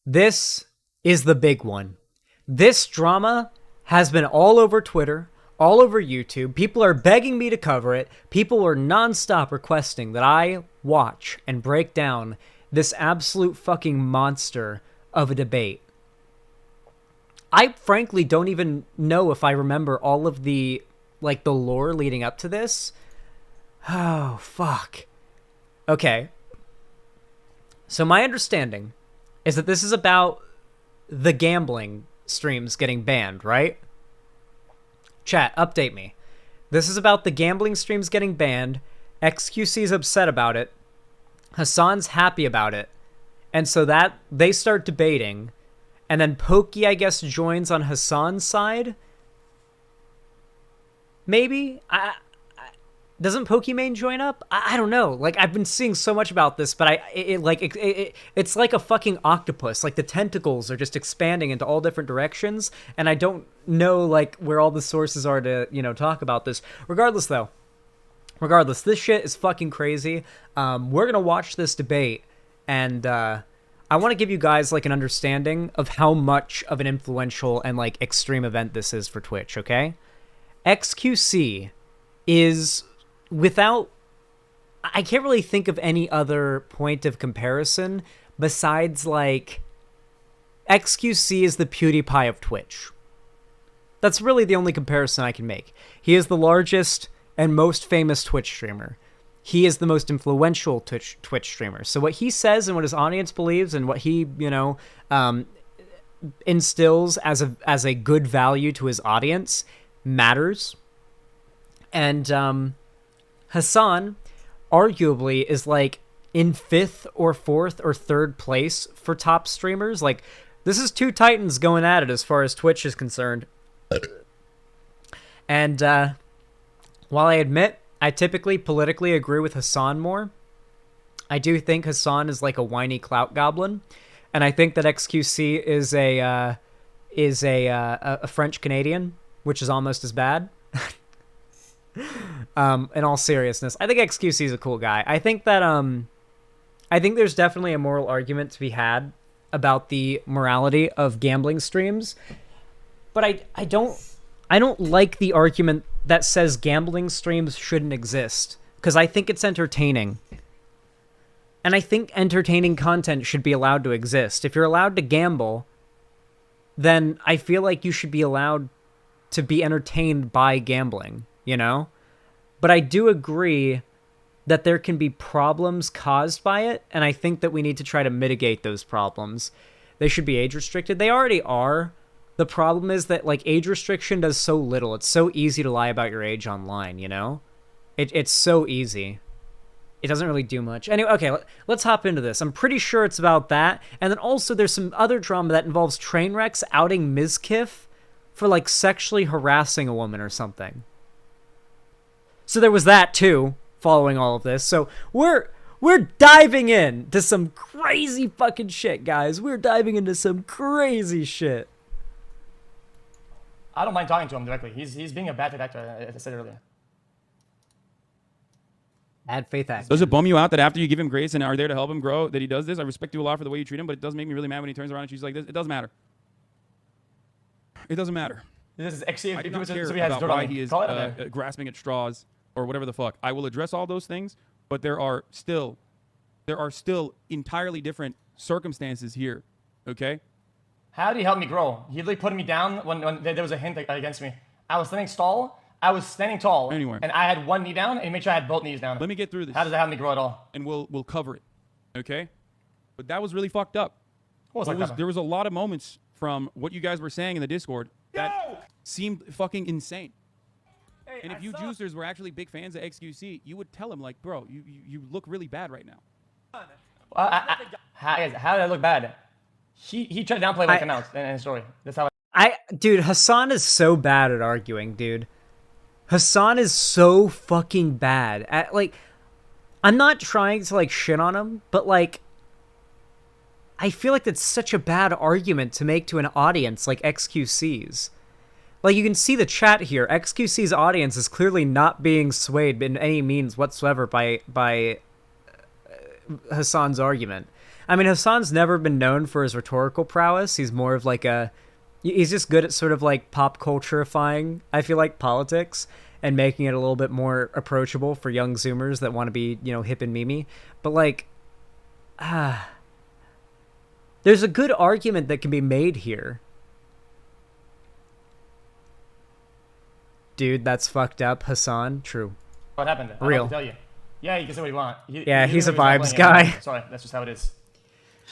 This is the big one. This drama has been all over Twitter, all over YouTube. People are begging me to cover it. People are nonstop requesting that I watch and break down this absolute fucking monster of a debate. I frankly don't even know if I remember all of the lore leading up to this. Oh, fuck. Okay. So my understanding is that this is about the gambling streams getting banned, right? Chat, update me. This is about the gambling streams getting banned. xQc is upset about it. Hasan's happy about it. And so that they start debating. And then Pokey, I guess, joins on Hasan's side. Maybe? Doesn't Pokimane join up? I don't know. Like, I've been seeing so much about this, but it's like a fucking octopus. Like, the tentacles are just expanding into all different directions, and I don't know, like, where all the sources are to, talk about this. Regardless, this shit is fucking crazy. We're gonna watch this debate, and I want to give you guys, like, an understanding of how much of an influential and, like, extreme event this is for Twitch, okay? xQc is... I can't really think of any other point of comparison besides, like, xQc is the PewDiePie of Twitch. That's really the only comparison I can make. He is the largest and most famous Twitch streamer. He is the most influential Twitch streamer. So what he says and what his audience believes and what he, instills as a good value to his audience matters. And, Hasan, arguably, is, like, in 5th or 4th or 3rd place for top streamers. Like, this is two titans going at it as far as Twitch is concerned. And, while I admit I typically politically agree with Hasan more, I do think Hasan is like a whiny clout goblin. And I think that xQc is a French Canadian, which is almost as bad. In all seriousness, I think xQc is a cool guy. I think that I think there's definitely a moral argument to be had about the morality of gambling streams, but I don't like the argument that says gambling streams shouldn't exist, because I think it's entertaining. And I think entertaining content should be allowed to exist. If you're allowed to gamble, then I feel like you should be allowed to be entertained by gambling, But I do agree that there can be problems caused by it, and I think that we need to try to mitigate those problems. They should be age restricted. They already are. The problem is that, like, age restriction does so little. It's so easy to lie about your age online, It's so easy. It doesn't really do much. Anyway, okay, let's hop into this. I'm pretty sure it's about that. And then also there's some other drama that involves Trainwrecks outing Mizkif for, like, sexually harassing a woman or something. So there was that too, following all of this. So we're diving in to some crazy fucking shit, guys. We're diving into some crazy shit. I don't mind talking to him directly. He's being a bad faith actor, as I said earlier. Bad faith actor. Does it bum you out that after you give him grace and are there to help him grow, that he does this? I respect you a lot for the way you treat him, but it does make me really mad when he turns around and she's like this. It doesn't matter. It doesn't matter. This is actually I do not care about why he is grasping at straws or whatever the fuck. I will address all those things, but there are still entirely different circumstances here, okay? How did he help me grow? He literally put me down when there was a hint against me. I was standing tall. Anywhere. And I had one knee down, and he made sure I had both knees down. Let me get through this. How does that help me grow at all? And we'll cover it, okay? But that was really fucked up. What was There was a lot of moments from what you guys were saying in the Discord that seemed fucking insane. Hey, and if you juicers were actually big fans of xQc, you would tell him, like, bro, you look really bad right now. How did I look bad? He tried to downplay what I announced in his story. That's how Dude, Hasan is so bad at arguing, dude. Hasan is so fucking bad at, like, I'm not trying to, like, shit on him, but, like, I feel like that's such a bad argument to make to an audience like xQc's. Like, you can see the chat here. xQc's audience is clearly not being swayed in any means whatsoever by Hasan's argument. I mean, Hassan's never been known for his rhetorical prowess. He's more of like he's just good at sort of like pop culturifying, I feel like, politics and making it a little bit more approachable for young Zoomers that want to be, hip and memey. But like, there's a good argument that can be made here. Dude, that's fucked up. Hasan, true. What happened? I'm Real. about to tell you. Yeah, you can say what you want. He's a knew he was vibes playing guy. it. Sorry, that's just how it is.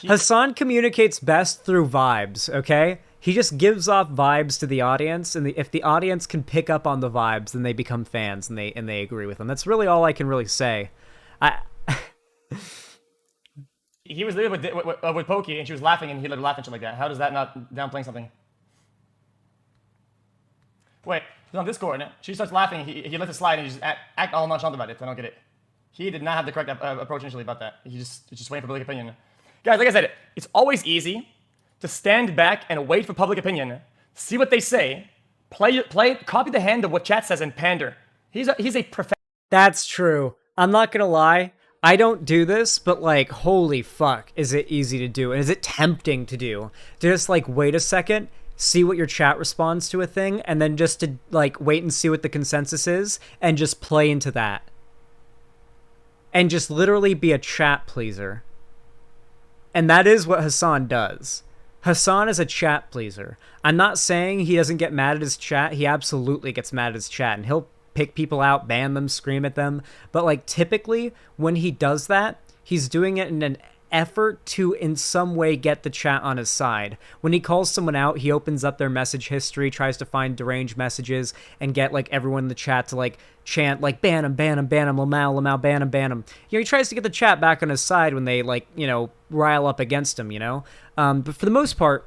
Hasan communicates best through vibes, okay? He just gives off vibes to the audience, and if the audience can pick up on the vibes, then they become fans and they agree with them. That's really all I can really say. He was there with Pokey, and she was laughing, and he let her laugh and shit like that. How does that not downplaying something? Wait, he's on Discord. She starts laughing. He lets it slide, and he just act all nonchalant about it. I don't get it. He did not have the correct approach initially about that. He's just waiting for public opinion. Guys, like I said, it's always easy to stand back and wait for public opinion, see what they say, play, copy the hand of what chat says, and pander. He's a professional. That's true. I'm not gonna lie. I don't do this, but like, holy fuck, is it easy to do? And is it tempting to do? To just like, wait a second, see what your chat responds to a thing, and then just to like, wait and see what the consensus is, and just play into that. And just literally be a chat pleaser. And that is what Hasan does. Hasan is a chat pleaser. I'm not saying he doesn't get mad at his chat. He absolutely gets mad at his chat, and he'll pick people out, ban them, scream at them. But like, typically when he does that, he's doing it in an effort to in some way get the chat on his side. When he calls someone out, he opens up their message history, tries to find deranged messages, and get like everyone in the chat to like chant like ban him, ban him, ban him, Lamau, ban him, ban him. He tries to get the chat back on his side when they like, rile up against him, But for the most part,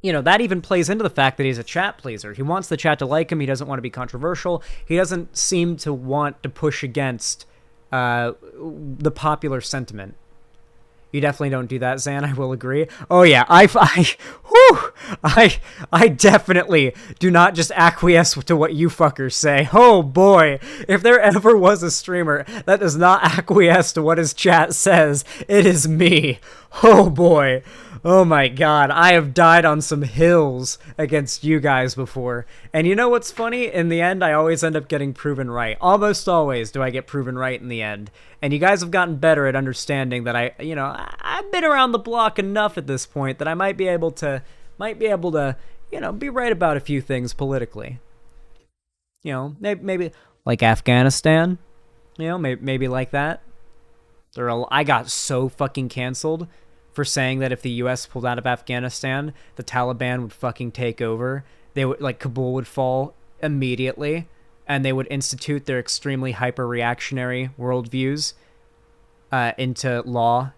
that even plays into the fact that he's a chat pleaser. He wants the chat to like him. He doesn't want to be controversial. He doesn't seem to want to push against the popular sentiment. You definitely don't do that, Zan. I will agree. Oh yeah, I definitely do not just acquiesce to what you fuckers say. Oh boy, if there ever was a streamer that does not acquiesce to what his chat says, it is me. Oh boy. Oh my god, I have died on some hills against you guys before. And you know what's funny? In the end, I always end up getting proven right. Almost always do I get proven right in the end. And you guys have gotten better at understanding that I've been around the block enough at this point that I might be able to, be right about a few things politically. Maybe like Afghanistan, maybe like that. I got so fucking canceled for saying that if the U.S. pulled out of Afghanistan, the Taliban would fucking take over. They would, Kabul would fall immediately, and they would institute their extremely hyper-reactionary worldviews into law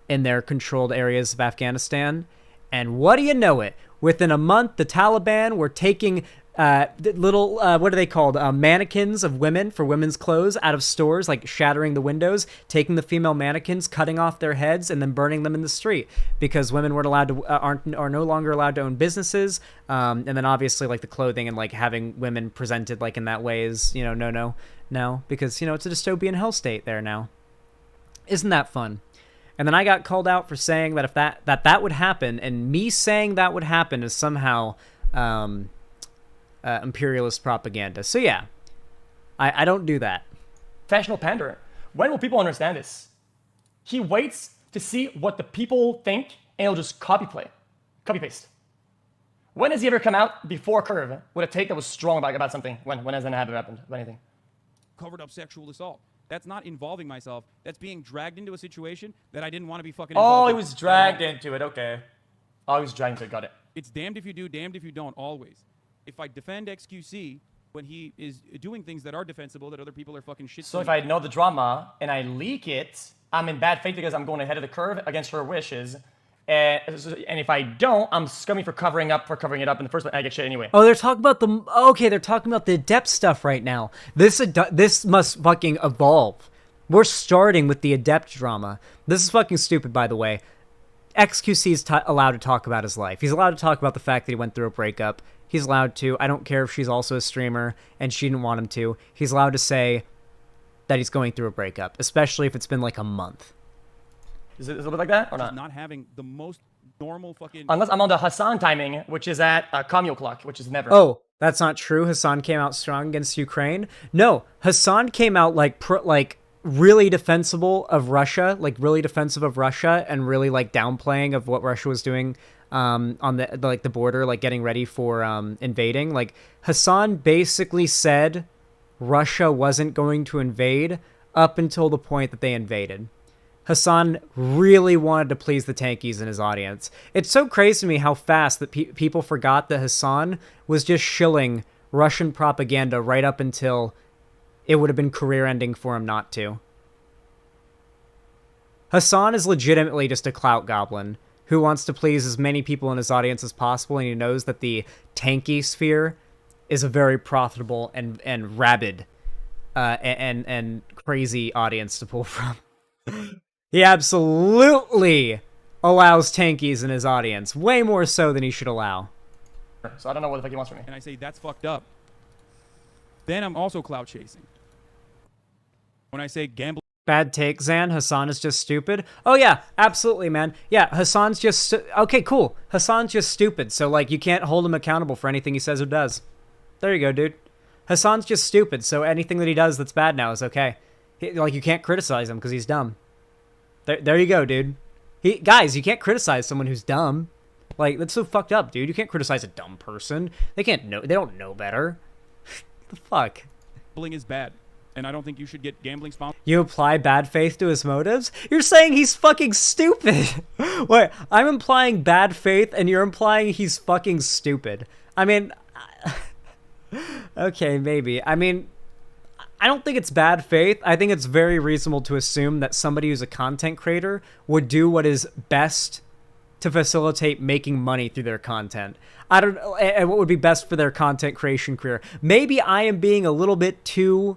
in their controlled areas of Afghanistan. And what do you know it? Within a month, the Taliban were taking little, what are they called? Mannequins of women for women's clothes out of stores, like shattering the windows, taking the female mannequins, cutting off their heads, and then burning them in the street because women weren't allowed to, are no longer allowed to own businesses. And then obviously like the clothing and like having women presented like in that way is, no, because, it's a dystopian hell state there now. Isn't that fun? And then I got called out for saying that if that would happen, and me saying that would happen is somehow, imperialist propaganda. So yeah, I don't do that. Professional panderer. When will people understand this? He waits to see what the people think, and he'll just copy paste. When has he ever come out before Curve with a take that was strong about something? When has that ever happened? About anything? Covered up sexual assault. That's not involving myself. That's being dragged into a situation that I didn't want to be fucking involved in. Oh, he was dragged into it. Okay. Oh, he was dragged into it. Got it. It's damned if you do, damned if you don't, always. If I defend xQc when he is doing things that are defensible that other people are fucking shit. So if I know the drama and I leak it, I'm in bad faith because I'm going ahead of the curve against her wishes. And if I don't, I'm scummy for covering it up in the first place. I get shit anyway. Oh, they're talking about they're talking about the adept stuff right now. This must fucking evolve. We're starting with the adept drama. This is fucking stupid, by the way. xQc is allowed to talk about his life. He's allowed to talk about the fact that he went through a breakup. He's allowed to. I don't care if she's also a streamer and she didn't want him to. He's allowed to say that he's going through a breakup, especially if it's been like a month. Is it a little bit like that or Just not? not having the most normal fucking. Unless I'm on the Hasan timing, which is at Kamil clock, which is never. Oh, that's not true. Hasan came out strong against Ukraine. No, Hasan came out like really defensible of Russia, like really defensive of Russia, and really like downplaying of what Russia was doing on the border, like getting ready for invading. Like Hasan basically said Russia wasn't going to invade up until the point that they invaded. Hasan really wanted to please the tankies in his audience. It's so crazy to me how fast that people forgot that Hasan was just shilling Russian propaganda right up until it would have been career-ending for him not to. Hasan is legitimately just a clout goblin who wants to please as many people in his audience as possible, and he knows that the tanky sphere is a very profitable and rabid and crazy audience to pull from. He absolutely allows tankies in his audience, way more so than he should allow. So I don't know what the fuck he wants from me. And I say that's fucked up. Then I'm also clout chasing. When I say gambling. Bad take, Zan. Hasan is just stupid. Oh, yeah, absolutely, man. Yeah, Hasan's just... Okay, cool. Hasan's just stupid, so, like, you can't hold him accountable for anything he says or does. There you go, dude. Hasan's just stupid, so anything that he does that's bad now is okay. You can't criticize him because he's dumb. There you go, dude. Guys, you can't criticize someone who's dumb. Like, that's so fucked up, dude. You can't criticize a dumb person. They don't know better. The fuck? Gambling is bad. And I don't think you should get gambling sponsored. You apply bad faith to his motives? You're saying he's fucking stupid. Wait, I'm implying bad faith and you're implying he's fucking stupid. I mean, okay, maybe. I mean, I don't think it's bad faith. I think it's very reasonable to assume that somebody who's a content creator would do what is best to facilitate making money through their content. I don't know, and what would be best for their content creation career. Maybe I am being a little bit too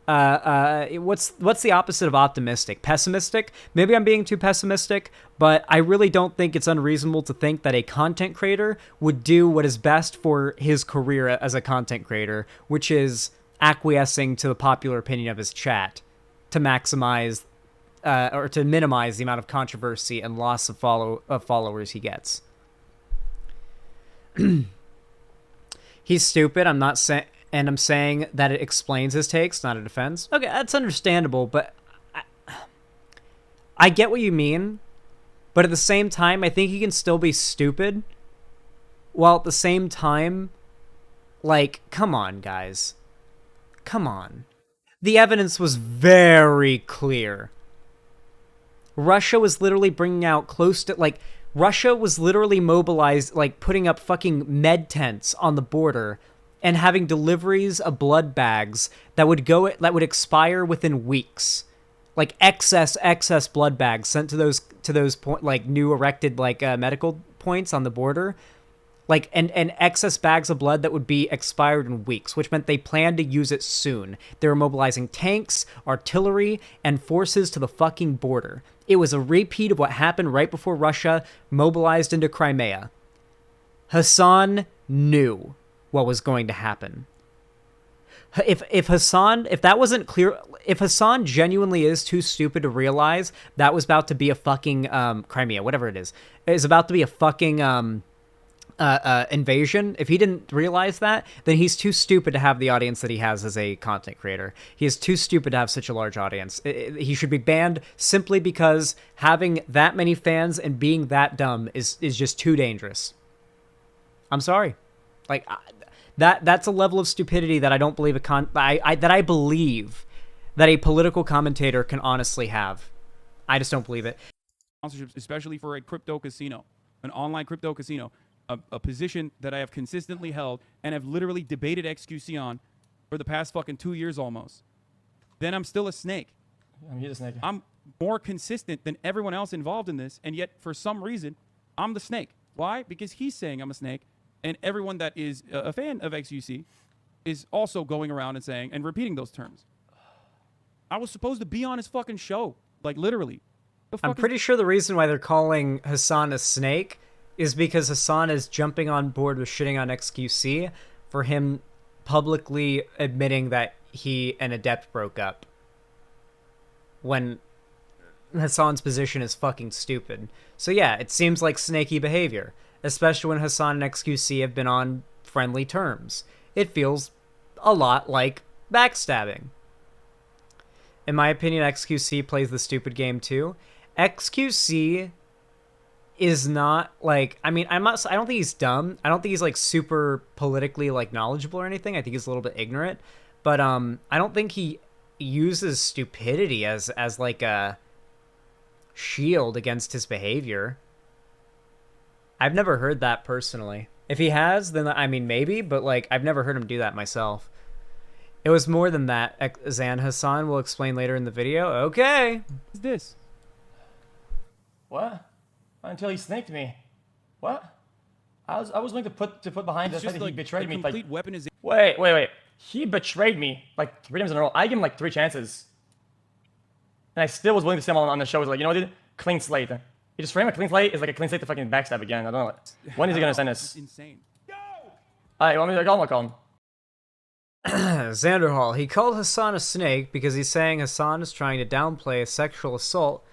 what's the opposite of optimistic? Pessimistic? Maybe I'm being too pessimistic, but I really don't think it's unreasonable to think that a content creator would do what is best for his career as a content creator, which is acquiescing to the popular opinion of his chat to maximize or to minimize the amount of controversy and loss of followers he gets. He's stupid. I'm not saying... And I'm saying that it explains his takes, not a defense. Okay, that's understandable, but I get what you mean. But at the same time, I think he can still be stupid. While at the same time, like, come on, guys. Come on. The evidence was very clear. Russia was literally bringing out close to, like, Russia was literally mobilized, like, putting up fucking med tents on the border and having deliveries of blood bags that would expire within weeks, like excess blood bags sent to those new erected medical points on the border, like and excess bags of blood that would be expired in weeks, which meant they planned to use it soon. They were mobilizing tanks, artillery, and forces to the fucking border. It was a repeat of what happened right before Russia mobilized into Crimea. Hasan knew what was going to happen. If that wasn't clear, if Hasan genuinely is too stupid to realize that was about to be a fucking Crimea, whatever it is about to be a fucking invasion, if he didn't realize that, then he's too stupid to have the audience that he has as a content creator. He is too stupid to have such a large audience. He should be banned simply because having that many fans and being that dumb is just too dangerous. I'm sorry. Like, that's a level of stupidity that I don't believe that I believe that a political commentator can honestly have. I just don't believe it. Sponsorships, especially for a crypto casino, an online crypto casino, a position that I have consistently held and have literally debated xQc on for the past fucking 2 years almost. Then I'm still a snake. He's a snake. I'm more consistent than everyone else involved in this, and yet for some reason, I'm the snake. Why? Because he's saying I'm a snake. And everyone that is a fan of xQc is also going around and saying and repeating those terms. I was supposed to be on his fucking show, like literally. I'm pretty sure the reason why they're calling Hasan a snake is because Hasan is jumping on board with shitting on xQc for him publicly admitting that he and Adept broke up. When Hasan's position is fucking stupid. So yeah, it seems like snaky behavior, especially when Hasan and xQc have been on friendly terms. It feels a lot like backstabbing. In my opinion, xQc plays the stupid game too. xQc is not like, I don't think he's dumb. I don't think he's like super politically like knowledgeable or anything. I think he's a little bit ignorant, but I don't think he uses stupidity as like a shield against his behavior. I've never heard that personally. If he has, then I mean maybe, but like I've never heard him do that myself. It was more than that. Zan Hasan will explain later in the video. Okay. What's this? What? Until he snaked me. What? I was going to put behind the fact that he betrayed me. Like, Weaponization. wait. He betrayed me like 3 times in a row. I gave him like 3 chances. And I still was willing to say him on the show. Was like, you know what, dude? Clean slate. You just frame a clean slate is like a clean slate to fucking backstab again. I don't know. When is he gonna send this? Insane. Alright, you want me to call him? I'll call him. Xanderhall. He called Hasan a snake because he's saying Hasan is trying to downplay a sexual assault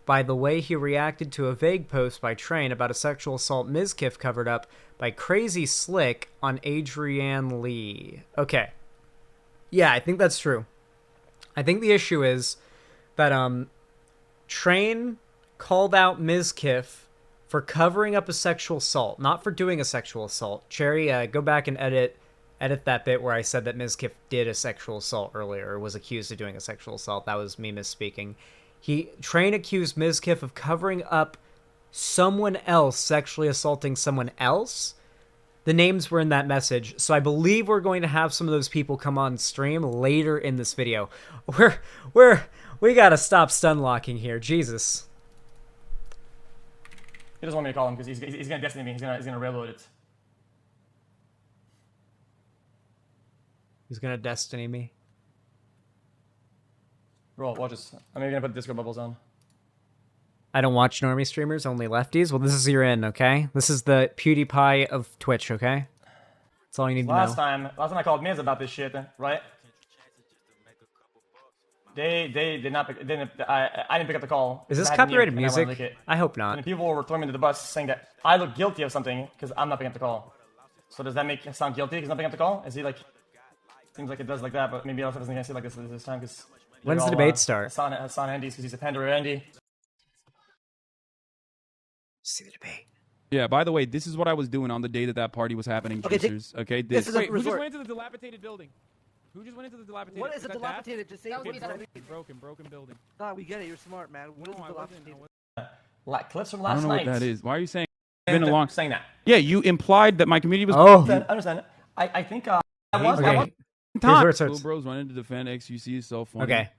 by the way he reacted to a vague post by Train about a sexual assault Mizkif covered up by Crazy Slick on Adrienne Lee. Okay. Yeah, I think that's true. I think the issue is that Train called out Mizkif for covering up a sexual assault, not for doing a sexual assault. Cherry, go back and edit that bit where I said that Mizkif did a sexual assault earlier, or was accused of doing a sexual assault. That was me misspeaking. Train accused Mizkif of covering up someone else sexually assaulting someone else. The names were in that message, so I believe we're going to have some of those people come on stream later in this video. We gotta stop stun locking here, Jesus. He doesn't want me to call him because he's gonna destiny me. He's gonna railroad it. He's gonna destiny me. Bro, watch this. I'm even gonna put Discord bubbles on. I don't watch normie streamers, only lefties. Well, this is your in, okay? This is the PewDiePie of Twitch, okay? That's all you need to know. Last time I called Miz about this shit, right? They did not. I didn't pick up the call. Is this Bad copyrighted news, and I wanna music? leak it. I hope not. And people were throwing me to the bus saying that I look guilty of something because I'm not picking up the call. So does that make him sound guilty because I'm not picking up the call? Is he like? Seems like it does like that, but maybe also doesn't get like this time because. When's the debate start? Hasan Andy's because he's a Pandora Andy. See the debate. Yeah, by the way, this is what I was doing on the day that party was happening. Okay, Juicers. Okay, this is a wait, who just resort. went into the dilapidated building? Who just went into the dilapidated? What is a that dilapidated? Just say That was it. broken building? Nah, we get it. You're smart, man. What is No, a I wasn't. dilapidated? Like clips from I last don't know night. what that is. Why are you saying? It's And been a long. saying that. Yeah, you implied that my community was. Oh, I understand. I think I was. okay. I was. Here's where it Little starts. bros running to defend xQc is so funny. Okay.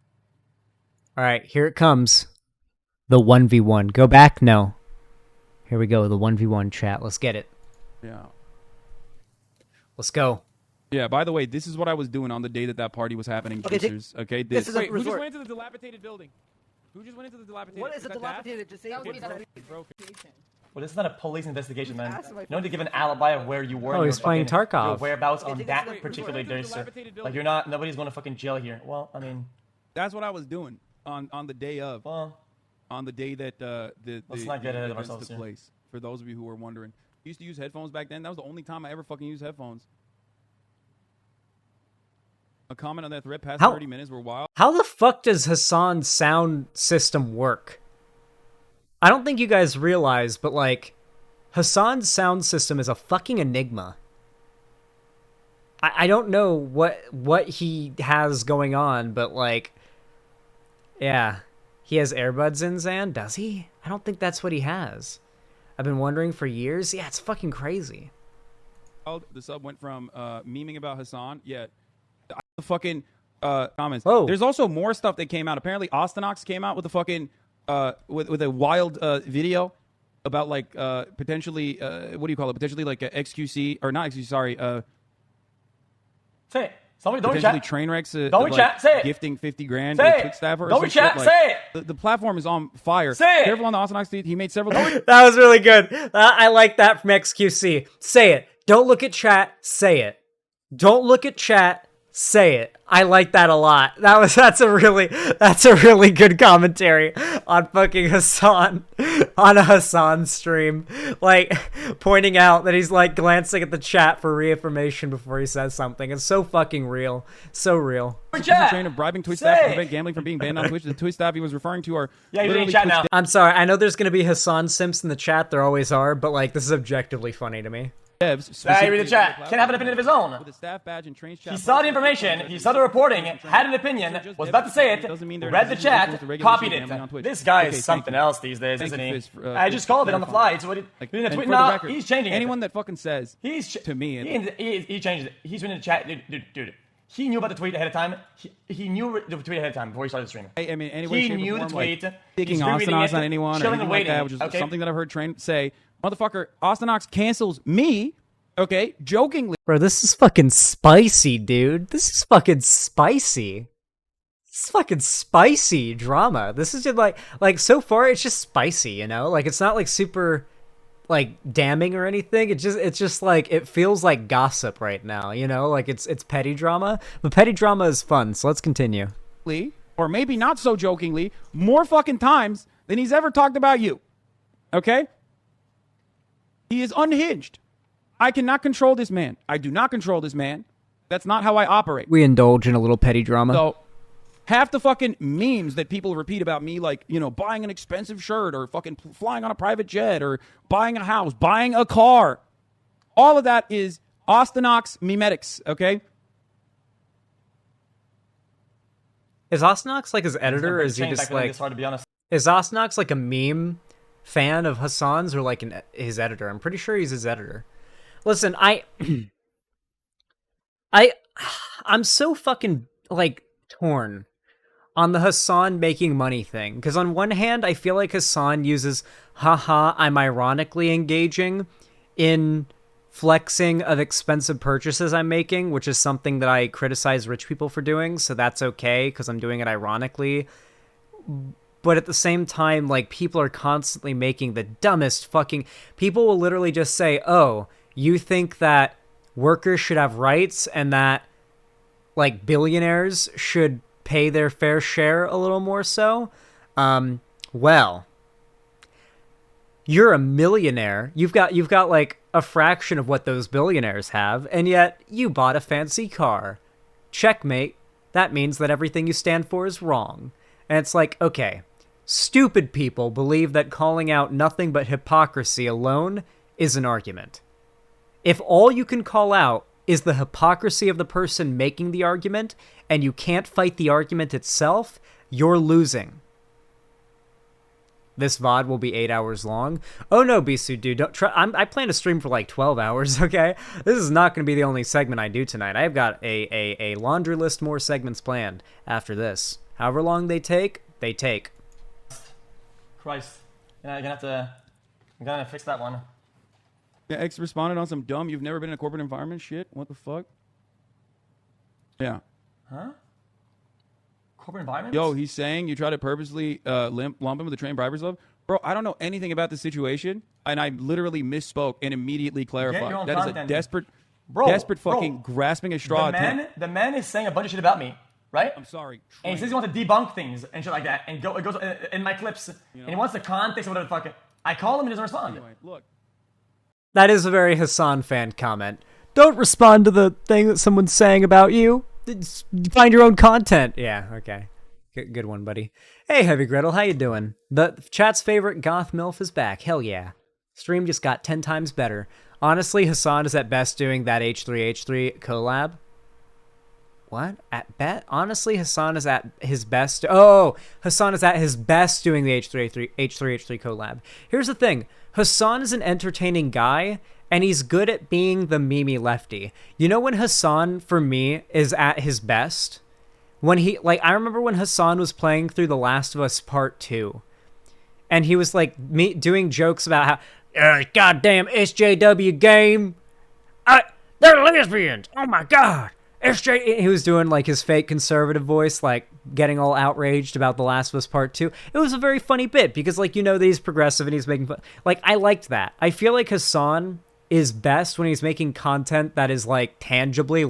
All right, here it comes. The 1v1. Go back? No. Here we go, the 1v1 chat. Let's get it. Yeah. Let's go. Yeah, by the way, this is what I was doing on the day that party was happening. Okay, Juicers. Okay, this is a wait, who just resort. went into the dilapidated building? Who just went into the dilapidated? What is a that dilapidated? Just say That was it. broken? Well, this is not a police investigation, man. Ask my You don't need to give an alibi of where you were. Oh, and he's your playing fucking- Tarkov. Your whereabouts on think that it's like- particular Wait, day, who's sir. dilapidated Like building? you're not. Nobody's going to fucking jail here. Well, I mean, That's what I was doing on the day of. well, On the day that the Let's not get ahead of events ourselves took here. place. For those of you who were wondering, I used to use headphones back then. That was the only time I ever fucking used headphones. A comment on that thread past How- 30 minutes were wild. How the fuck does Hasan's sound system work? I don't think you guys realize, but like, Hasan's sound system is a fucking enigma. I don't know what he has going on, but like, yeah. He has earbuds in, Zan? Does he? I don't think that's what he has. I've been wondering for years. Yeah, it's fucking crazy. The sub went from memeing about Hasan. Yeah. The fucking comments. Whoa. There's also more stuff that came out. Apparently, Austinox came out with a fucking with a wild video about like potentially what do you call it? Potentially like a xQc or not xQc. Sorry, say it. Somebody don't potentially chat. train wrecks. Don't like, chat. Say it. gifting 50 grand Say to a it. Twitch staffer. Or Don't some chat. shit. Like, Say it. The platform is on fire. Say it. Careful on the Austinox. He made several. That was really good. I like that from xQc. Say it. Don't look at chat. Say it. Don't look at chat. Say it. I like that a lot. That's a really good commentary on fucking Hasan on a Hasan stream. Like pointing out that he's like glancing at the chat for reaffirmation before he says something. It's so fucking real. So real. He's a train of bribing Twitch staff to prevent gambling from being banned on Twitch. The Twitch staff he was referring to are he's in chat now. I'm sorry. I know there's gonna be Hasan simps in the chat. There always are, but like this is objectively funny to me. devs. I read the chat. Can't have an opinion of his own. With a staff badge and trains chat. He saw the information, he saw the reporting, had an opinion, was about to say it, read the chat, copied it. This guy is something else these days, isn't he? I just called it on the fly. So what he tweet now, he's changing it. Anyone that fucking says to me, he changed it. He's been in the chat, dude. He knew about the tweet ahead of time. He knew the tweet ahead of time before he started the stream. I mean, anyway, he knew the tweet. Like, digging Austinox on anyone or anything like that, which is okay. something that I've heard Train say. Motherfucker, Austinox cancels me. Okay, jokingly. Bro, this is fucking spicy, dude. This is fucking spicy. This is fucking spicy drama. This is just like so far it's just spicy, you know? Like it's not like super like damning or anything. It's just like it feels like gossip right now, you know? Like it's petty drama. But petty drama is fun, so let's continue. Or maybe not so jokingly, more fucking times than he's ever talked about you. Okay? He is unhinged. I cannot control this man. I do not control this man. That's not how I operate. We indulge in a little petty drama. So, half the fucking memes that people repeat about me, like, you know, buying an expensive shirt or fucking flying on a private jet or buying a house, buying a car, all of that is Austinox memetics, okay? Is Austinox like his editor, or is he just like... It's hard to be honest. Is Austinox like a meme fan of Hasan's or like his editor? I'm pretty sure he's his editor. Listen, I'm so fucking like torn on the Hasan making money thing, because on one hand I feel like Hasan uses haha I'm ironically engaging in flexing of expensive purchases I'm making, which is something that I criticize rich people for doing, so that's okay because I'm doing it ironically. But at the same time, like, people are constantly making the dumbest fucking... People will literally just say, oh, you think that workers should have rights and that, like, billionaires should pay their fair share a little more so? Well, you're a millionaire. You've got, like, a fraction of what those billionaires have, and yet you bought a fancy car. Checkmate. That means that everything you stand for is wrong. And it's like, okay... Stupid people believe that calling out nothing but hypocrisy alone is an argument. If all you can call out is the hypocrisy of the person making the argument, and you can't fight the argument itself, you're losing. This VOD will be 8 hours long. Oh no, Bisu, dude, don't try. I plan to stream for like 12 hours, okay? This is not going to be the only segment I do tonight. I've got a laundry list more segments planned after this. However long they take, they take. Christ. I'm gonna fix that one. Yeah, X responded on some dumb, you've never been in a corporate environment shit. What the fuck? Yeah. Huh? Corporate environment? Yo, he's saying you try to purposely lump him with the trained bribers love. Bro, I don't know anything about the situation, and I literally misspoke and immediately clarified. That is a desperate fucking grasping at straw attempt. The man is saying a bunch of shit about me. Right? I'm sorry. And he says he wants to debunk things and shit like that, and it goes in my clips, and he wants the context of whatever the fuck. I call him and he doesn't respond. Anyway, look. That is a very Hasan fan comment. Don't respond to the thing that someone's saying about you. Find your own content. Yeah, okay. Good one, buddy. Hey, Heavy Gretel, how you doing? The chat's favorite goth MILF is back. Hell yeah. Stream just got 10 times better. Honestly, Hasan is at best doing that H3H3 collab. What? At bet? Honestly, Hasan is at his best. Oh, Hasan is at his best doing the H3H3 collab. Here's the thing. Hasan is an entertaining guy, and he's good at being the meme lefty. You know when Hasan, for me, is at his best? When he, like, I remember when Hasan was playing through The Last of Us Part 2, and he was, like, doing jokes about how, goddamn SJW game, they're lesbians, oh my god. He was doing like his fake conservative voice, like getting all outraged about The Last of Us Part 2. It was a very funny bit because, like, you know that he's progressive and he's making fun. Like, I liked that. I feel like Hasan is best when he's making content that is like tangibly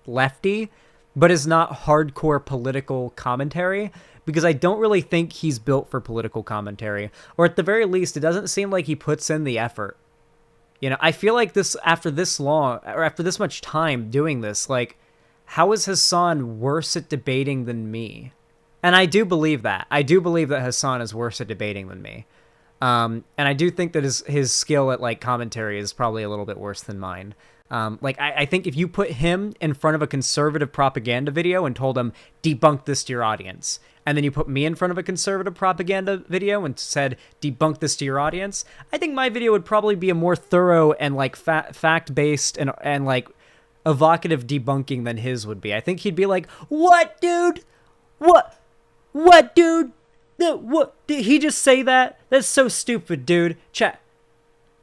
lefty, but is not hardcore political commentary, because I don't really think he's built for political commentary. Or at the very least, it doesn't seem like he puts in the effort. You know, I feel like this, after this long, or after this much time doing this, like, how is Hasan worse at debating than me? And I do believe that. I do believe that Hasan is worse at debating than me. And I do think that his skill at, like, commentary is probably a little bit worse than mine. Like, I think if you put him in front of a conservative propaganda video and told him, debunk this to your audience, and then you put me in front of a conservative propaganda video and said, debunk this to your audience, I think my video would probably be a more thorough and, like, fact-based and like, evocative debunking than his would be. I think he'd be like, what, dude? What, dude? What? Did he just say that? That's so stupid, dude. Chat.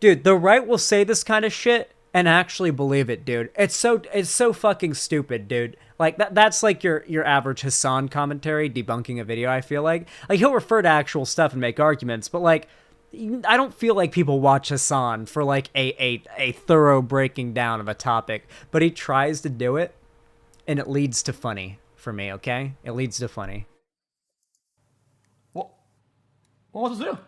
Dude, the right will say this kind of shit and actually believe it, dude. It's so fucking stupid, dude. Like, that's like your average Hasan commentary debunking a video, I feel like. Like, he'll refer to actual stuff and make arguments, but, like, I don't feel like people watch Hasan for, like, a thorough breaking down of a topic, but he tries to do it, and it leads to funny for me, okay? It leads to funny. What was to do?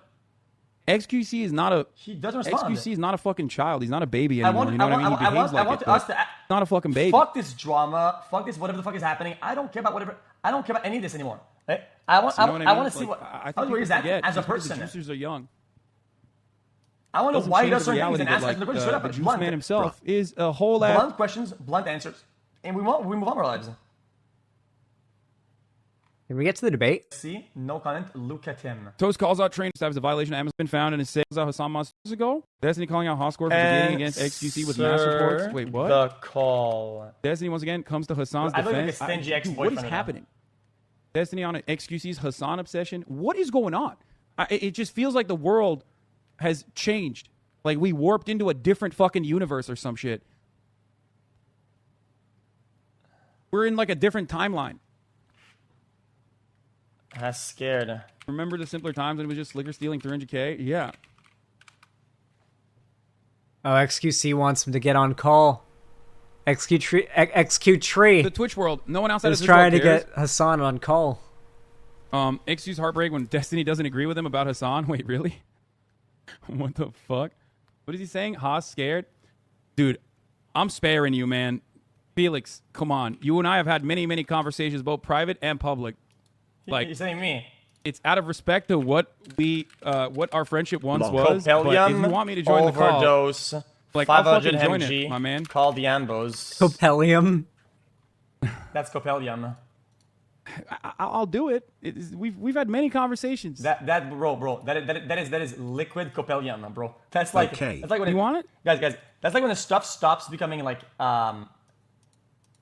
xQc is not a. He doesn't respond. xQc is not a fucking child. He's not a baby anymore. You know what I mean? He behaves like it. Us to, not a fucking baby. Fuck this drama. Fuck this. Whatever the fuck is happening. I don't care about whatever. I don't care about any of this anymore. Right? I want to see what. I think where he's at as a person. The juicers are young. I want to know why he does certain things and ask the questions. Straight up, the juice blunt, man himself bro. is a whole blunt questions, blunt answers, and we move on with our lives. Can we get to the debate? See, no comment. Look at him. Toast calls out training staff as a violation of Amazon been found and it says out Hasan months ago. Destiny calling out Hoscore for debating against xQc with mass reports. Wait, what? The call. Destiny once again comes to Hasan's I defense. like a stingy What is happening? Destiny on xQc's Hasan obsession. What is going on? It just feels like the world has changed. Like we warped into a different fucking universe or some shit. We're in like a different timeline. That's scared. Remember the simpler times when it was just Slicker stealing 300K? Yeah. Oh, xQc wants him to get on call. XQ Tree. The Twitch world. No one outside of is Twitch trying to cares. get Hasan on call. XQ's heartbreak when Destiny doesn't agree with him about Hasan. Wait, really? What the fuck? What is he saying? Haas scared? Dude, I'm sparing you, man. Felix, come on. You and I have had many, many conversations, both private and public. Like, you're saying me. It's out of respect to what our friendship once was. But if you want me to join overdose, the call, like 500 I'll fucking join mg, it, my man. Call the Ambos. Copelium. That's Copelium. I'll do it. We've had many conversations. That that is liquid Copelium, bro. That's like that's like when you want it, guys. That's like when the stuff stops becoming like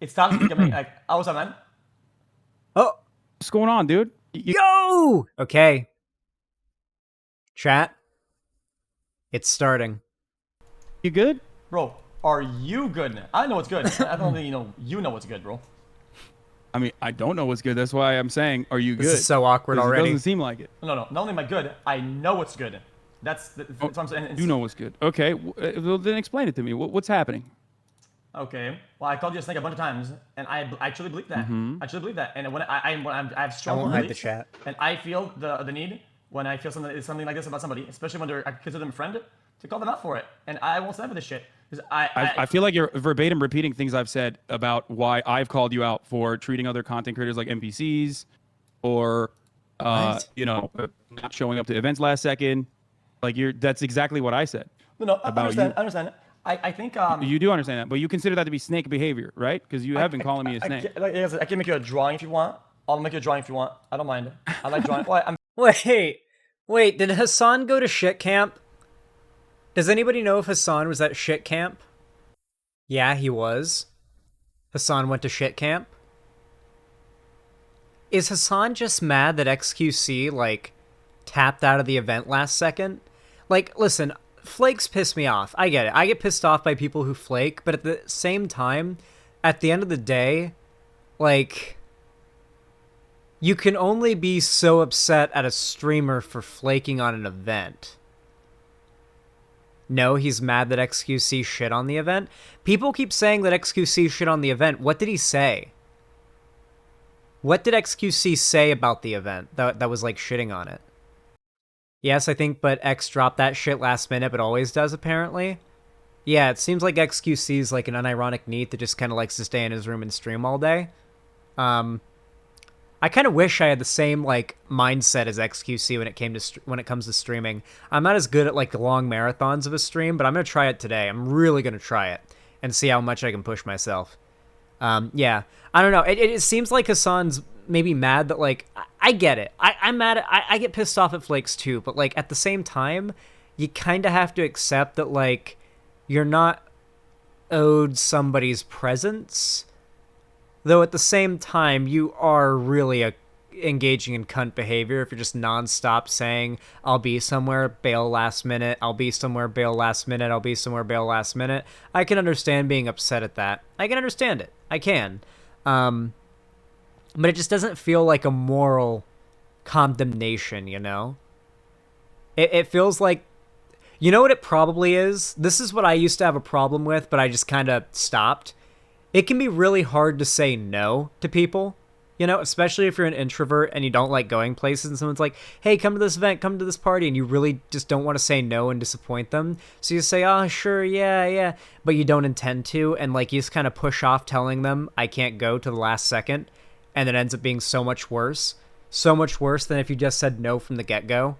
it stops becoming like what's up, man? Oh. What's going on, dude? Yo! Okay. Chat. It's starting. You good? Bro, are you good? I know what's good. I don't think you know what's good, bro. I mean, I don't know what's good. That's why I'm saying, are you good? This is so awkward already. It doesn't seem like it. No. Not only am I good, I know what's good. That's what I'm saying. You know what's good. Okay. Well, then explain it to me. What's happening? Okay. Well, I called you a snake a bunch of times, and I actually believe that. I actually believe that. And when I have strong I won't hide beliefs, the chat. and I feel the need when I feel something like this about somebody, especially when I consider them a friend, to call them out for it. And I won't stand for this shit. Because I feel like you're verbatim repeating things I've said about why I've called you out for treating other content creators like NPCs, or not showing up to events last second. Like that's exactly what I said. No, I understand. I think you do understand that, but you consider that to be snake behavior, right? Because you have been calling me a snake. I can make you a drawing if you want. I'll make you a drawing if you want. I don't mind. I like drawing. Wait, did Hasan go to shit camp? Does anybody know if Hasan was at shit camp? Yeah, he was. Hasan went to shit camp. Is Hasan just mad that xQc, like, tapped out of the event last second? Like, listen, flakes piss me off. I get it. I get pissed off by people who flake, but at the same time, at the end of the day, like, you can only be so upset at a streamer for flaking on an event. No, he's mad that xQc shit on the event. People keep saying that xQc shit on the event. What did he say? What did XQC say about the event that was like shitting on it? Yes, I think, but X dropped that shit last minute, but always does apparently. Yeah, it seems like XQC is like an unironic neat that just kind of likes to stay in his room and stream all day. I kind of wish I had the same like mindset as XQC when it comes to streaming. I'm not as good at like long marathons of a stream, but I'm gonna try it today. I'm really gonna try it and see how much I can push myself. Yeah, I don't know. It seems like Hasan's maybe mad that like I get it. I'm mad at I get pissed off at Flakes too, but like at the same time, you kind of have to accept that like you're not owed somebody's presence. Though at the same time, you are really engaging in cunt behavior if you're just nonstop saying, I'll be somewhere, bail last minute, I'll be somewhere, bail last minute, I'll be somewhere, bail last minute. I can understand being upset at that. I can understand it. I can. But it just doesn't feel like a moral condemnation, you know? It feels like, you know what it probably is? This is what I used to have a problem with, but I just kind of stopped. It can be really hard to say no to people, you know, especially if you're an introvert and you don't like going places and someone's like, hey, come to this event, come to this party, and you really just don't want to say no and disappoint them. So you say, oh, sure, yeah, but you don't intend to, and like you just kind of push off telling them I can't go to the last second, and it ends up being so much worse than if you just said no from the get-go.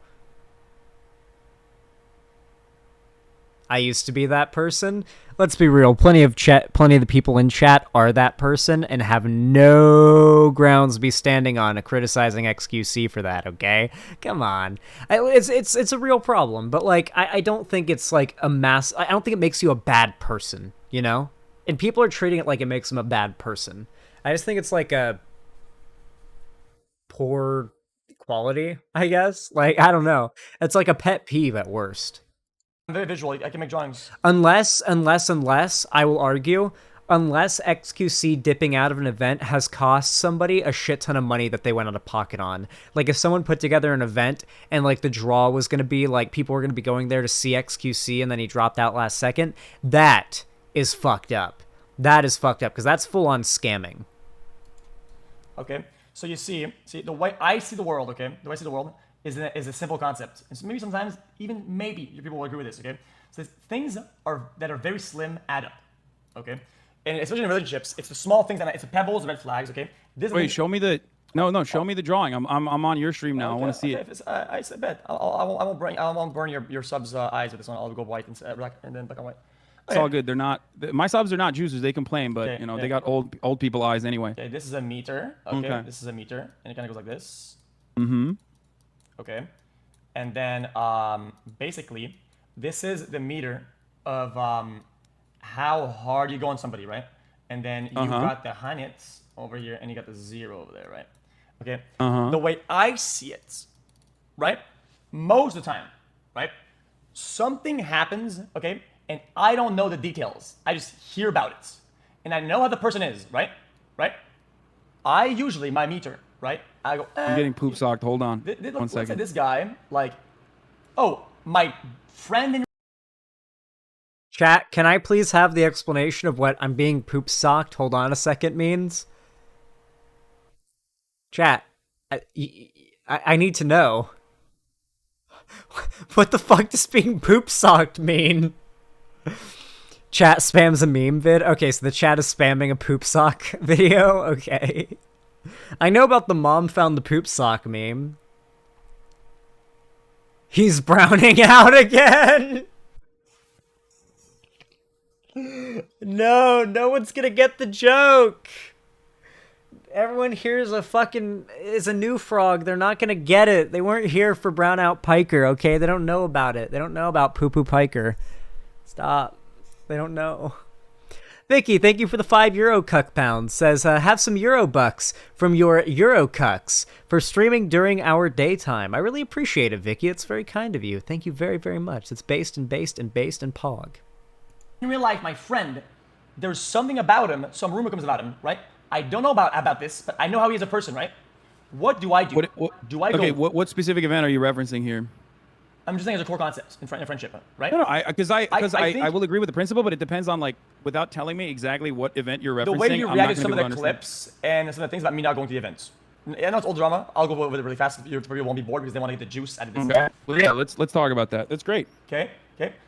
I used to be that person. Let's be real. Plenty of the people in chat are that person and have no grounds to be standing on criticizing XQC for that, okay? Come on. It's a real problem, but like I don't think it's like I don't think it makes you a bad person, you know? And people are treating it like it makes them a bad person. I just think it's like a poor quality, I guess. Like, I don't know. It's like a pet peeve at worst. I'm very visual. I can make drawings. Unless, I will argue, unless XQC dipping out of an event has cost somebody a shit ton of money that they went out of pocket on. Like, if someone put together an event and, like, the draw was going to be, like, people were going to be going there to see XQC and then he dropped out last second, that is fucked up. That is fucked up, because that's full-on scamming. Okay, so you see, the way I see the world, okay? The way I see the world is a simple concept. And so maybe sometimes, even maybe, you people will agree with this, okay? So things that are very slim add up, okay? And especially in relationships, it's the small things, it's the pebbles, the red flags, okay? Wait, show me the... No, show me the drawing. I'm on your stream now. Okay, I want to see it. I bet. I won't burn your subs' eyes with this one. I'll go white and black and then black and white. It's all good. They're not... My subs are not juicers. They complain, but, you know, they got old people eyes anyway. Okay, this is a meter. Okay, this is a meter. And it kind of goes like this. Mm-hmm. Okay, and then basically this is the meter of how hard you go on somebody, right? And then you got the hundreds over here and you got the 0 over there, right? Okay, the way I see it, right, most of the time, right, something happens, okay, and I don't know the details. I just hear about it and I know how the person is, right? I usually, my meter, right, I go, I'm getting poop socked. Hold on. One second. This guy, like, oh, my friend in Chat, can I please have the explanation of what I'm being poop socked? Hold on a second means? Chat, I need to know. What the fuck does being poop socked mean? Chat spams a meme vid? Okay, so the chat is spamming a poop sock video? Okay. I know about the mom found the poop sock meme. He's browning out again! No one's gonna get the joke! Everyone here is a new frog. They're not gonna get it. They weren't here for brown out piker, okay? They don't know about it. They don't know about poo-poo piker. Stop. They don't know. Vicky, thank you for the €5 cuck pound. Says, have some Euro bucks from your Euro cucks for streaming during our daytime. I really appreciate it, Vicky. It's very kind of you. Thank you very, very much. It's based and pog. In real life, my friend, there's something about him, some rumor comes about him, right? I don't know about this, but I know how he is a person, right? What do I do? Okay, what specific event are you referencing here? I'm just saying as a core concept in friendship, right? No, because I think- will agree with the principle, but it depends on like without telling me exactly what event you're referencing. The way you I'm not reacted to gonna some of be the able to understand. clips and some of the things about me not going to the events. I know it's old drama. I'll go over it really fast. People won't be bored because they want to get the juice out of this. Okay. Well, yeah, let's talk about that. That's great. Okay.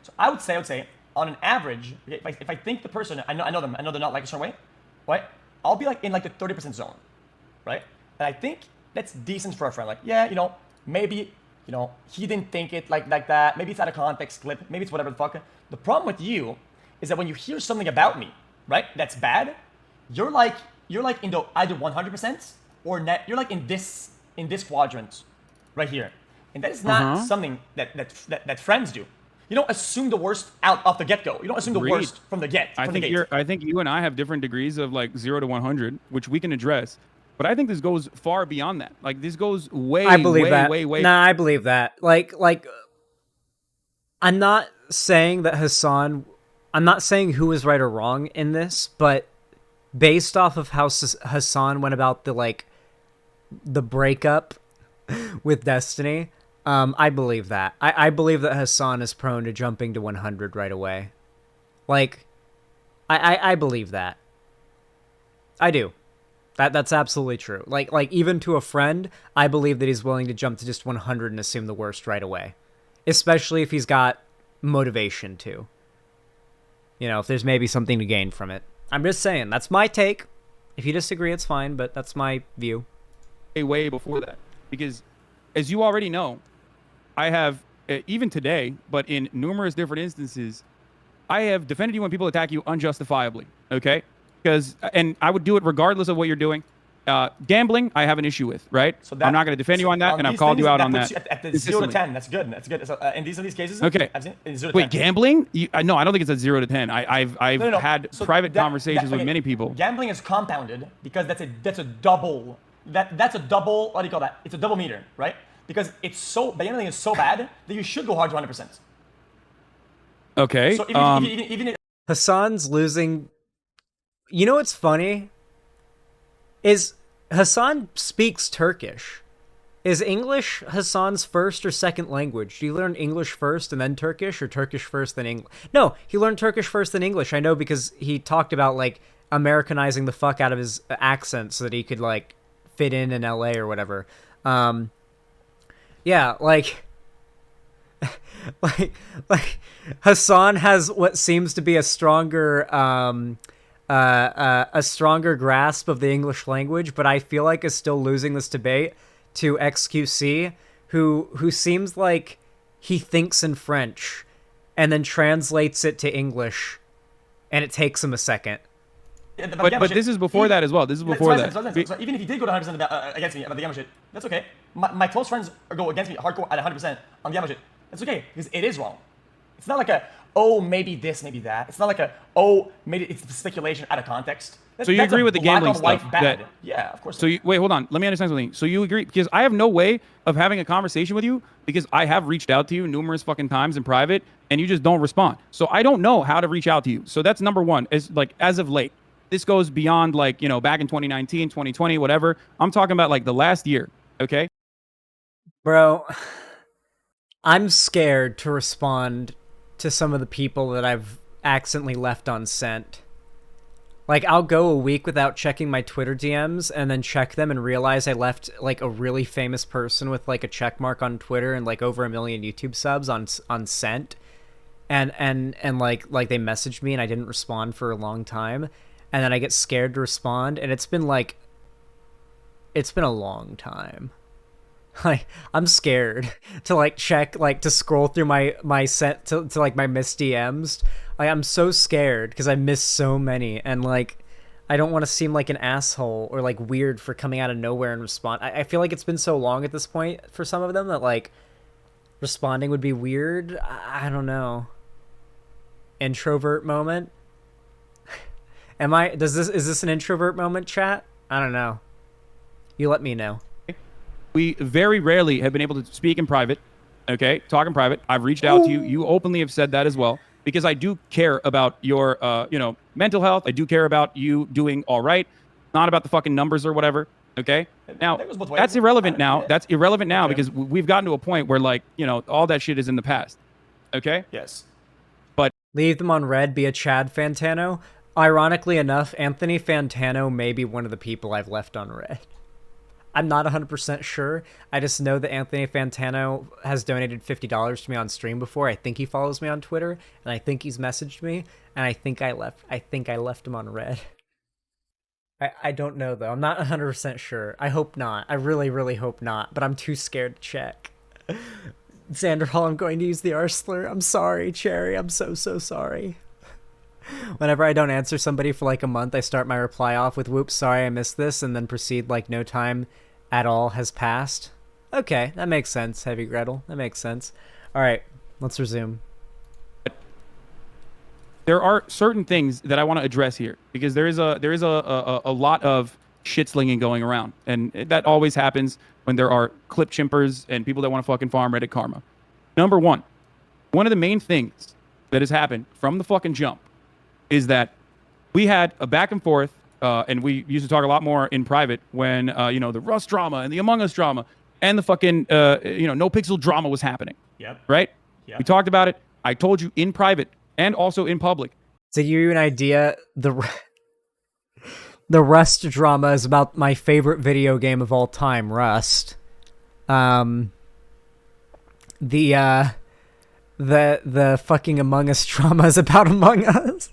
So I would say, on an average, okay, if I think the person, I know them, I know they're not like a certain way, right? I'll be like in like the 30% zone, right? And I think that's decent for a friend. Like, yeah, maybe, he didn't think it like that. Maybe it's out of context clip. Maybe it's whatever the fuck. The problem with you is that when you hear something about me, right, that's bad, you're like in the either 100% or net. You're like in this quadrant, right here, and that is not something that friends do. You don't assume the worst out off the get-go. You don't assume the worst from the get. I think you and I have different degrees of like 0 to 100, which we can address. But I think this goes far beyond that. Like this goes way, I believe way, that. way. Nah, I believe that. Like, I'm not saying that Hasan. I'm not saying who is right or wrong in this, but based off of how Hasan went about the breakup with Destiny, I believe that. I believe that Hasan is prone to jumping to 100 right away. Like, I believe that. I do. That's absolutely true. Like even to a friend, I believe that he's willing to jump to just 100 and assume the worst right away. Especially if he's got motivation to. If there's maybe something to gain from it. I'm just saying, that's my take. If you disagree, it's fine, but that's my view. Way before that. Because, as you already know, I have, even today, but in numerous different instances, I have defended you when people attack you unjustifiably, okay? And I would do it regardless of what you're doing. Gambling, I have an issue with, right? So I'm not going to defend you on that, and I've called you out on that. At the 0 to 10, that's good. So, in these cases, okay. In 0 to 10. Wait, gambling? No, I don't think it's at 0 to 10. I've had private conversations with many people. Gambling is compounded because that's a double. That's a double. What do you call that? It's a double meter, right? Because gambling is so bad that you should go hard to 100%. Okay. So even Hasan's losing. You know what's funny? Is Hasan speaks Turkish. Is English Hasan's first or second language? Do you learn English first and then Turkish, or Turkish first then English? No, he learned Turkish first then English. I know because he talked about like Americanizing the fuck out of his accent so that he could like fit in LA or whatever. Yeah, like Hasan has what seems to be a stronger grasp of the English language, but I feel like is still losing this debate to xQc, who seems like he thinks in French and then translates it to English, and it takes him a second. Yeah, but this is before that as well. This is before that. So even if he did go to 100% against me about the Gamma shit, that's okay. My close friends go against me hardcore at 100% on Gamma shit. That's okay, because it is wrong. It's not like maybe this, maybe that. It's not like maybe it's speculation out of context. So you agree with the gambling stuff? Yeah, of course. So wait, hold on. Let me understand something. So you agree, because I have no way of having a conversation with you because I have reached out to you numerous fucking times in private and you just don't respond. So I don't know how to reach out to you. So that's number one, as of late. This goes beyond back in 2019, 2020, whatever. I'm talking about like the last year, okay? Bro, I'm scared to respond to some of the people that I've accidentally left unsent. Like, I'll go a week without checking my Twitter DMs and then check them and realize I left like a really famous person with like a check mark on Twitter and like over 1 million YouTube subs on sent. And like they messaged me and I didn't respond for a long time. And then I get scared to respond, and it's been a long time. Like, I'm scared to like check, like to scroll through my sent to like my missed DMs. Like, I'm so scared because I missed so many, and like I don't want to seem like an asshole or like weird for coming out of nowhere and respond. I feel like it's been so long at this point for some of them that like responding would be weird. I don't know. Introvert moment. Is this an introvert moment, chat? I don't know. You let me know. We very rarely have been able to speak in private, okay? Talk in private. I've reached out to you. You openly have said that as well, because I do care about your, mental health. I do care about you doing all right. Not about the fucking numbers or whatever. Okay. Now That goes both ways. that's irrelevant now. Yeah. That's irrelevant now Okay. because we've gotten to a point where, like, you know, all that shit is in the past. Okay. Yes. Leave them on red, be a Chad Fantano. Ironically enough, Anthony Fantano may be one of the people I've left on red. I'm not 100% sure. I just know that Anthony Fantano has donated $50 to me on stream before. I think he follows me on Twitter, and I think he's messaged me, and I think I left him on red. I don't know, though. I'm not 100% sure. I hope not. I really, really hope not, but I'm too scared to check. Xander Hall, I'm going to use the R slur. I'm sorry, Cherry. I'm so sorry. Whenever I don't answer somebody for like a month, I start my reply off with, whoops, sorry I missed this, and then proceed like no time at all has passed. Okay, that makes sense, Heavy Gretel. That makes sense. All right, let's resume. There are certain things that I want to address here because there is a lot of shit slinging going around, and that always happens when there are clip chimpers and people that want to fucking farm Reddit karma. Number one of the main things that has happened from the fucking jump is that we had a back and forth, and we used to talk a lot more in private when you know, the Rust drama and the Among Us drama and the fucking you know, No Pixel drama was happening. Yep. Right? Yep. We talked about it. I told you in private and also in public. To give you an idea, the Rust drama is about my favorite video game of all time, Rust. The fucking Among Us drama is about Among Us.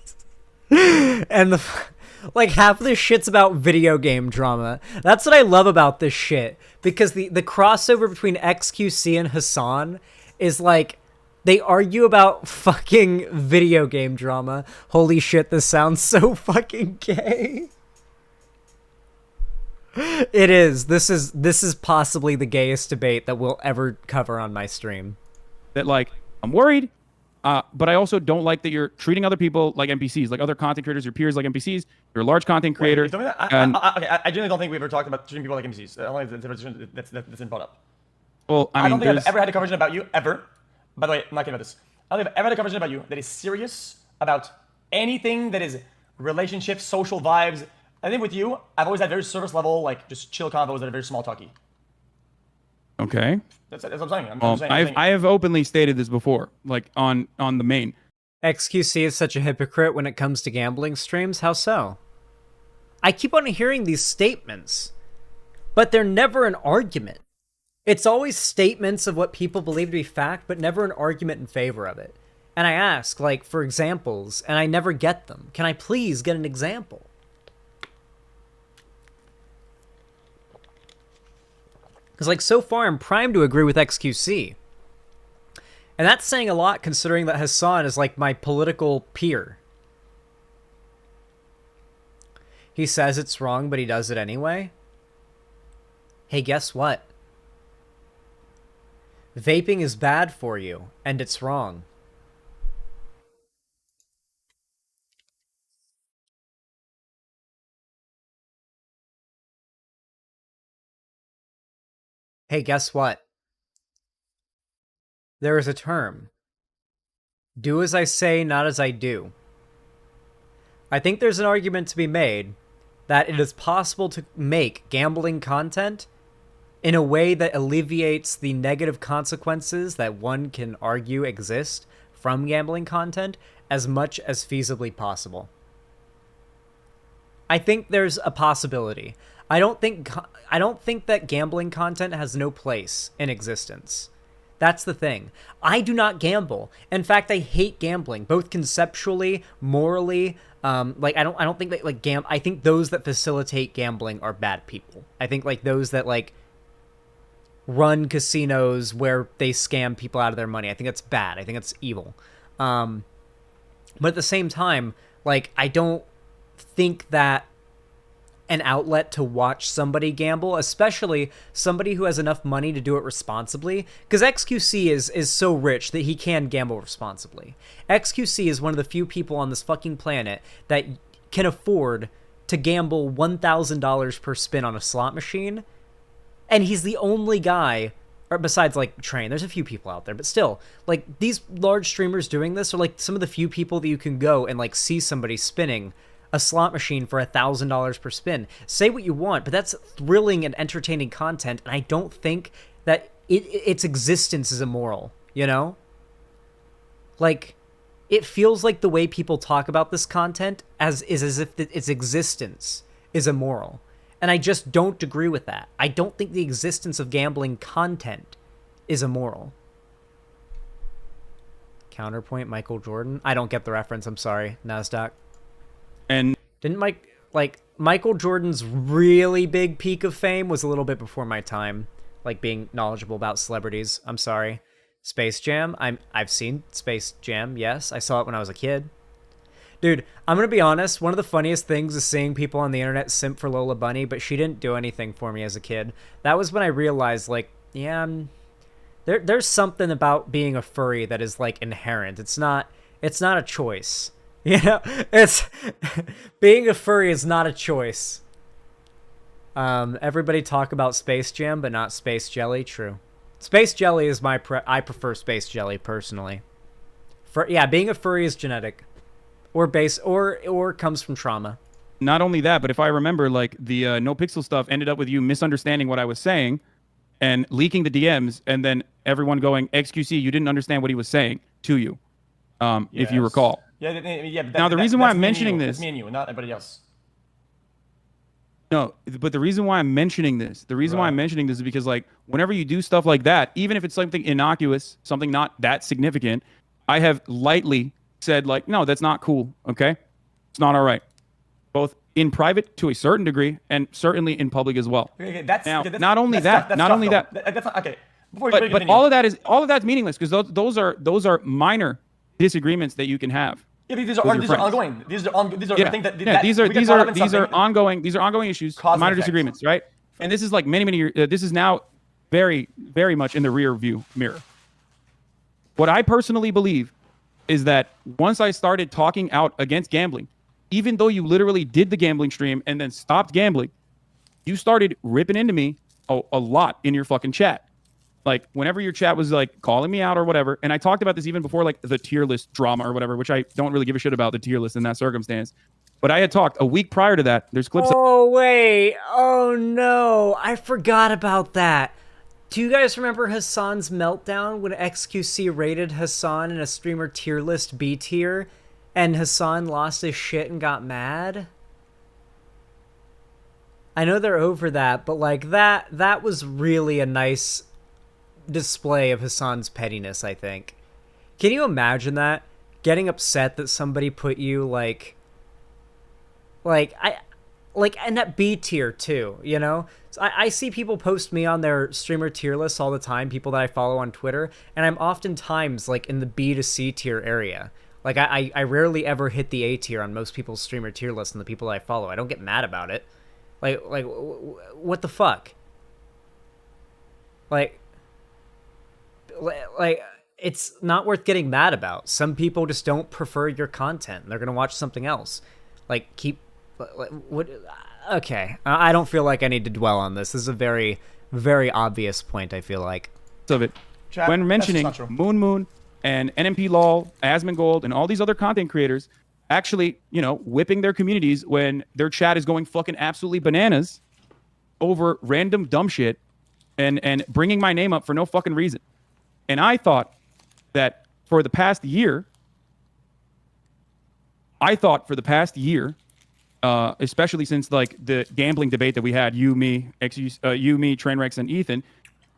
And like half of this shit's about video game drama. That's what I love about this shit, because the crossover between xQc and Hasan is like, they argue about fucking video game drama. Holy shit, this sounds so fucking gay. It is. This is possibly the gayest debate that we'll ever cover on my stream. That, like, I'm worried, but I also don't like that you're treating other people like NPCs, like other content creators, your peers like NPCs. You're a large content creator. Wait, you told me that? and, Okay, I genuinely don't think we've ever talked about treating people like NPCs. I don't think that's been brought up. well, I I mean, don't think I've there's- ever had a conversation about you, ever. By the way, I'm not kidding about this. I don't think I've ever had a conversation about you that is serious about anything that is relationships, social vibes. I think with you, I've always had very surface level, like just chill convos that are very small talky. okay. That's what I'm saying. Well, I'm saying. I have openly stated this before, like on the main. XQC is such a hypocrite when it comes to gambling streams. How so? I keep on hearing these statements, but they're never an argument. It's always statements of what people believe to be fact, but never an argument in favor of it. And I ask, like, for examples, and I never get them. Can I please get an example? Because, like, so far I'm primed to agree with XQC. And that's saying a lot, considering that Hasan is, like, my political peer. He says it's wrong, but he does it anyway. Hey, guess what? Vaping is bad for you, and it's wrong. Hey, guess what? There is a term. Do as I say, not as I do. I think there's an argument to be made that it is possible to make gambling content in a way that alleviates the negative consequences that one can argue exist from gambling content as much as feasibly possible. I think there's a possibility. I don't think that gambling content has no place in existence. That's the thing. I do not gamble. In fact, I hate gambling, both conceptually, morally. Like I don't think that like I think those that facilitate gambling are bad people. I think like those that like run casinos where they scam people out of their money, I think that's bad. I think that's evil. But at the same time, like I don't think that an outlet to watch somebody gamble, especially somebody who has enough money to do it responsibly, because XQC is so rich that he can gamble responsibly. XQC is one of the few people on this fucking planet that can afford to gamble $1,000 per spin on a slot machine, and he's the only guy, or besides like Train, there's a few people out there, but still, like these large streamers doing this are like some of the few people that you can go and like see somebody spinning a slot machine for $1,000 per spin. Say what you want, but that's thrilling and entertaining content, and I don't think that its existence is immoral, you know? Like, it feels like the way people talk about this content as if its existence is immoral. And I just don't agree with that. I don't think the existence of gambling content is immoral. Counterpoint, Michael Jordan. I don't get the reference. I'm sorry, NASDAQ. And Didn't Michael Jordan's really big peak of fame was a little bit before my time, like being knowledgeable about celebrities. I'm sorry. Space Jam. I've seen Space Jam. Yes, I saw it when I was a kid. Dude, I'm going to be honest, one of the funniest things is seeing people on the internet simp for Lola Bunny, but she didn't do anything for me as a kid. That was when I realized, like, yeah, there's something about being a furry that is, like, inherent. It's not a choice. You know? It's being a furry is not a choice. Everybody talk about Space Jam, but not Space Jelly. True. Space Jelly is I prefer Space Jelly, personally. Being a furry is genetic. Or comes from trauma. not only that, but if I remember, like the no pixel stuff ended up with you misunderstanding what I was saying and leaking the DMs, and then everyone going, xQc, you didn't understand what he was saying to you, if you recall. Yeah, but now, the reason why I'm mentioning this... It's me and you, not everybody else. No, but the reason why I'm mentioning this, is because, like, whenever you do stuff like that, even if it's something innocuous, something not that significant, I have lightly said, like, no, that's not cool, okay? It's not all right. Both in private to a certain degree and certainly in public as well. Okay, not only that. That's not, okay. But all of that's meaningless, because those are minor disagreements that you can have. Yeah, these are ongoing. These are ongoing issues, minor disagreements, right? And this is like many years. This is now very, very much in the rear view mirror. What I personally believe is that once I started talking out against gambling, even though you literally did the gambling stream and then stopped gambling, you started ripping into me a lot in your fucking chat. Like, whenever your chat was, like, calling me out or whatever, and I talked about this even before, like, the tier list drama or whatever, which I don't really give a shit about the tier list in that circumstance. But I had talked a week prior to that. There's clips. Oh, wait. Oh, no. I forgot about that. Do you guys remember Hasan's meltdown when xQc rated Hasan in a streamer tier list B tier, and Hasan lost his shit and got mad? I know they're over that, but, like, that was really a nice display of Hasan's pettiness, I think. Can you imagine that? Getting upset that somebody put you in that B tier too, you know? So I see people post me on their streamer tier list all the time, people that I follow on Twitter, and I'm oftentimes like in the B to C tier area. Like I rarely ever hit the A tier on most people's streamer tier list and the people that I follow. I don't get mad about it. Like what the fuck? Like it's not worth getting mad about. Some people just don't prefer your content. They're gonna watch something else. Okay, I don't feel like I need to dwell on this. This is a very, very obvious point, I feel like. Of it. When mentioning Moon and NMP Lol, Asmongold, and all these other content creators actually, whipping their communities when their chat is going fucking absolutely bananas over random dumb shit and bringing my name up for no fucking reason. And I thought that for the past year, especially since like the gambling debate that we had, you, me, Trainwrecks, and Ethan,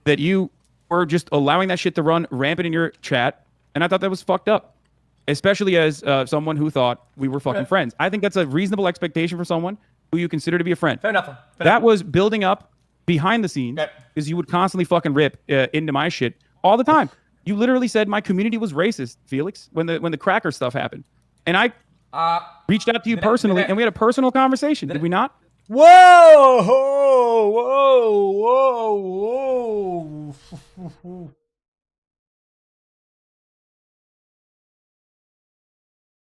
that you were just allowing that shit to run rampant in your chat. And I thought that was fucked up, especially as someone who thought we were fucking friends. I think that's a reasonable expectation for someone who you consider to be a friend. Fair enough. That was building up behind the scenes, because you would constantly fucking rip into my shit all the time. You literally said my community was racist, Felix, when the cracker stuff happened. And I reached out to you personally, and we had a personal conversation. Did we not? Whoa!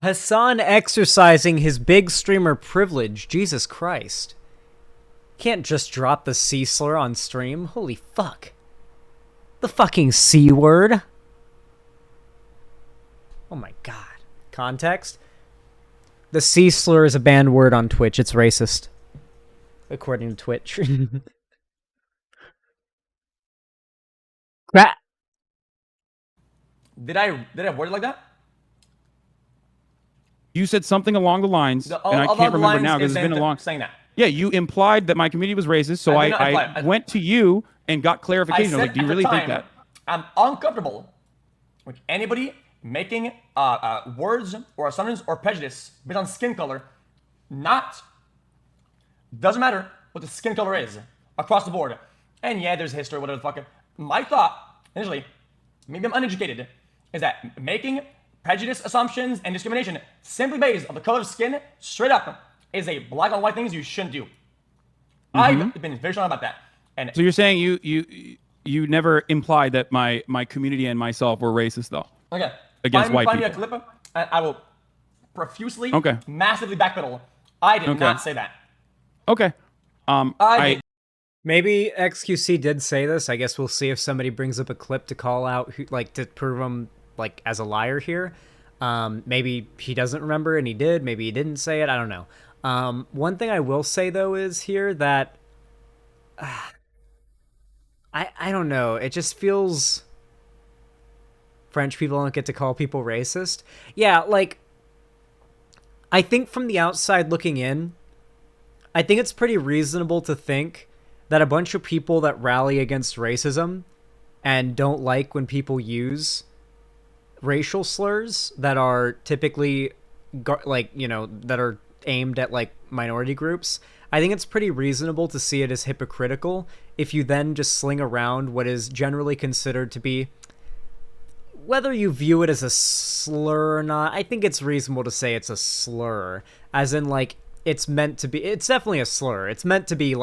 Hasan exercising his big streamer privilege. Jesus Christ. Can't just drop the C slur on stream. Holy fuck. The fucking C word. Oh my god. Context? The C slur is a banned word on Twitch. It's racist, according to Twitch. Crap. Did I word it like that? You said something along the lines, and I can't remember now because it's been a long. Saying that. Yeah, you implied that my community was racist, so I went to you and got clarification. I was like, do you really think that? I'm uncomfortable with anybody making words or assumptions or prejudice based on skin color. Doesn't matter what the skin color is across the board. And yeah, there's history, whatever the fuck. My thought, initially, maybe I'm uneducated, is that making prejudice, assumptions, and discrimination simply based on the color of skin, straight up, is a black on white things you shouldn't do. I've been very strong about that. And so you're saying you never implied that my community and myself were racist, though? Okay. Against white find people. Me a clip, and I will profusely, okay, massively backpedal. I did not say that. Okay. Maybe xQc did say this. I guess we'll see if somebody brings up a clip to call out, to prove him as a liar here. Maybe he doesn't remember and he did. Maybe he didn't say it. I don't know. One thing I will say though is here that I don't know. It just feels French people don't get to call people racist. Yeah, I think from the outside looking in, I think it's pretty reasonable to think that a bunch of people that rally against racism and don't like when people use racial slurs that are typically that are aimed at minority groups, I think it's pretty reasonable to see it as hypocritical if you then just sling around what is generally considered to be, whether you view it as a slur or not, I think it's reasonable to say it's a slur, as in it's meant to be. It's definitely a slur. It's meant to be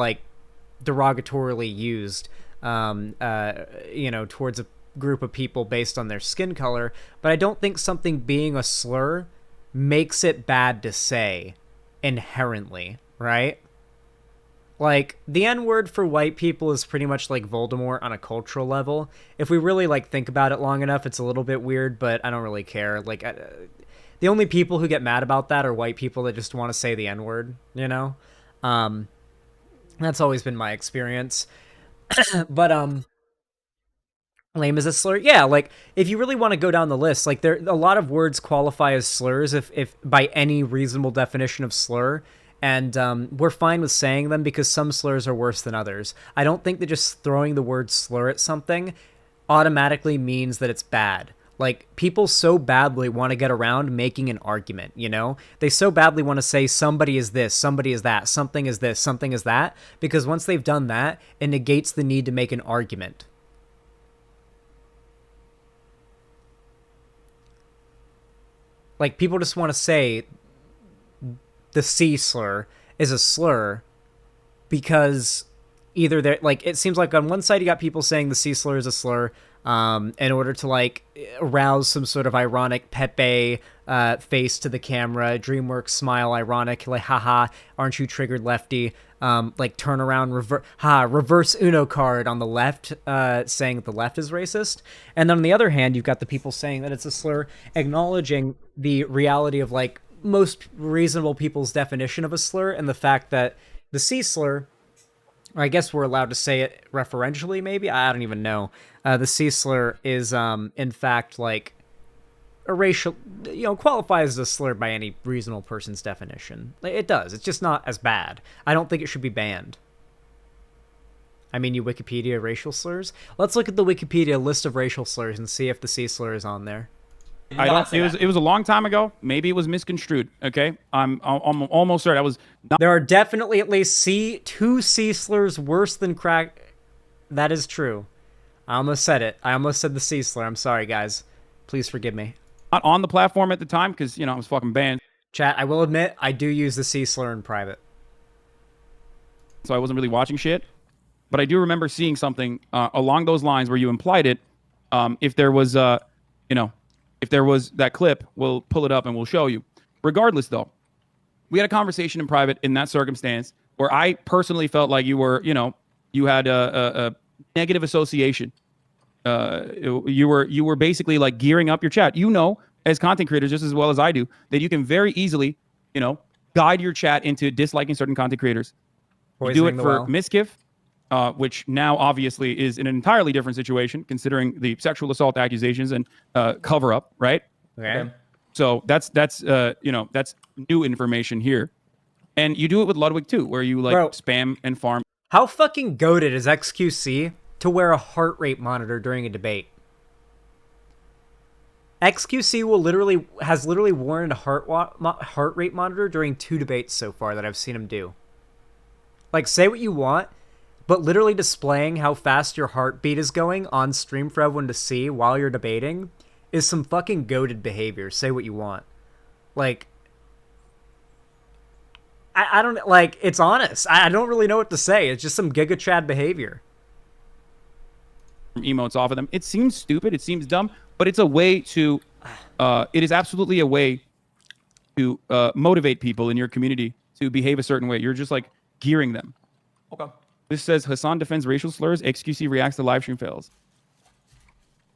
derogatorily used towards a group of people based on their skin color, but I don't think something being a slur makes it bad to say inherently, right? The N-word for white people is pretty much like Voldemort on a cultural level. If we really think about it long enough, it's a little bit weird, but I don't really care. The only people who get mad about that are white people that just want to say the N-word, that's always been my experience. But lame as a slur, yeah. If you really want to go down the list, there a lot of words qualify as slurs if by any reasonable definition of slur, and we're fine with saying them because some slurs are worse than others. I don't think that just throwing the word slur at something automatically means that it's bad. People so badly want to get around making an argument, They so badly want to say somebody is this, somebody is that, something is this, something is that, because once they've done that, it negates the need to make an argument. People just want to say the C slur is a slur because either they're it seems like on one side you got people saying the C slur is a slur in order to arouse some sort of ironic Pepe face to the camera, DreamWorks smile, ironic, haha, aren't you triggered, lefty? Turn around, reverse Uno card on the left, saying that the left is racist. And then on the other hand, you've got the people saying that it's a slur, acknowledging the reality of most reasonable people's definition of a slur and the fact that the C slur, or I guess we're allowed to say it referentially, maybe? I don't even know. The C slur is, in fact, a racial, qualifies as a slur by any reasonable person's definition. It does. It's just not as bad. I don't think it should be banned. I mean, you Wikipedia racial slurs? Let's look at the Wikipedia list of racial slurs and see if the C slur is on there. I don't. It was a long time ago. Maybe it was misconstrued. Okay, I'm almost certain. I was. There are definitely at least two C slurs worse than crack. That is true. I almost said it. I almost said the C slur. I'm sorry, guys. Please forgive me. Not on the platform at the time because I was fucking banned. Chat. I will admit I do use the C slur in private. So I wasn't really watching shit, but I do remember seeing something along those lines where you implied it. If there was if there was that clip, we'll pull it up and we'll show you. Regardless, though, we had a conversation in private in that circumstance where I personally felt like you were, you had a negative association. You were basically gearing up your chat. As content creators, just as well as I do, that you can very easily guide your chat into disliking certain content creators. You do it Poisoning the for well. Miskiff, which now obviously is in an entirely different situation considering the sexual assault accusations and cover up, right? Okay. So that's new information here. And you do it with Ludwig too, where you Bro. spam and farm. How fucking goated is xQc to wear a heart rate monitor during a debate? xQc has literally worn a heart rate monitor during 2 debates so far that I've seen him do. Like, say what you want, but literally displaying how fast your heartbeat is going on stream for everyone to see while you're debating is some fucking goated behavior. Say what you want. Like, I don't, like, it's honest. I don't really know what to say. It's just some Giga Chad behavior. Emotes off of them. It seems stupid. It seems dumb, but it's a way to, it is absolutely a way to motivate people in your community to behave a certain way. You're just like gearing them. Okay. This says Hasan defends racial slurs. xQc reacts to live stream fails.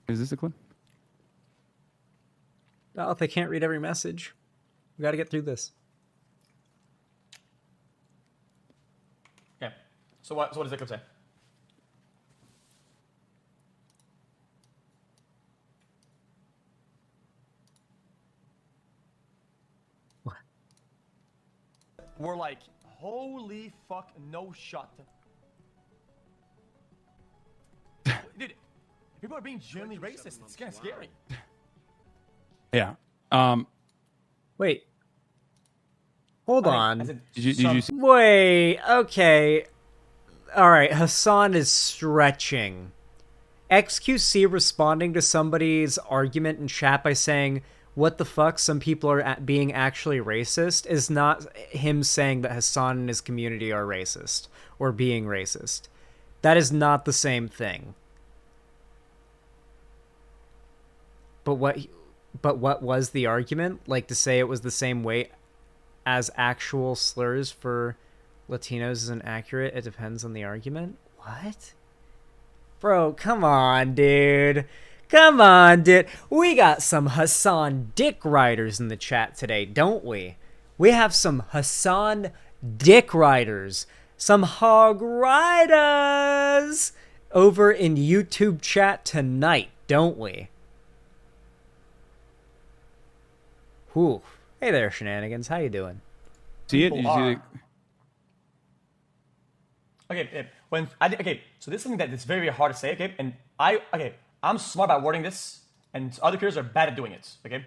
Is this a clip? Well, if they can't read every message, we got to get through this. Okay. So what does the clip say? What? We're like, holy fuck, no shot. Dude, people are being genuinely racist. It's kind of scary. Yeah. Wait. Hold on. Did you see? Wait, okay. Alright, Hasan is stretching. xQc responding to somebody's argument in chat by saying, what the fuck, some people are being actually racist, is not him saying that Hasan and his community are racist, or being racist. That is not the same thing. But what was the argument? Like, to say it was the same weight as actual slurs for Latinos isn't accurate. It depends on the argument. What? Bro, come on, dude. Come on, dude. We got some Hasan dick riders in the chat today, don't we? We have some Hasan dick riders. Some hog riders over in YouTube chat tonight, don't we? Whew. Hey there, Shenanigans. How you doing? See it? Did you see it? Okay, so this is something that is very, very hard to say, okay? And I'm smart about wording this, and other creators are bad at doing it, okay?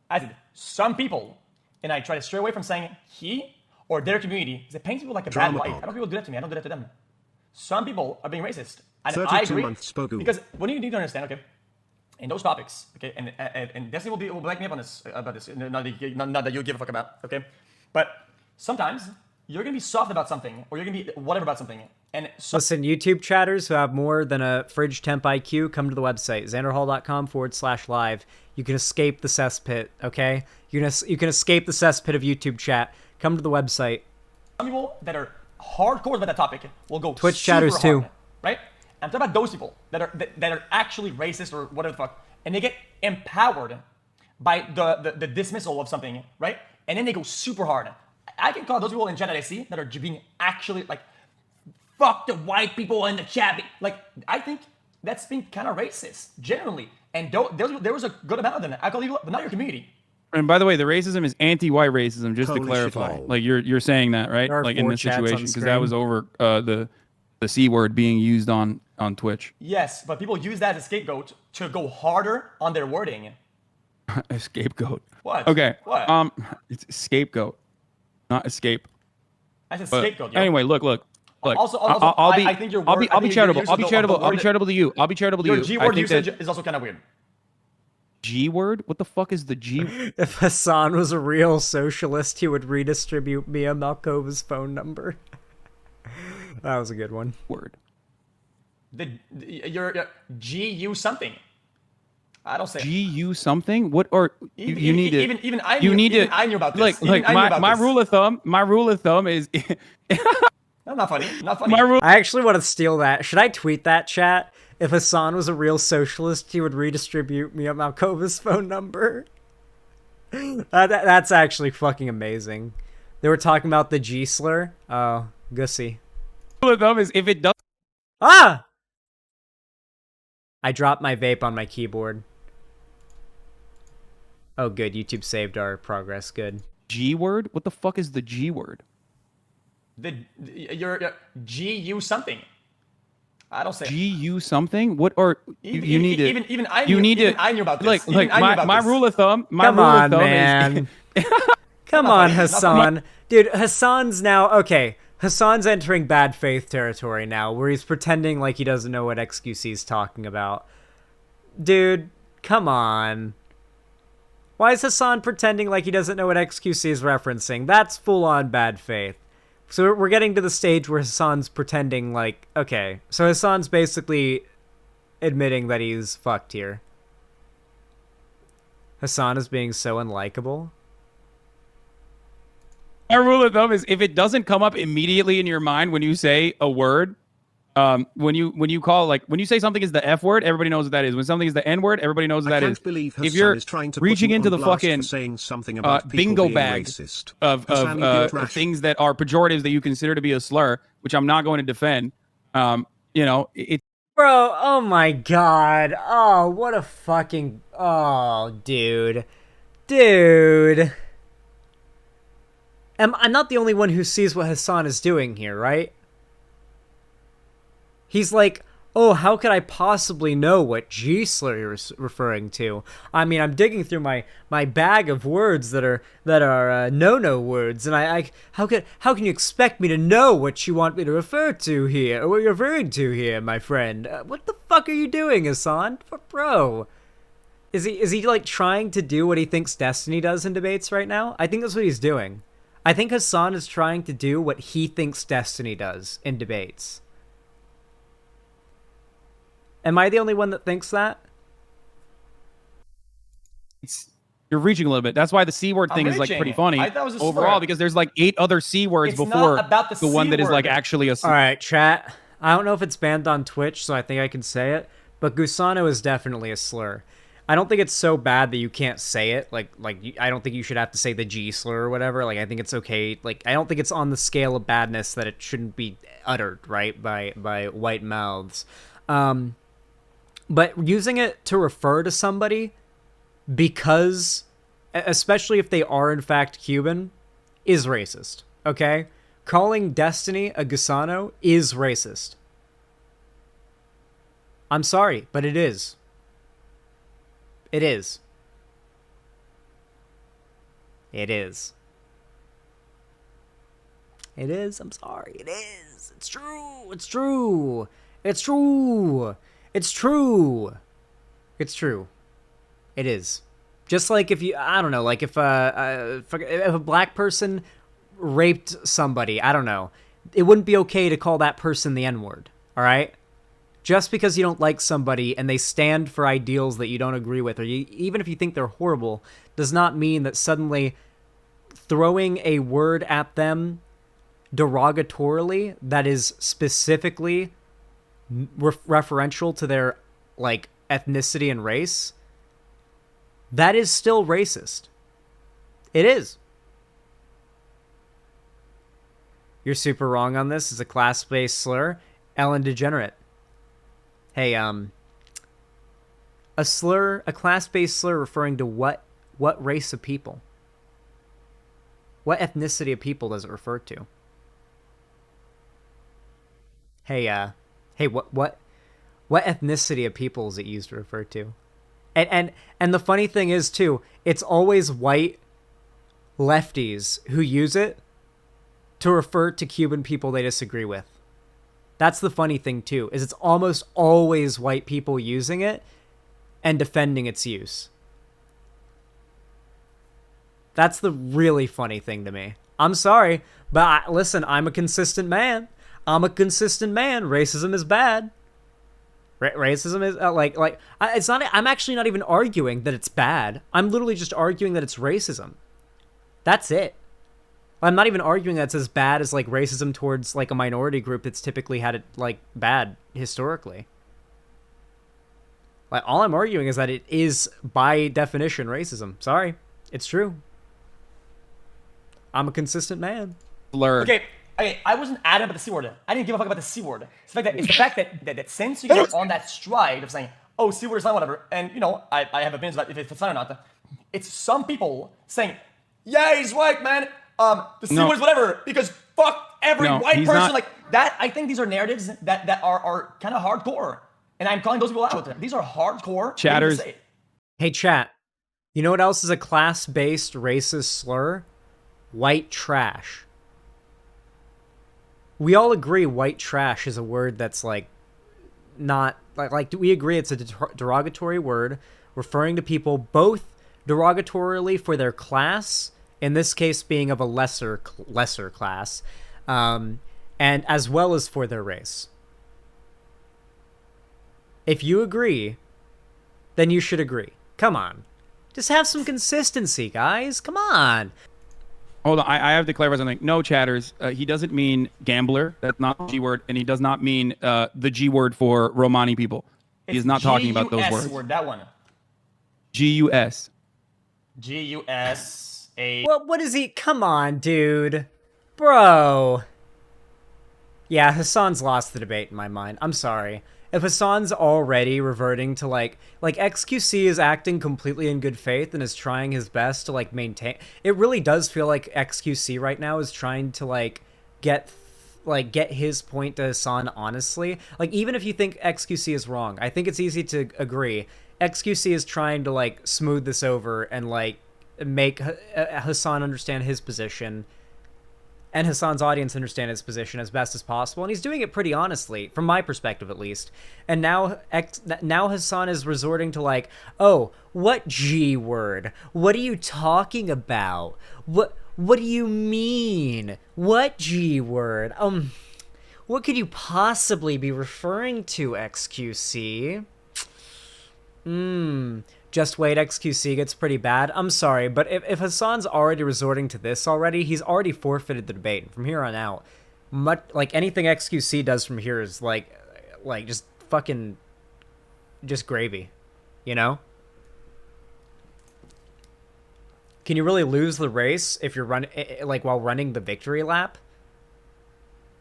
I said, some people, and I try to stray away from saying he or their community, because it paints people like a bad light. I don't people do that to me, I don't do that to them. Some people are being racist, and I agree. Because what you need to understand, okay, in those topics, okay, and Destiny will back me up on this, about this, not that you give a fuck about, okay? But sometimes you're gonna be soft about something, or you're gonna be whatever about something, and listen, YouTube chatters who have more than a fridge temp IQ, come to the website, xanderhall.com/live. You can escape the cesspit, okay? You can escape the cesspit of YouTube chat. Come to the website. Some people that are hardcore about that topic will go Twitch super chatters hard, too, right? I'm talking about those people that are actually racist or whatever the fuck, and they get empowered by the dismissal of something, right? And then they go super hard. I can call those people in chat that I see that are being actually like, fuck the white people in the chat. Like, I think that's being kind of racist, generally. And there was a good amount of them. I call you, but not your community. And by the way, the racism is anti-white racism, just Holy to clarify. shit. Like you're saying that, right? There are Like in 4 this chats on situation, because screen. that was over the C word being used on Twitch. Yes, but people use that as a scapegoat to go harder on their wording. A scapegoat. What? Okay. What? It's scapegoat, not escape. I said But scapegoat. Yo. anyway, look. Also, I think your I'll word, be charitable. use I'll be the charitable. I'll be word- charitable to you. I'll be charitable to Your you. G I word think usage that is also kind of weird. G word? What the fuck is the G? If Hasan was a real socialist, he would redistribute Mia Malkova's phone number. That was a good one. word? Your GU something. I don't say GU something? What are you need to? even I you knew, need even to. I knew about this. Look, Even I knew about my this. rule of thumb is No, not funny. Not funny. my rule. I actually want to steal that. Should I tweet that, chat? If Hasan was a real socialist, he would redistribute Mia Malkova's phone number. That's actually fucking amazing. They were talking about the G slur. Oh, Gussie. Rule of thumb is if it does Ah! I dropped my vape on my keyboard. Oh, good. YouTube saved our progress. Good. G word, what the fuck is the G word? Your GU something. I don't say it. GU something? What are you need to even I you knew, need even to I knew about this. like Even I knew about my this. rule of thumb. My Come rule on, of thumb man. is Come on, Hasan. Dude, Hassan's now... Okay, Hassan's entering bad faith territory now, where he's pretending like he doesn't know what xQc is talking about. Dude, come on. Why is Hasan pretending like he doesn't know what xQc is referencing? That's full-on bad faith. So we're getting to the stage where Hasan's pretending like... Okay, so Hasan's basically admitting that he's fucked here. Hasan is being so unlikable. my rule of thumb is if it doesn't come up immediately in your mind when you say a word, when you call like when you say something is the F word, everybody knows what that is. When something is the N word, everybody knows what that is. If you're reaching into the fucking saying something about bingo bag racist. of things that are pejoratives that you consider to be a slur, which I'm not going to defend, you know, it's Bro, oh my god. Oh, what a fucking... Oh, dude. Dude. I'm not the only one who sees what Hasan is doing here, right? He's like, oh, how could I possibly know what G-slur you're referring to? I mean, I'm digging through my bag of words that are no-no words, and how can you expect me to know what you want me to refer to here, or what you're referring to here, my friend? What the fuck are you doing, Hasan? Bro, is he like trying to do what he thinks Destiny does in debates right now? I think that's what he's doing. I think Hasan is trying to do what he thinks Destiny does in debates. Am I the only one that thinks that? you're reaching a little bit. That's why the C word thing is like reaching. pretty funny I thought it was a overall slur. because there's like 8 other C words It's before not about the one C that is like word. actually a slur. All right, chat. I don't know if it's banned on Twitch, so I think I can say it. But Gusano is definitely a slur. I don't think it's so bad that you can't say it. I don't think you should have to say the G slur or whatever. Like, I think it's okay. Like, I don't think it's on the scale of badness that it shouldn't be uttered, right, by white mouths. But using it to refer to somebody because, especially if they are in fact Cuban, is racist, okay? Calling Destiny a Gusano is racist. I'm sorry, but it is. It is. It is. It is. I'm sorry. It is. It's true. It's true. It's true. It's true. It's true. It is. Just like if you, I don't know, like if a black person raped somebody, I don't know, it wouldn't be okay to call that person the N-word, all right? Just because you don't like somebody and they stand for ideals that you don't agree with, or even if you think they're horrible, does not mean that suddenly throwing a word at them derogatorily that is specifically referential to their, like, ethnicity and race, that is still racist. It is. You're super wrong on this. It's a class-based slur. Ellen Degenerate. Hey, a slur, a class-based slur referring to what race of people? What ethnicity of people does it refer to? Hey, what ethnicity of people is it used to refer to? And the funny thing is too, it's always white lefties who use it to refer to Cuban people they disagree with. That's the funny thing too, is it's almost always white people using it and defending its use. That's the really funny thing to me. I'm sorry, but listen, I'm a consistent man. I'm a consistent man. Racism is bad. Racism is it's not. I'm actually not even arguing that it's bad. I'm literally just arguing that it's racism. That's it. I'm not even arguing that it's as bad as like racism towards like a minority group that's typically had it like bad historically. Like all I'm arguing is that it is by definition racism. Sorry. It's true. I'm a consistent man. Blur. Okay, I wasn't adamant about the C word. I didn't give a fuck about the C word. It's the fact that since you get on that stride of saying, oh, C word is fine, whatever, and you know, I have opinions about if it's fine or not, it's some people saying, yeah, he's white, man. The C word is whatever, because fuck every white person. Not. Like that, I think these are narratives that are kind of hardcore. And I'm calling those people out. These are hardcore. Chatters. Hey, chat. You know what else is a class-based racist slur? White trash. We all agree white trash is a word that's, like, not... Like we agree it's a derogatory word referring to people both derogatorily for their class, in this case being of a lesser class, and as well as for their race. If you agree, then you should agree. Come on. Just have some consistency, guys. Come on. Hold on, I have to clarify something. No, chatters. He doesn't mean gambler. That's not the G word, and he does not mean the G word for Romani people. He is not talking about those words. Word, that one. G-U-S. G-U-S-A. What is he? Come on, dude. Bro. Yeah, Hasan's lost the debate in my mind. I'm sorry. If Hasan's already reverting to like xQc is acting completely in good faith and is trying his best to like maintain, it really does feel like xQc right now is trying to get his point to Hasan honestly. Like, even if you think xQc is wrong, I think it's easy to agree xQc is trying to like smooth this over and like make Hasan understand his position and Hasan's audience understand his position as best as possible, and he's doing it pretty honestly, from my perspective at least. And now Hasan is resorting to like, oh, what G word? What are you talking about? What do you mean? What G word? What could you possibly be referring to, xQc? Just wait, xQc gets pretty bad. I'm sorry, but if Hasan's already resorting to this already, he's already forfeited the debate. From here on out, like anything xQc does from here is like just fucking just gravy, you know? Can you really lose the race if you're while running the victory lap?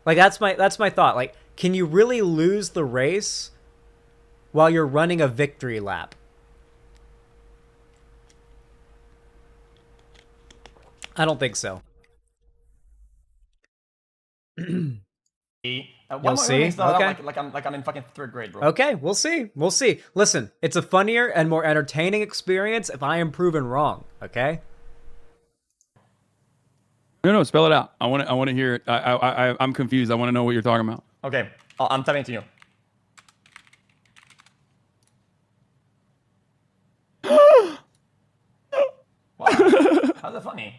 Like that's my thought. Like, can you really lose the race while you're running a victory lap? I don't think so. You'll see? Okay. Like I'm in fucking third grade, bro. Okay, we'll see. We'll see. Listen, it's a funnier and more entertaining experience if I am proven wrong, okay? No, spell it out. I want to hear it. I'm confused. I want to know what you're talking about. Okay, I'm typing it to you. Wow, how's that funny?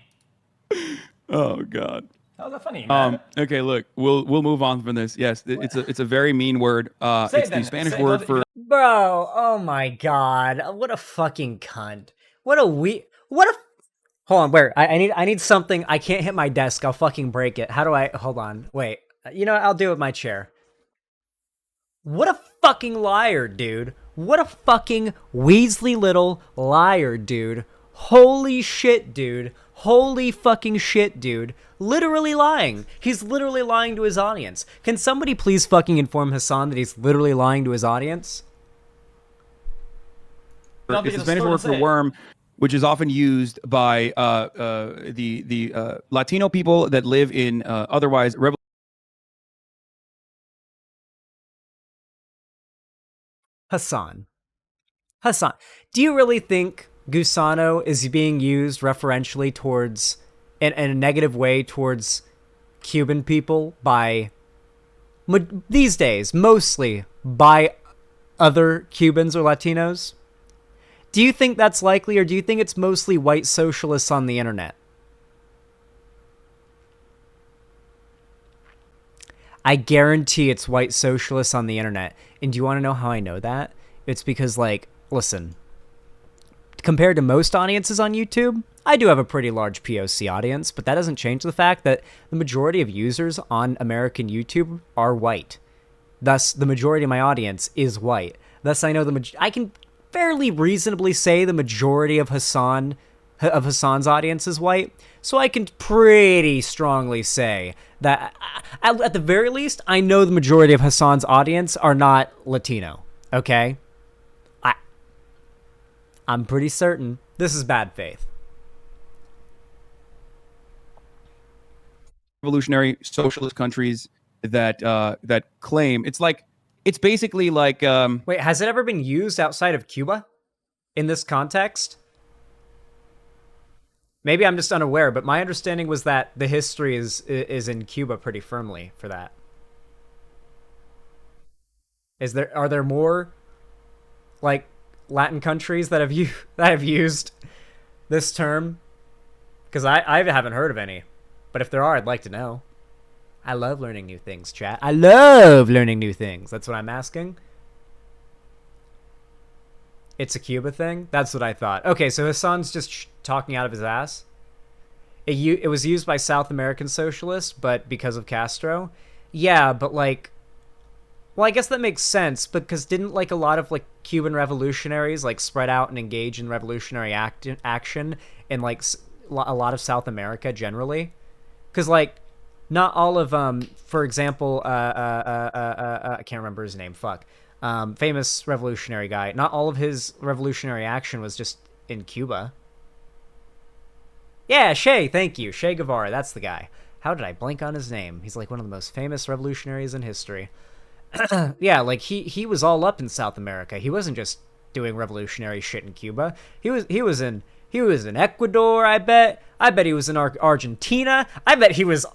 Oh God. How's that funny, man? Okay, look, we'll move on from this. Yes, it's a very mean word. It's the Spanish word for. Bro, oh my God, what a fucking cunt. What a. Hold on, where? I need something. I can't hit my desk. I'll fucking break it. How do I? Hold on. Wait. You know what? I'll do it with my chair. What a fucking liar, dude. What a fucking Weasley little liar, dude. Holy shit, dude. Holy fucking shit, dude. Literally lying. He's literally lying to his audience. Can somebody please fucking inform Hasan that he's literally lying to his audience? It's the Spanish word for worm, which is often used by the Latino people that live in otherwise Hasan, do you really think Gusano is being used referentially towards, in a negative way towards Cuban people by, these days, mostly by other Cubans or Latinos? Do you think that's likely, or do you think it's mostly white socialists on the internet? I guarantee it's white socialists on the internet. And do you want to know how I know that? It's because, like, listen, compared to most audiences on YouTube, I do have a pretty large POC audience, but that doesn't change the fact that the majority of users on American YouTube are white. Thus, the majority of my audience is white. Thus, I know I can fairly reasonably say the majority of Hasan of Hasan's audience is white. So I can pretty strongly say that, at the very least, I know the majority of Hasan's audience are not Latino. Okay? I'm pretty certain this is bad faith. Revolutionary socialist countries that that claim it's basically like Wait, has it ever been used outside of Cuba in this context? Maybe I'm just unaware, but my understanding was that the history is in Cuba pretty firmly for that. Are there more like Latin countries that have used this term? Because I haven't heard of any, but if there are, I'd like to know. I love learning new things, chat. I love learning new things. That's what I'm asking. It's a Cuba thing? That's what I thought. Okay, so Hasan's just talking out of his ass. It was used by South American socialists, but because of Castro. Yeah, but like... Well, I guess that makes sense, because didn't like a lot of like Cuban revolutionaries like spread out and engage in revolutionary action in like a lot of South America generally? Because like not all of for example, I can't remember his name. Fuck. Famous revolutionary guy. Not all of his revolutionary action was just in Cuba. Yeah, Che, thank you. Che Guevara, that's the guy. How did I blank on his name? He's like one of the most famous revolutionaries in history. Yeah, like he was all up in South America. He wasn't just doing revolutionary shit in Cuba. He was in Ecuador, I bet. I bet he was in Argentina. I bet he was,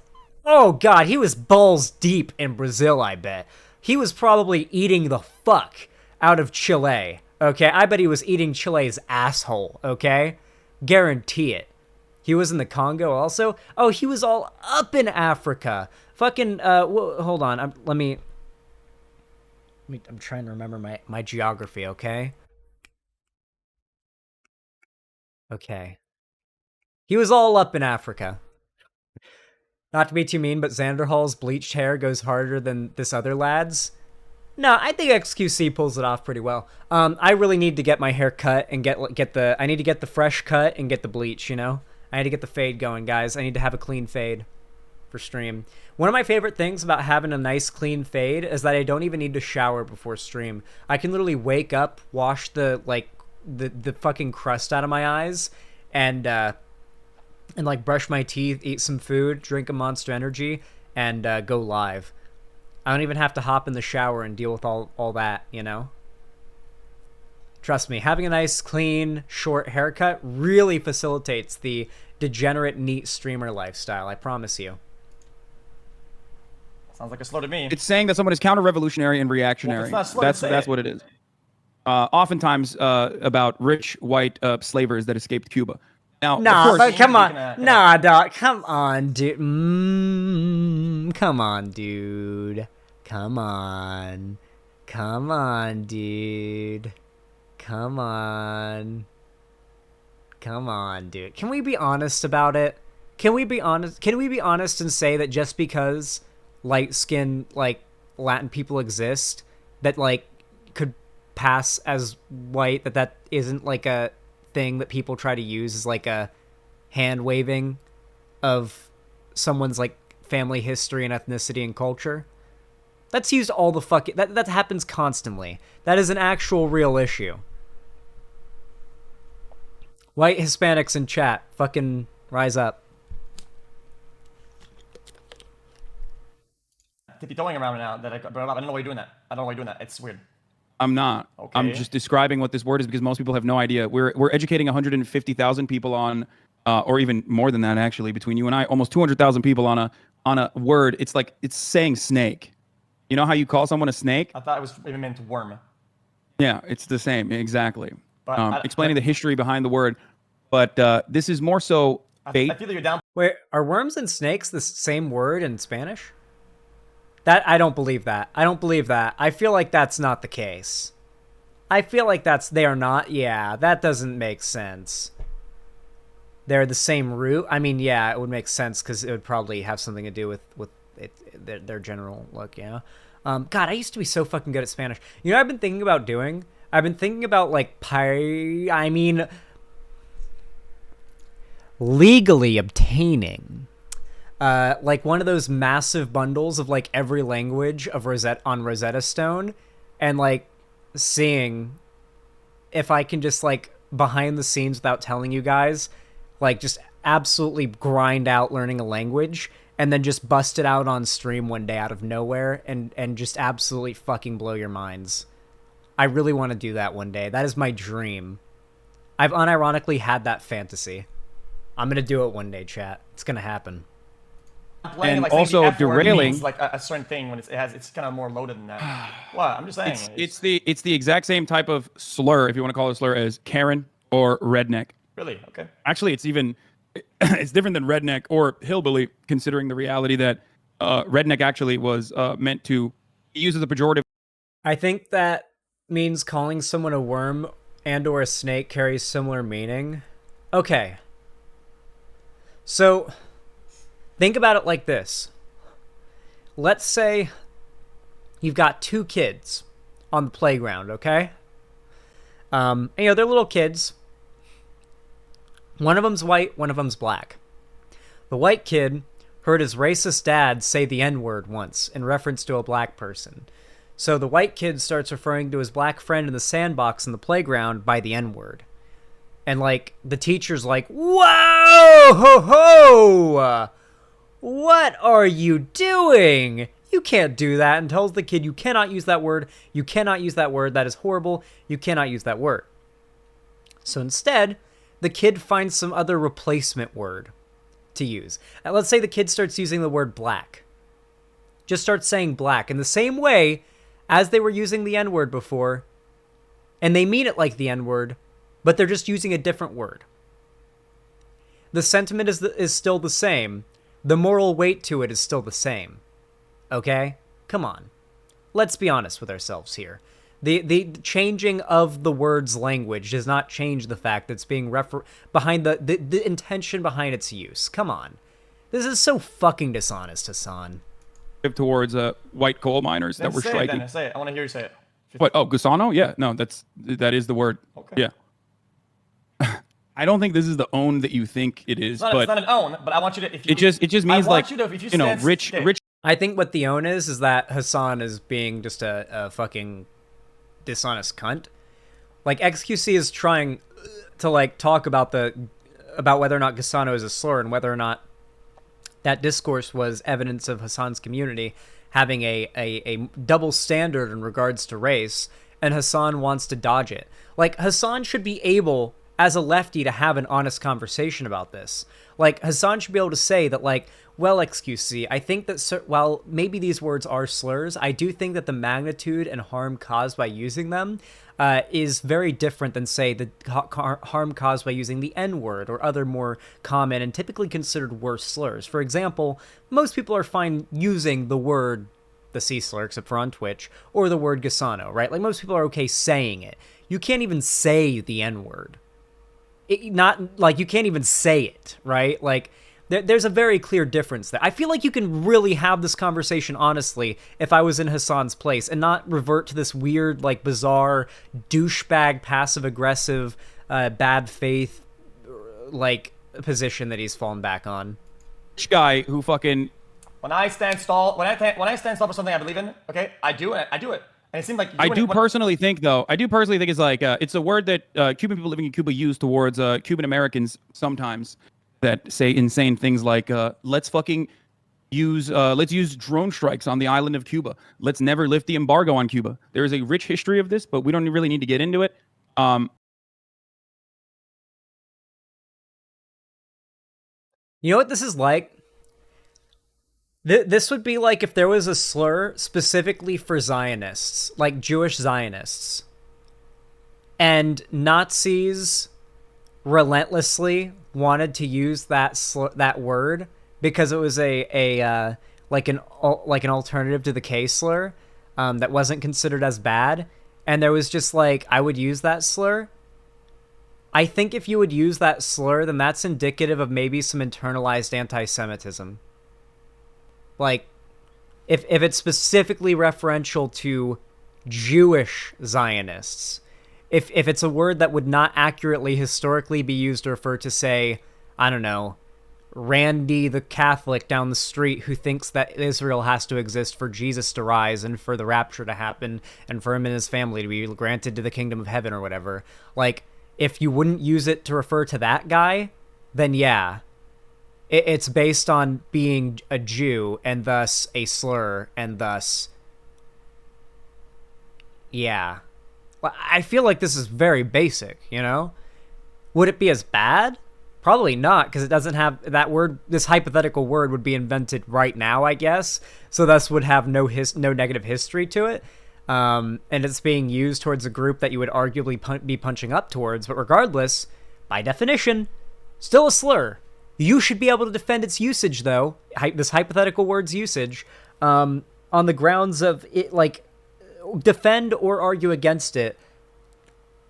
oh god, he was balls deep in Brazil, I bet. He was probably eating the fuck out of Chile, okay? I bet he was eating Chile's asshole, okay? Guarantee it. He was in the Congo also. Oh, he was all up in Africa. Fucking, hold on. I'm trying to remember my geography, okay? Okay. He was all up in Africa. Not to be too mean, but Xanderhall's bleached hair goes harder than this other lad's. No, I think xQc pulls it off pretty well. I really need to get my hair cut and I need to get the fresh cut and get the bleach, you know? I need to get the fade going, guys. I need to have a clean fade for stream. One of my favorite things about having a nice clean fade is that I don't even need to shower before stream. I can literally wake up, wash the fucking crust out of my eyes, and like brush my teeth, eat some food, drink a Monster Energy, and go live. I don't even have to hop in the shower and deal with all that, you know? Trust me, having a nice, clean, short haircut really facilitates the degenerate, neat streamer lifestyle, I promise you. Sounds like a slow to me. It's saying that someone is counter-revolutionary and reactionary. Well, that's what it is. Oftentimes about rich white slavers that escaped Cuba. Now, nah, of course, but come on. Nah, dog. Come on, dude. Come on, dude. Come on. Come on, dude. Come on. Come on, dude. Can we be honest about it? Can we be honest? Can we be honest and say that just because light-skinned, like, Latin people exist, that, like, could pass as white, that isn't, like, a thing that people try to use as, like, a hand-waving of someone's, like, family history and ethnicity and culture? That's used all the fucking... That happens constantly. That is an actual real issue. White Hispanics in chat, fucking rise up. Tiptoeing around now that I don't know why you're doing that. I don't know why you're doing that. It's weird. I'm not. Okay. I'm just describing what this word is because most people have no idea. We're educating 150,000 people on, or even more than that actually, between you and I, almost 200,000 people on a word. It's like it's saying snake. You know how you call someone a snake? I thought it was even meant worm. Yeah, it's the same exactly. But explaining the history behind the word, but this is more so bait. I feel that you're down. Wait, are worms and snakes the same word in Spanish? That I don't believe that. I don't believe that. I feel like that's not the case. I feel like they are not. Yeah, that doesn't make sense. They're the same root. I mean, yeah, it would make sense because it would probably have something to do with their general look. Yeah. God, I used to be so fucking good at Spanish. You know what I've been thinking about doing? I've been thinking about like legally obtaining like one of those massive bundles of like every language of Rosetta Stone, and like seeing if I can just like behind the scenes without telling you guys, like just absolutely grind out learning a language and then just bust it out on stream one day out of nowhere and just absolutely fucking blow your minds. I really want to do that one day. That is my dream. I've unironically had that fantasy. I'm going to do it one day, chat. It's going to happen. Playing, And like, saying also the F word derailing- means, like a certain thing when it's kind of more loaded than that. What? I'm just saying. It's the exact same type of slur, if you want to call it a slur, as Karen or redneck. Really? Okay. Actually, it's even it's different than redneck or hillbilly, considering the reality that redneck actually was meant to use as a pejorative. I think that means calling someone a worm and or a snake carries similar meaning. Okay. So, think about it like this. Let's say you've got two kids on the playground, okay? And, you know, they're little kids. One of them's white, one of them's black. The white kid heard his racist dad say the N-word once in reference to a black person. So the white kid starts referring to his black friend in the sandbox in the playground by the N-word. And, like, the teacher's like, whoa, ho, ho! What are you doing? You can't do that, and tells the kid, you cannot use that word. You cannot use that word. That is horrible. You cannot use that word. So instead, the kid finds some other replacement word to use. Let's say the kid starts using the word black. Just starts saying black in the same way as they were using the N-word before, and they mean it like the N-word, but they're just using a different word. The sentiment is still the same. The moral weight to it is still the same. Okay? Come on. Let's be honest with ourselves here. The changing of the word's language does not change the fact that it's being behind the intention behind its use. Come on. This is so fucking dishonest, Hasan. Towards white coal miners Then that were say striking. It, then. Say it. I want to hear you say it. What? Oh, Gusano? Yeah, no, that is the word. Okay. Yeah. I don't think this is the own that you think it is, It's but not an own, but I want you to. If you, it just means like if you rich. I think what the own is that Hasan is being just a fucking dishonest cunt. Like, xQc is trying to like talk about whether or not Gusano is a slur and whether or not that discourse was evidence of Hasan's community having a double standard in regards to race, and Hasan wants to dodge it. Like, Hasan should be able, as a lefty, to have an honest conversation about this. Like, Hasan should be able to say that, like, well, xQc, I think that while maybe these words are slurs, I do think that the magnitude and harm caused by using them is very different than, say, the harm caused by using the N-word or other more common and typically considered worse slurs. For example, most people are fine using the C slur, except for on Twitch, or the word Gusano, right? Like, most people are okay saying it. You can't even say the N-word. Not like you can't even say it, right? Like, there's a very clear difference there. I feel like you can really have this conversation honestly if I was in Hasan's place and not revert to this weird, like, bizarre douchebag, passive-aggressive, bad faith, like, position that he's fallen back on. Guy who fucking. When I stand tall for something I believe in, okay, I do it. And it seems like I do personally think it's like it's a word that Cuban people living in Cuba use towards Cuban Americans sometimes that say insane things like let's use drone strikes on the island of Cuba. Let's never lift the embargo on Cuba. There is a rich history of this, but we don't really need to get into it. You know what this is like? This would be like if there was a slur specifically for Zionists, like Jewish Zionists, and Nazis relentlessly wanted to use that word because it was like an alternative to the K slur that wasn't considered as bad, and there was just like, I would use that slur. I think if you would use that slur, then that's indicative of maybe some internalized anti-Semitism. Like, if it's specifically referential to Jewish Zionists, if it's a word that would not accurately historically be used to refer to, say, I don't know, Randy the Catholic down the street who thinks that Israel has to exist for Jesus to rise and for the rapture to happen and for him and his family to be granted to the kingdom of heaven or whatever. Like, if you wouldn't use it to refer to that guy, then yeah, it's based on being a Jew and thus a slur and thus, yeah. I feel like this is very basic, you know? Would it be as bad? Probably not, because it doesn't have that word. This hypothetical word would be invented right now, I guess. So thus would have no negative history to it. And it's being used towards a group that you would arguably be punching up towards. But regardless, by definition, still a slur. You should be able to defend its usage, though, this hypothetical word's usage, on the grounds of it, like, defend or argue against it,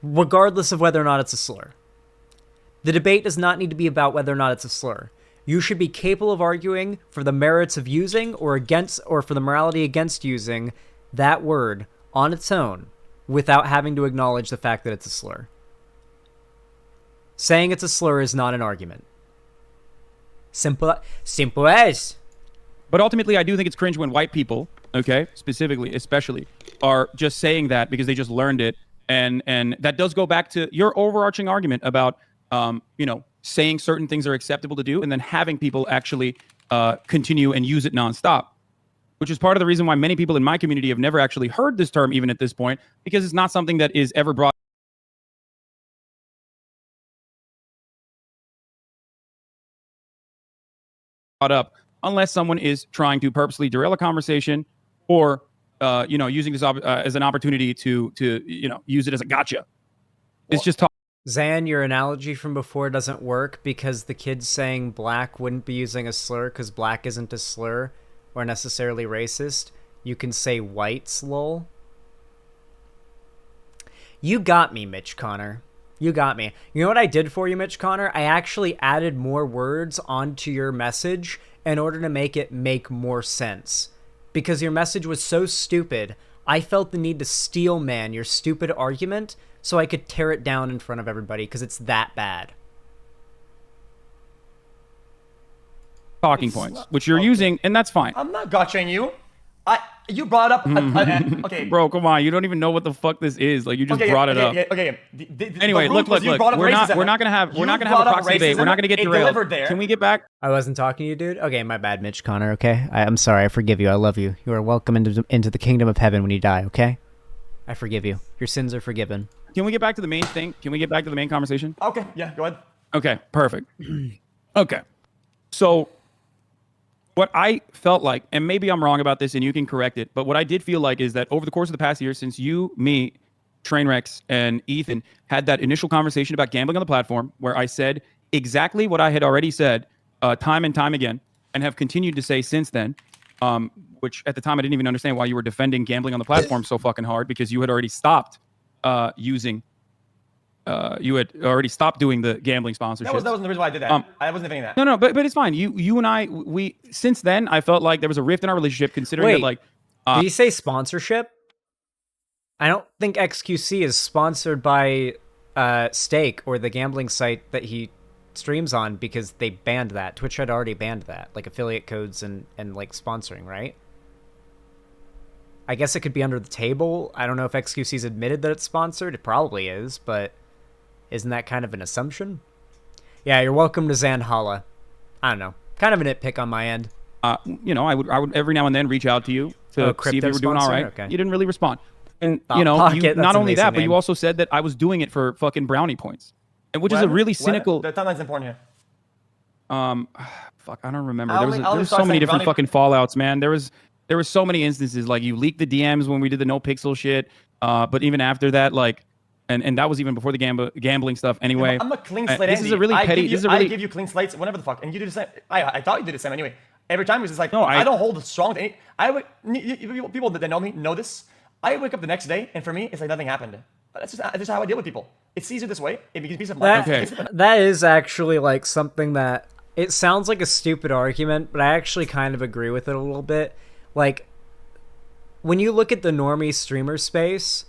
regardless of whether or not it's a slur. The debate does not need to be about whether or not it's a slur. You should be capable of arguing for the merits of using or against, or for the morality against using that word on its own without having to acknowledge the fact that it's a slur. Saying it's a slur is not an argument. Simple as. But ultimately, I do think it's cringe when white people, okay, especially, are just saying that because they just learned it. And that does go back to your overarching argument about, saying certain things are acceptable to do and then having people actually continue and use it nonstop, which is part of the reason why many people in my community have never actually heard this term even at this point, because it's not something that is ever brought up unless someone is trying to purposely derail a conversation or using this as an opportunity to use it as a gotcha. It's just Zan, your analogy from before doesn't work because the kids saying black wouldn't be using a slur because black isn't a slur or necessarily racist. You can say whites, lol. You got me, Mitch Connor. You got me. You know what I did for you, Mitch Connor? I actually added more words onto your message in order to make it make more sense. Because your message was so stupid, I felt the need to steel man your stupid argument so I could tear it down in front of everybody because it's that bad. Talking points, which you're using, and that's fine. I'm not gotchaing you. You brought up okay, bro. Come on, you don't even know what the fuck this is. Like you just brought it up. Okay. Anyway, look. We're not gonna have a proxy debate. We're not gonna get derailed. Can we get back? I wasn't talking to you, dude. Okay, my bad, Mitch Connor. Okay, I'm sorry. I forgive you. I love you. You are welcome into the kingdom of heaven when you die. Okay, I forgive you. Your sins are forgiven. Can we get back to the main thing? Can we get back to the main conversation? Okay, yeah, go ahead. Okay, perfect. Okay, so what I felt like, and maybe I'm wrong about this and you can correct it, but what I did feel like is that over the course of the past year, since you, me, Trainwrecks, and Ethan had that initial conversation about gambling on the platform, where I said exactly what I had already said time and time again, and have continued to say since then, which at the time I didn't even understand why you were defending gambling on the platform so fucking hard, because you had already stopped you had already stopped doing the gambling sponsorship. That wasn't the reason why I did that. I wasn't defending that. No, but it's fine. You and I, we since then I felt like there was a rift in our relationship, considering that like. Did you say sponsorship? I don't think xQc is sponsored by Stake or the gambling site that he streams on, because they banned that. Twitch had already banned that, like affiliate codes and like sponsoring, right? I guess it could be under the table. I don't know if xQc's admitted that it's sponsored. It probably is, but isn't that kind of an assumption? Yeah, you're welcome to Zanhala. I don't know. Kind of a nitpick on my end. I would every now and then reach out to you to see if you were doing all right. Okay. You didn't really respond. And Pocket, not only that, name. but you also said that I was doing it for fucking brownie points, and which is a really cynical. The timeline's important here. Fuck, I don't remember. There was so many different fucking fallouts, man. There was so many instances, like you leaked the DMs when we did the no pixel shit. But even after that, like, and that was even before the gambling stuff. Anyway, I'm a clean slate. This is a really petty. I give you clean slates whenever the fuck, and you do the same. I thought you did the same anyway. Every time it was just like, no, I don't hold strong to any. People that know me know this. I wake up the next day, and for me, it's like nothing happened. But that's just how I deal with people. It's easier this way. It gives peace of mind. That is actually like something that, it sounds like a stupid argument, but I actually kind of agree with it a little bit. Like, when you look at the normie streamer space,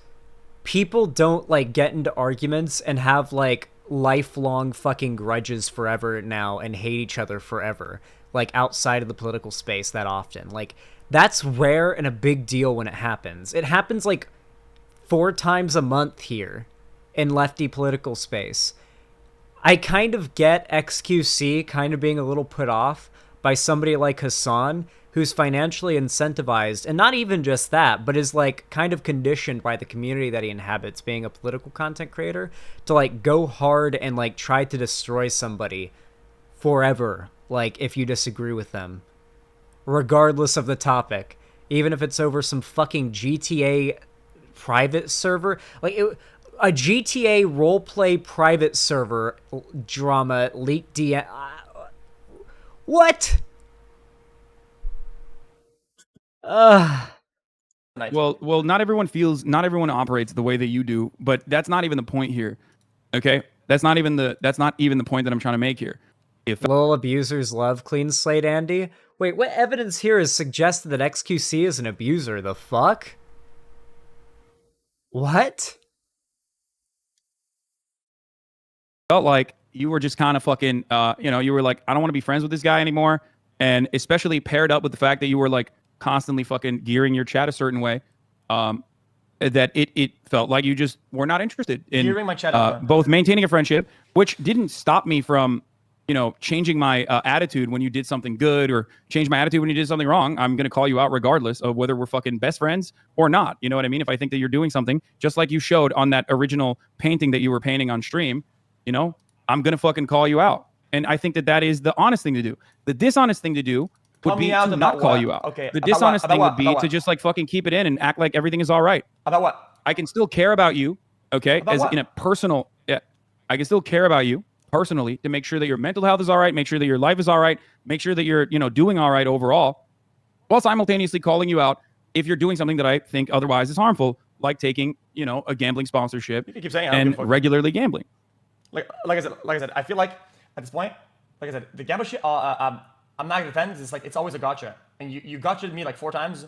people don't like get into arguments and have like lifelong fucking grudges forever now and hate each other forever, like outside of the political space that often. Like, that's rare and a big deal when it happens. It happens like 4 times a month here in lefty political space. I kind of get xQc kind of being a little put off by somebody like Hasan, who's financially incentivized, and not even just that, but is like kind of conditioned by the community that he inhabits, being a political content creator, to like go hard and like try to destroy somebody forever, like if you disagree with them, regardless of the topic, even if it's over some fucking GTA private server. Like, a GTA roleplay private server drama leaked DM. What? Well, not everyone operates the way that you do, but that's not even the point here. Okay? That's not even the point that I'm trying to make here. If Lol abusers love clean slate Andy. Wait, what evidence here has suggested that xQc is an abuser? The fuck? What? felt like you were just kind of fucking, you were like, I don't want to be friends with this guy anymore. And especially paired up with the fact that you were like constantly fucking gearing your chat a certain way, that it felt like you just were not interested in gearing my chat both maintaining a friendship, which didn't stop me from, changing my attitude when you did something good, or change my attitude when you did something wrong. I'm going to call you out regardless of whether we're fucking best friends or not. You know what I mean? If I think that you're doing something, just like you showed on that original painting that you were painting on stream, I'm going to fucking call you out. And I think that that is the honest thing to do. The dishonest thing to do would be to not call you out. Okay. The dishonest thing would be to just like fucking keep it in and act like everything is all right. About what? I can still care about you, okay? About As what? in a personal, yeah. I can still care about you personally to make sure that your mental health is all right, make sure that your life is all right, make sure that you're, doing all right overall, while simultaneously calling you out if you're doing something that I think otherwise is harmful, like taking, a gambling sponsorship You can keep saying I don't and give a fuck. regularly gambling. Like I said, I feel like at this point, like I said, the gamble shit. I'm not gonna defend. It's like it's always a gotcha, and you gotcha'd me like 4 times.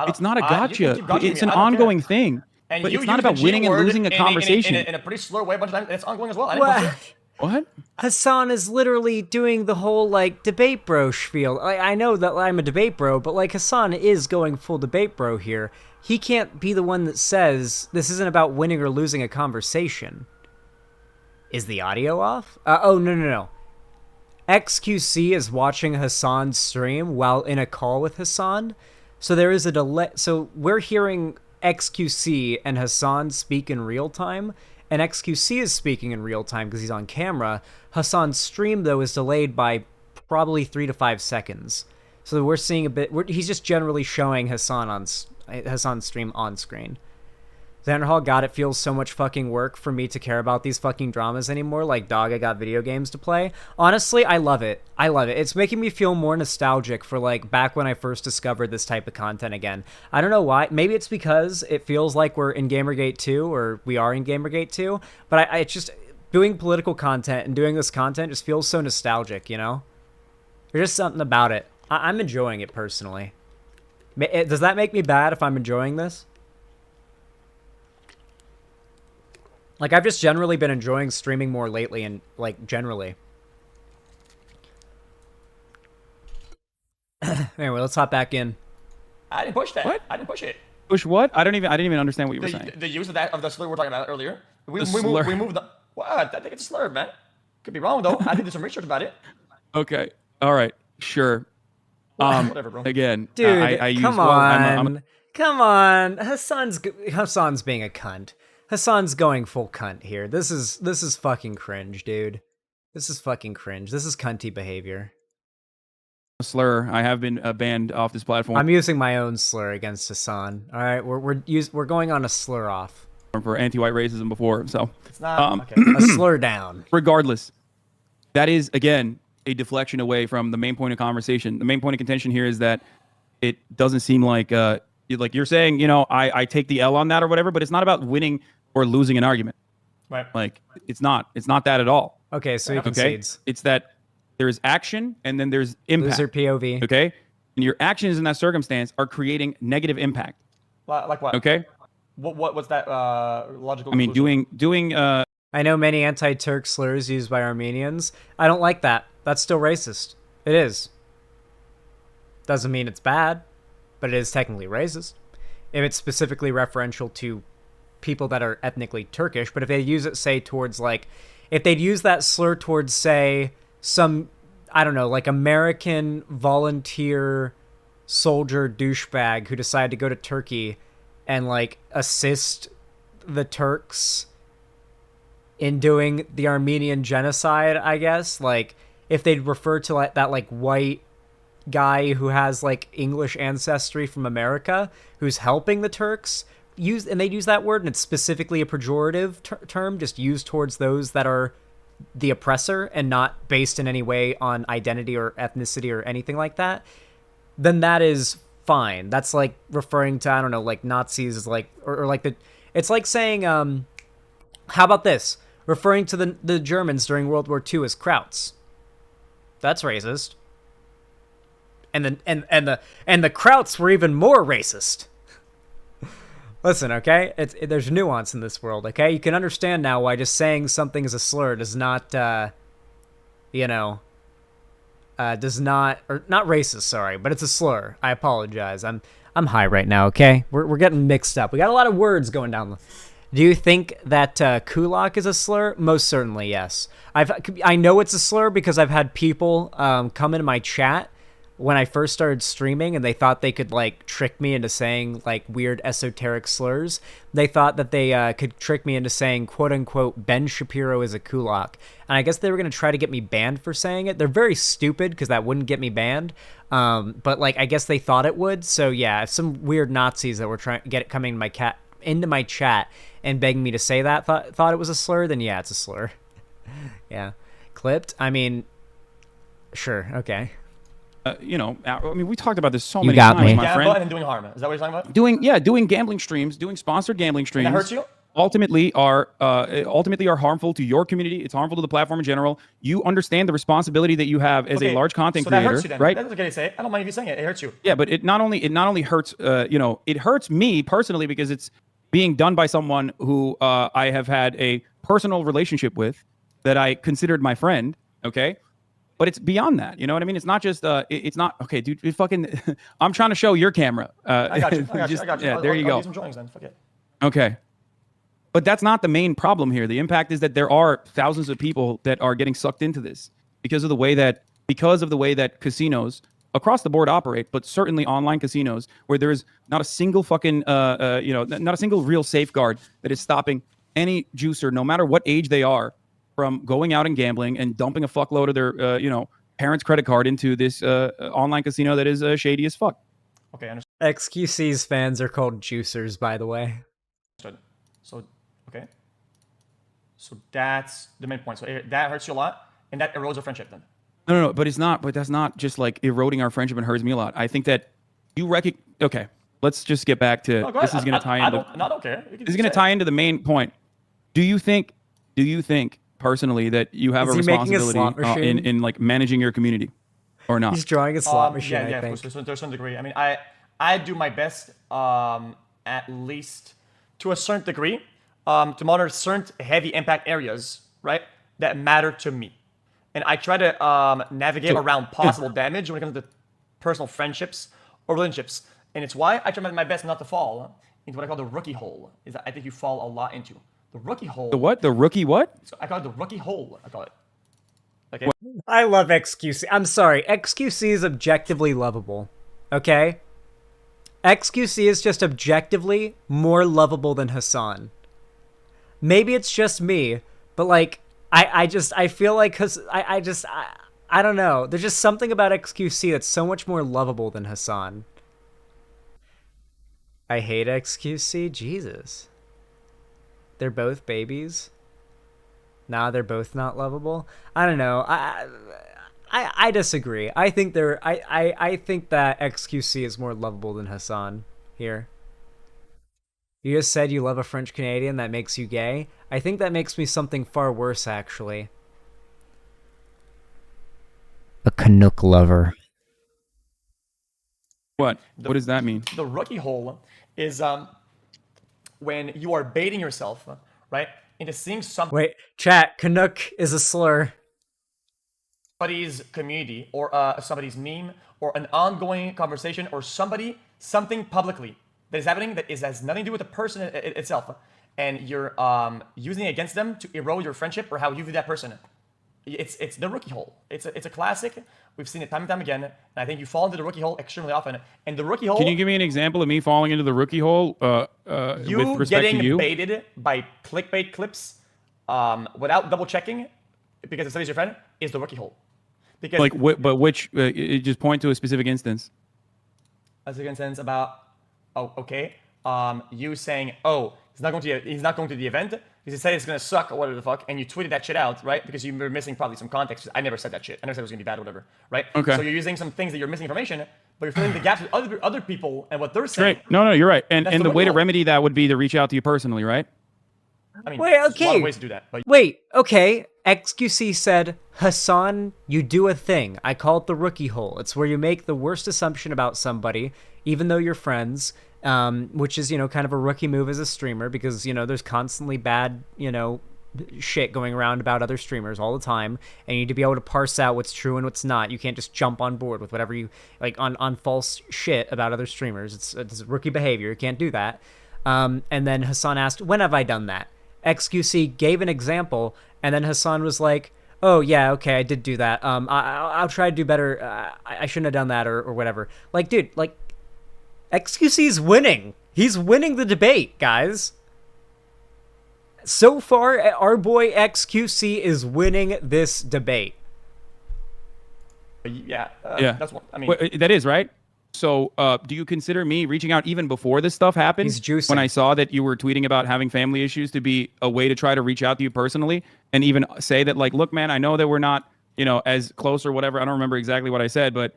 It's not a You gotcha. can keep gotching It's me. an I don't ongoing care. thing. And But you it's not use the about G winning and word losing a conversation. in a pretty slur way a bunch of times, and it's ongoing as well. I didn't push it. What? Hasan is literally doing the whole, like, debate bro spiel. I know that I'm a debate bro, but, like, Hasan is going full debate bro here. He can't be the one that says this isn't about winning or losing a conversation. Is the audio off? Oh, no. xQc is watching Hasan's stream while in a call with Hasan. So there is a delay. So we're hearing xQc and Hasan speak in real time, and xQc is speaking in real time because he's on camera. Hasan's stream, though, is delayed by probably 3 to 5 seconds. So we're seeing a bit. He's just generally showing Hasan's stream on screen. Xanderhall, God, it feels so much fucking work for me to care about these fucking dramas anymore. Like, dog, I got video games to play. Honestly, I love it. It's making me feel more nostalgic for, like, back when I first discovered this type of content again. I don't know why. Maybe it's because it feels like we're in Gamergate 2, or we are in Gamergate 2. But it's just, doing political content and doing this content just feels so nostalgic, There's just something about it. I'm enjoying it, personally. Does that make me bad if I'm enjoying this? Like, I've just generally been enjoying streaming more lately, and, like, generally. Anyway, let's hop back in. I didn't push that. What? I didn't push it. Push what? I didn't even understand what you were saying. The use of the slur we're talking about earlier. We slur. moved the. What? I think it's a slur, man. Could be wrong though. I think there's some research about it. Okay. All right. Sure. Whatever, bro. Again, Dude, I use, come well, on. Come on. Hasan's being a cunt. Hasan's going full cunt here. This is fucking cringe, dude. This is fucking cringe. This is cunty behavior. a slur. I have been banned off this platform. I'm using my own slur against Hasan. All right, we're going on a slur off. For anti-white racism before, so It's not okay. A slur down. regardless, that is again a deflection away from the main point of conversation. The main point of contention here is that it doesn't seem like you're saying, I take the L on that or whatever, but it's not about winning or losing an argument. Right. Like it's not that at all. Okay, so he Okay, concedes. it's that there's action and then there's impact. Loser POV. Okay, and your actions in that circumstance are creating negative impact. Like what? Okay, What's that logical? I mean conclusion? doing I know many anti-Turk slurs used by Armenians. I don't like that. That's still racist. It is. Doesn't mean it's bad, but it is technically racist. If it's specifically referential to people that are ethnically Turkish, but if they use it, say, towards, like, if they'd use that slur towards, say, some, I don't know, like, American volunteer soldier douchebag who decided to go to Turkey and, like, assist the Turks in doing the Armenian genocide, I guess, like, if they'd refer to, like, that, like, white guy who has, like, English ancestry from America who's helping the Turks, and they'd use that word, and it's specifically a pejorative term just used towards those that are the oppressor and not based in any way on identity or ethnicity or anything like that, then that is fine. That's like referring to, I don't know, like Nazis is like, or like it's like saying, how about this? Referring to the Germans during World War II as Krauts. That's racist. And the Krauts were even more racist. Listen, okay? There's nuance in this world, okay? You can understand now why just saying something is a slur does not, does not, or not racist, sorry, but it's a slur. I apologize. I'm high right now, okay? We're getting mixed up. We got a lot of words going down. Do you think that kulak is a slur? Most certainly, yes. I know it's a slur because I've had people come into my chat when I first started streaming, and they thought they could, like, trick me into saying, like, weird esoteric slurs. They thought that they could trick me into saying, quote-unquote, Ben Shapiro is a kulak. And I guess they were going to try to get me banned for saying it. They're very stupid, because that wouldn't get me banned. But, like, I guess they thought it would. So, yeah, if some weird Nazis that were trying to get coming into my chat and begging me to say that thought it was a slur, then yeah, it's a slur. Yeah. Clipped? I mean, sure, okay. I mean, we talked about this so many got times, me. my friend. And doing harm. Is that what you're talking about? Doing gambling streams, doing sponsored gambling streams. And that hurts you? Ultimately are harmful to your community. It's harmful to the platform in general. You understand the responsibility that you have as a large content creator, that hurts you then, right? That's okay to say. I don't mind if you saying it. It hurts you. Yeah, but it not only hurts, it hurts me personally because it's being done by someone who I have had a personal relationship with, that I considered my friend. Okay. But it's beyond that, you know what I mean? It's not just, it's not, okay, dude, I'm trying to show your camera. I got you. Yeah, there you go. I'll do some drawings then. Fuck it. Okay. But that's not the main problem here. The impact is that there are thousands of people that are getting sucked into this because of the way that casinos across the board operate, but certainly online casinos where there is not a single fucking, not a single real safeguard that is stopping any juicer, no matter what age they are, from going out and gambling and dumping a fuckload of their, parents' credit card into this online casino that is shady as fuck. Okay, understood. xQc's fans are called juicers, by the way. So, okay. So that's the main point. So that hurts you a lot, and that erodes a friendship then. No, but it's not. But that's not just like eroding our friendship and hurts me a lot. I think that you Okay, let's just get back to this. Is going to tie into. I don't care. This is going to tie into the main point. Do you think personally that you have a responsibility in like managing your community, or not? He's drawing a slot machine. Yeah, I think. to a certain degree. I mean, I do my best, at least to a certain degree, to monitor certain heavy impact areas, right, that matter to me, and I try to navigate around possible damage when it comes to personal friendships or relationships, and it's why I try my best not to fall into what I call the rookie hole. Is that I think you fall a lot into. The rookie hole. The what? The rookie what? So I call it the rookie hole. I call it. Okay. I love xQc. I'm sorry. xQc is objectively lovable. Okay? xQc is just objectively more lovable than Hasan. Maybe it's just me, but like, I feel like, I don't know. There's just something about xQc that's so much more lovable than Hasan. I hate xQc? Jesus. They're both babies. Nah, they're both not lovable. I don't know. I disagree. I think I think that xQc is more lovable than Hasan here. You just said you love a French Canadian, that makes you gay. I think that makes me something far worse, actually. A Canuck lover. What does that mean? The rookie hole is when you are baiting yourself, right, into seeing something Wait, chat, Canuck is a slur. somebody's community or somebody's meme or an ongoing conversation or something publicly that is happening that has nothing to do with the person itself, and you're using it against them to erode your friendship or how you view that person. It's the rookie hole. It's a classic. We've seen it time and time again, and I think you fall into the rookie hole extremely often. And the rookie hole. Can you give me an example of me falling into the rookie hole You with respect getting to you? baited by clickbait clips without double checking because somebody's your friend is the rookie hole. Because Like, but which? Just point to a specific instance. as a instance about you saying he's not going to the event because he said it's gonna suck or whatever the fuck, and you tweeted that shit out, right? Because you were missing probably some context. I never said that shit. I never said it was gonna be bad or whatever, right? Okay. So you're using some things that you're missing information, but you're filling the gaps with other people and what they're saying. Great. No, you're right. And That's the the way to rule. remedy that would be to reach out to you personally, right? I mean, Wait, there's a lot okay. of ways to do that, but Wait, okay. xQc said, Hasan, you do a thing. I call it the rookie hole. It's where you make the worst assumption about somebody, even though you're friends, which is, kind of a rookie move as a streamer because, there's constantly bad, shit going around about other streamers all the time, and you need to be able to parse out what's true and what's not. You can't just jump on board with whatever you, like, on false shit about other streamers. It's rookie behavior. You can't do that. And then Hasan asked, when have I done that? xQc gave an example, and then Hasan was like, oh yeah, okay, I did do that. I'll try to do better. I shouldn't have done that or whatever. Like, dude, like, xQc's winning. He's winning the debate, guys. So far, our boy xQc is winning this debate. yeah, Yeah. that's what I mean. Wait, that is right. So, do you consider me reaching out even before this stuff happened? He's juicing. When I saw that you were tweeting about having family issues to be a way to try to reach out to you personally and even say that, like, look, man, I know that we're not, as close or whatever. I don't remember exactly what I said, but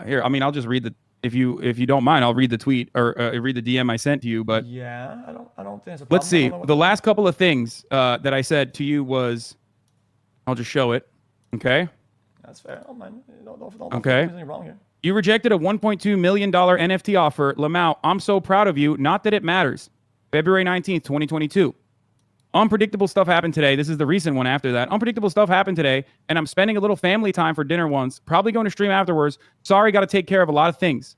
here, I mean, I'll just read if you don't mind, I'll read the tweet or read the DM I sent to you. But Yeah, I don't think it's a problem. let's see. I don't know The last couple of things that I said to you was, I'll just show it. Okay. That's fair. I don't mind. Don't Okay. think there's anything wrong here. You rejected a $1.2 million NFT offer. Lamau, I'm so proud of you. Not that it matters. February 19th, 2022. Unpredictable stuff happened today. This is the recent one after that. Unpredictable stuff happened today, and I'm spending a little family time for dinner once. Probably going to stream afterwards. Sorry, got to take care of a lot of things.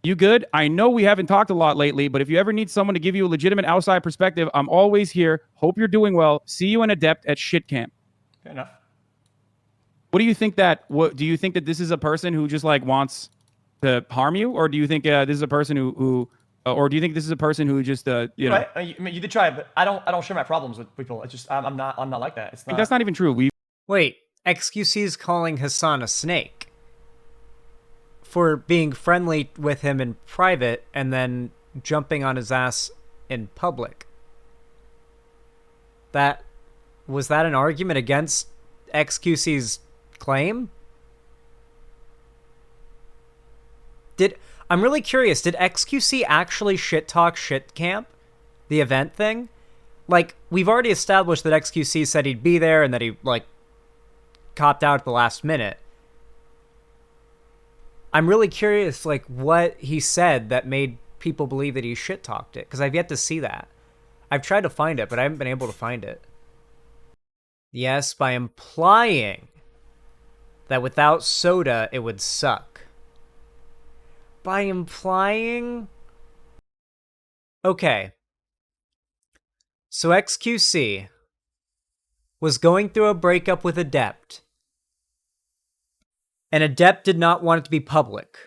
You good? I know we haven't talked a lot lately, but if you ever need someone to give you a legitimate outside perspective, I'm always here. Hope you're doing well. See you in Adept at shit camp. Fair enough. What do you think do you think that this is a person who just like wants to harm you, or do you think this is a person who or do you think this is a person who just know? Right? I mean, you did try, but I don't share my problems with people. It's just I'm not like that. It's not. That's not even true. Wait, xQc is calling Hasan a snake for being friendly with him in private and then jumping on his ass in public. Was that an argument against xQc's claim? I'm really curious, did xQc actually shit talk shit camp? The event thing? Like, we've already established that xQc said he'd be there and that he, like, copped out at the last minute. I'm really curious, like, what he said that made people believe that he shit talked it, because I've yet to see that. I've tried to find it, but I haven't been able to find it. Yes, by implying that without soda, it would suck. By implying... Okay. So xQc was going through a breakup with Adept. And Adept did not want it to be public.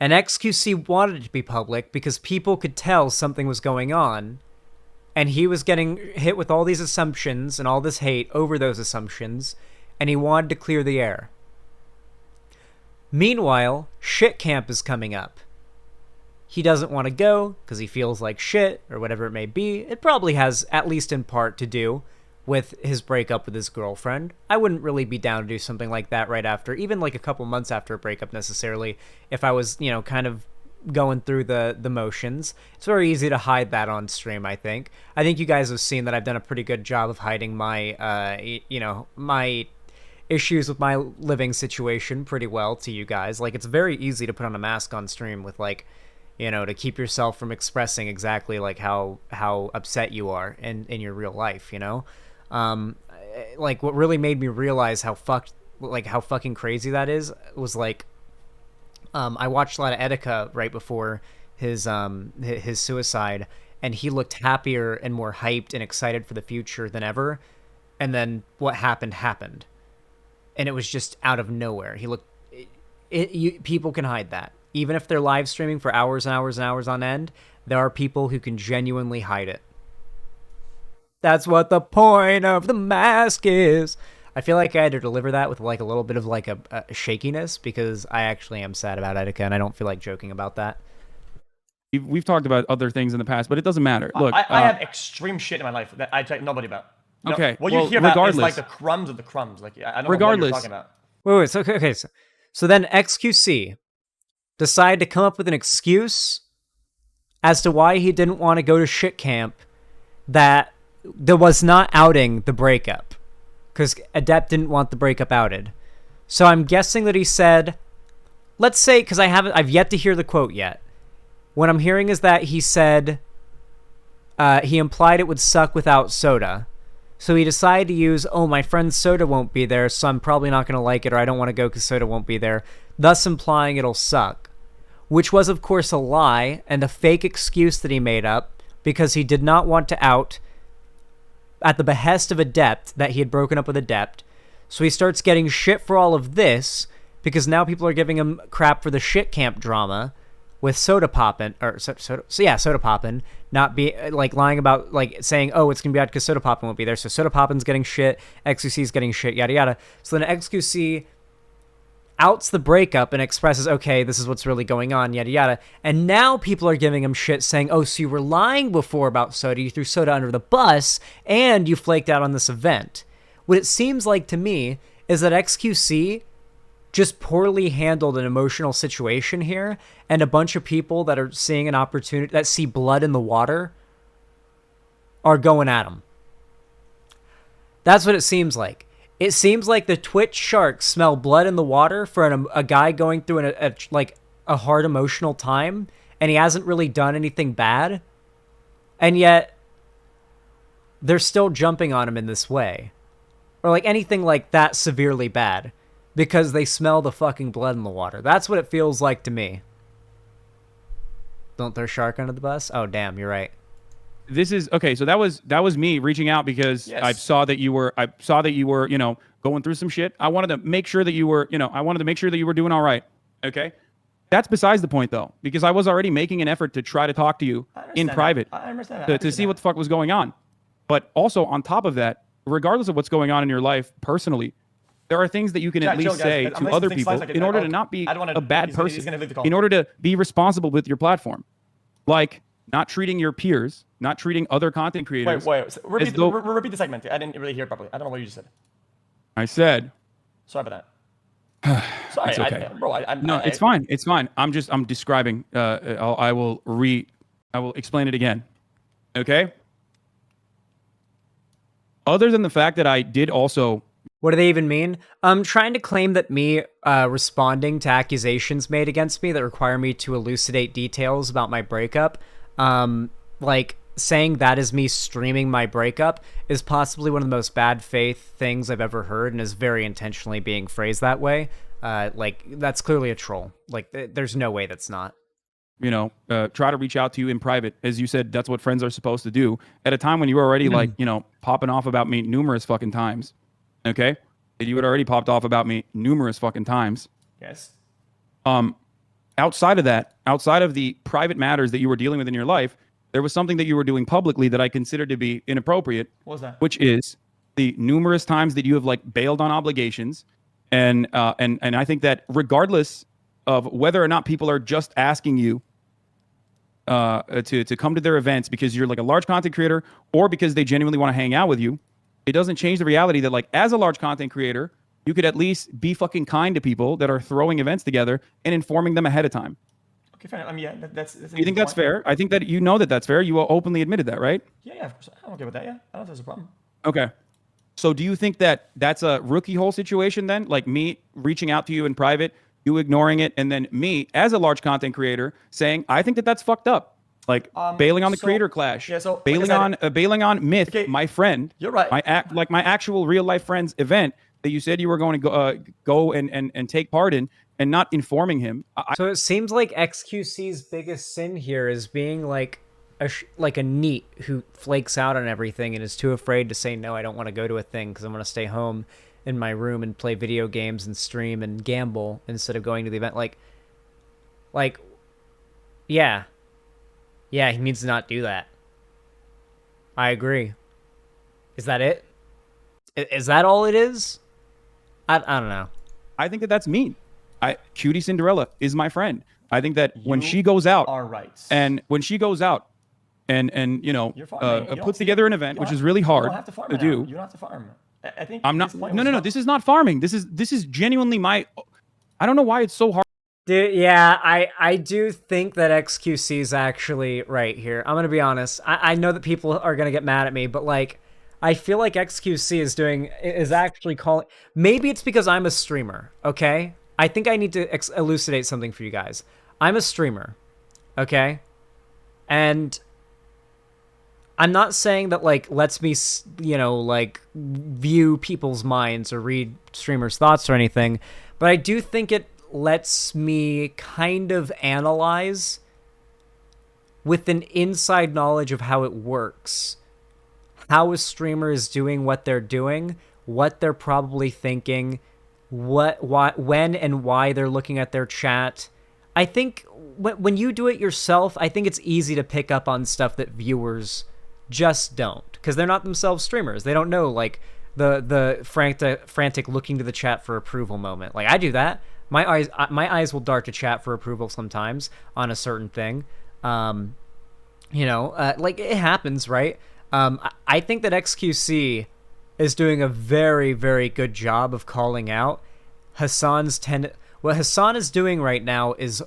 And xQc wanted it to be public because people could tell something was going on. And he was getting hit with all these assumptions and all this hate over those assumptions. And he wanted to clear the air. Meanwhile, shit camp is coming up. He doesn't want to go because he feels like shit or whatever it may be. It probably has, at least in part, to do with his breakup with his girlfriend. I wouldn't really be down to do something like that right after, even like a couple months after a breakup necessarily, if I was, kind of going through the motions. It's very easy to hide that on stream, I think. I think you guys have seen that I've done a pretty good job of hiding my, my issues with my living situation pretty well to you guys. Like, it's very easy to put on a mask on stream with, like, you know, to keep yourself from expressing exactly like how upset you are in your real life, you know. Like what really made me realize how fucking crazy that is was like, I watched a lot of Etika right before his suicide, and he looked happier and more hyped and excited for the future than ever. And then what happened, and it was just out of nowhere. He looked. People can hide that, even if they're live streaming for hours and hours and hours on end. There are people who can genuinely hide it. That's what the point of the mask is. I feel like I had to deliver that with like a little bit of like a shakiness, because I actually am sad about Etika, and I don't feel like joking about that. We've talked about other things in the past, but it doesn't matter. Look, I have extreme shit in my life that I tell nobody about. Okay, what you hear about is regardless, like the crumbs of the crumbs. Like I don't regardless, know what you're talking Wait, about. so okay, so then xQc decided to come up with an excuse as to why he didn't want to go to shit camp that was not outing the breakup, because Adept didn't want the breakup outed. So I'm guessing that he said, let's say, because I've yet to hear the quote yet. What I'm hearing is that he said, he implied it would suck without Soda. So he decided to use, oh, my friend Soda won't be there, so I'm probably not going to like it, or I don't want to go because Soda won't be there, thus implying it'll suck. Which was, of course, a lie and a fake excuse that he made up because he did not want to out, at the behest of Adept, that he had broken up with Adept. So he starts getting shit for all of this, because now people are giving him crap for the shit camp drama, with Soda Poppin', or Soda Poppin', not be like lying about, like saying, oh, it's gonna be bad because Soda Poppin' won't be there. So Soda Poppin's getting shit, xQc's getting shit, yada yada. So then xQc outs the breakup and expresses, okay, this is what's really going on, yada yada. And now people are giving him shit saying, oh, so you were lying before about Soda, you threw Soda under the bus, and you flaked out on this event. What it seems like to me is that xQc just poorly handled an emotional situation here, and a bunch of people that are seeing an opportunity, that see blood in the water, are going at him. That's what it seems like. It seems like the Twitch sharks smell blood in the water for a guy going through a hard emotional time, and he hasn't really done anything bad, and yet they're still jumping on him in this way, or like anything like that severely bad, because they smell the fucking blood in the water. That's what it feels like to me. Don't throw shark under the bus? Oh, damn, you're right. This is okay. So that was me reaching out because Yes. I saw that you were, you know, going through some shit. I wanted to make sure that you were, you know, doing all right. Okay. That's besides the point though, because I was already making an effort to try to talk to you in private I understand that. to see what the fuck was going on. But also on top of that, regardless of what's going on in your life personally, there are things that you can at least say to other people in order to not be a bad person, in order to be responsible with your platform. Like not treating your peers, not treating other content creators. Wait. Repeat the segment. I didn't really hear it properly. I don't know what you just said. I said. Sorry about that. Sorry, It's okay. No, it's fine. It's fine. I'm describing. I will explain it again. Okay. Other than the fact that I did also. What do they even mean? Trying to claim that me responding to accusations made against me that require me to elucidate details about my breakup, like saying that is me streaming my breakup, is possibly one of the most bad faith things I've ever heard, and is very intentionally being phrased that way. Like that's clearly a troll. Like there's no way that's not. You know, try to reach out to you in private. As you said, that's what friends are supposed to do at a time when you were already like, you know, popping off about me numerous fucking times. Okay? You had already popped off about me numerous fucking times. Yes. Outside of that, outside of the private matters that you were dealing with in your life, there was something that you were doing publicly that I considered to be inappropriate. What was that? Which is the numerous times that you have like bailed on obligations. And I think that regardless of whether or not people are just asking you to come to their events because you're like a large content creator or because they genuinely want to hang out with you, it doesn't change the reality that like as a large content creator, you could at least be fucking kind to people that are throwing events together and informing them ahead of time. Okay, fair enough. I mean, yeah, that's you think that's fair? I think that you know that that's fair. You openly admitted that, right? Yeah, of course. I'm okay with that. Yeah, I don't think there's a problem. Okay. So do you think that that's a rookie hole situation then? Like me reaching out to you in private, you ignoring it, and then me as a large content creator saying I think that that's fucked up. Like bailing on the creator clash, yeah, so, bailing on Myth, Okay, my friend. you're right. My actual real life friend's event that you said you were going to go and take part in, and not informing him. So it seems like xQc's biggest sin here is being like a NEET who flakes out on everything and is too afraid to say no, I don't want to go to a thing because I'm going to stay home in my room and play video games and stream and gamble instead of going to the event. Like, yeah, he needs to not do that. I agree. Is that it? Is that all it is? I don't know. I think that that's mean. Cutie Cinderella is my friend. I think that when she goes out, are right. and when she goes out, and puts together an event, which is really hard to do. You don't have to farm. I think I'm not. No. This is not farming. This is genuinely my. I don't know why it's so hard. Dude, yeah, I do think that xQc is actually right here. I'm gonna be honest. I know that people are gonna get mad at me, but like, I feel like xQc is actually calling. Maybe it's because I'm a streamer. Okay, I think I need to elucidate something for you guys. I'm a streamer. Okay, and I'm not saying that like lets me, like view people's minds or read streamers' thoughts or anything, but I do think it lets me kind of analyze with an inside knowledge of how it works, how a streamer is doing what they're doing, what they're probably thinking, when and why they're looking at their chat. I think when you do it yourself, I think it's easy to pick up on stuff that viewers just don't, because they're not themselves streamers. They don't know like the frantic looking to the chat for approval moment. Like I do that. My eyes will dart to chat for approval sometimes on a certain thing. Like it happens, right? I think that xQc is doing a very, very good job of calling out Hasan's What Hasan is doing right now is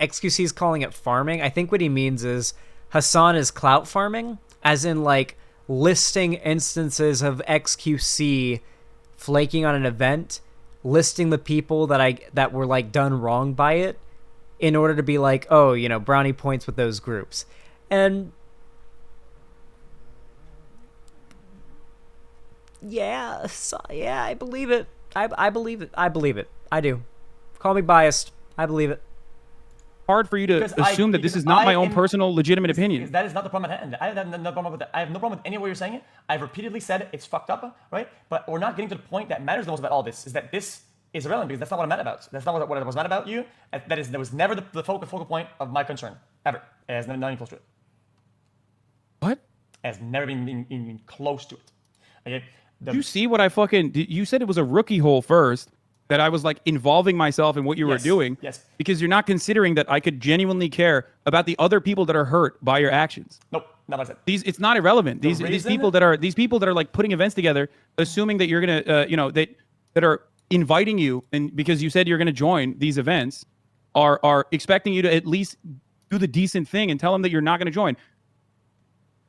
xQc is calling it farming. I think what he means is Hasan is clout farming, as in like listing instances of xQc flaking on an event, listing the people that were like done wrong by it, in order to be like, oh, brownie points with those groups. And yeah, I believe it. I believe it. I do. Call me biased. I believe it. Hard for you to assume that this is not my own personal legitimate opinion. That is not the problem at hand. I have no problem with that. I have no problem with any way you're saying it. I've repeatedly said it's fucked up, right? But we're not getting to the point that matters the most about all this, is that this is irrelevant, because that's not what I'm mad about. That's not what I was mad about you. That was never the focal point of my concern, ever. It has never been close to it. What? It has never been close to it. Okay? You see what I fucking... You said it was a rookie hole first, that I was like involving myself in what you were doing. Yes. Because you're not considering that I could genuinely care about the other people that are hurt by your actions. Nope, not what I said. It's not irrelevant. These people that are like putting events together, assuming that you're gonna that are inviting you, and because you said you're gonna join these events, are expecting you to at least do the decent thing and tell them that you're not gonna join.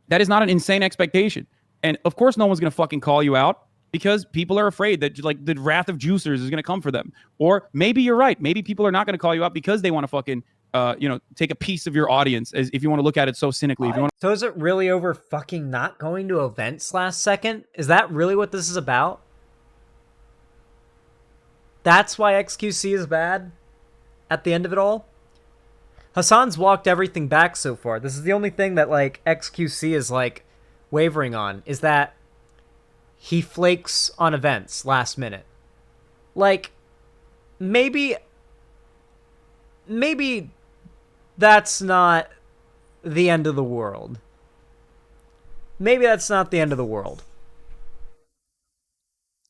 That is not an insane expectation. And of course no one's gonna fucking call you out, because people are afraid that like the wrath of juicers is going to come for them. Or maybe you're right. Maybe people are not going to call you out because they want to fucking, take a piece of your audience, as if you want to look at it so cynically. So is it really over fucking not going to events last second? Is that really what this is about? That's why xQc is bad at the end of it all? Hasan's walked everything back so far. This is the only thing that like xQc is like wavering on, is that he flakes on events last minute. Like, maybe that's not the end of the world. Maybe that's not the end of the world.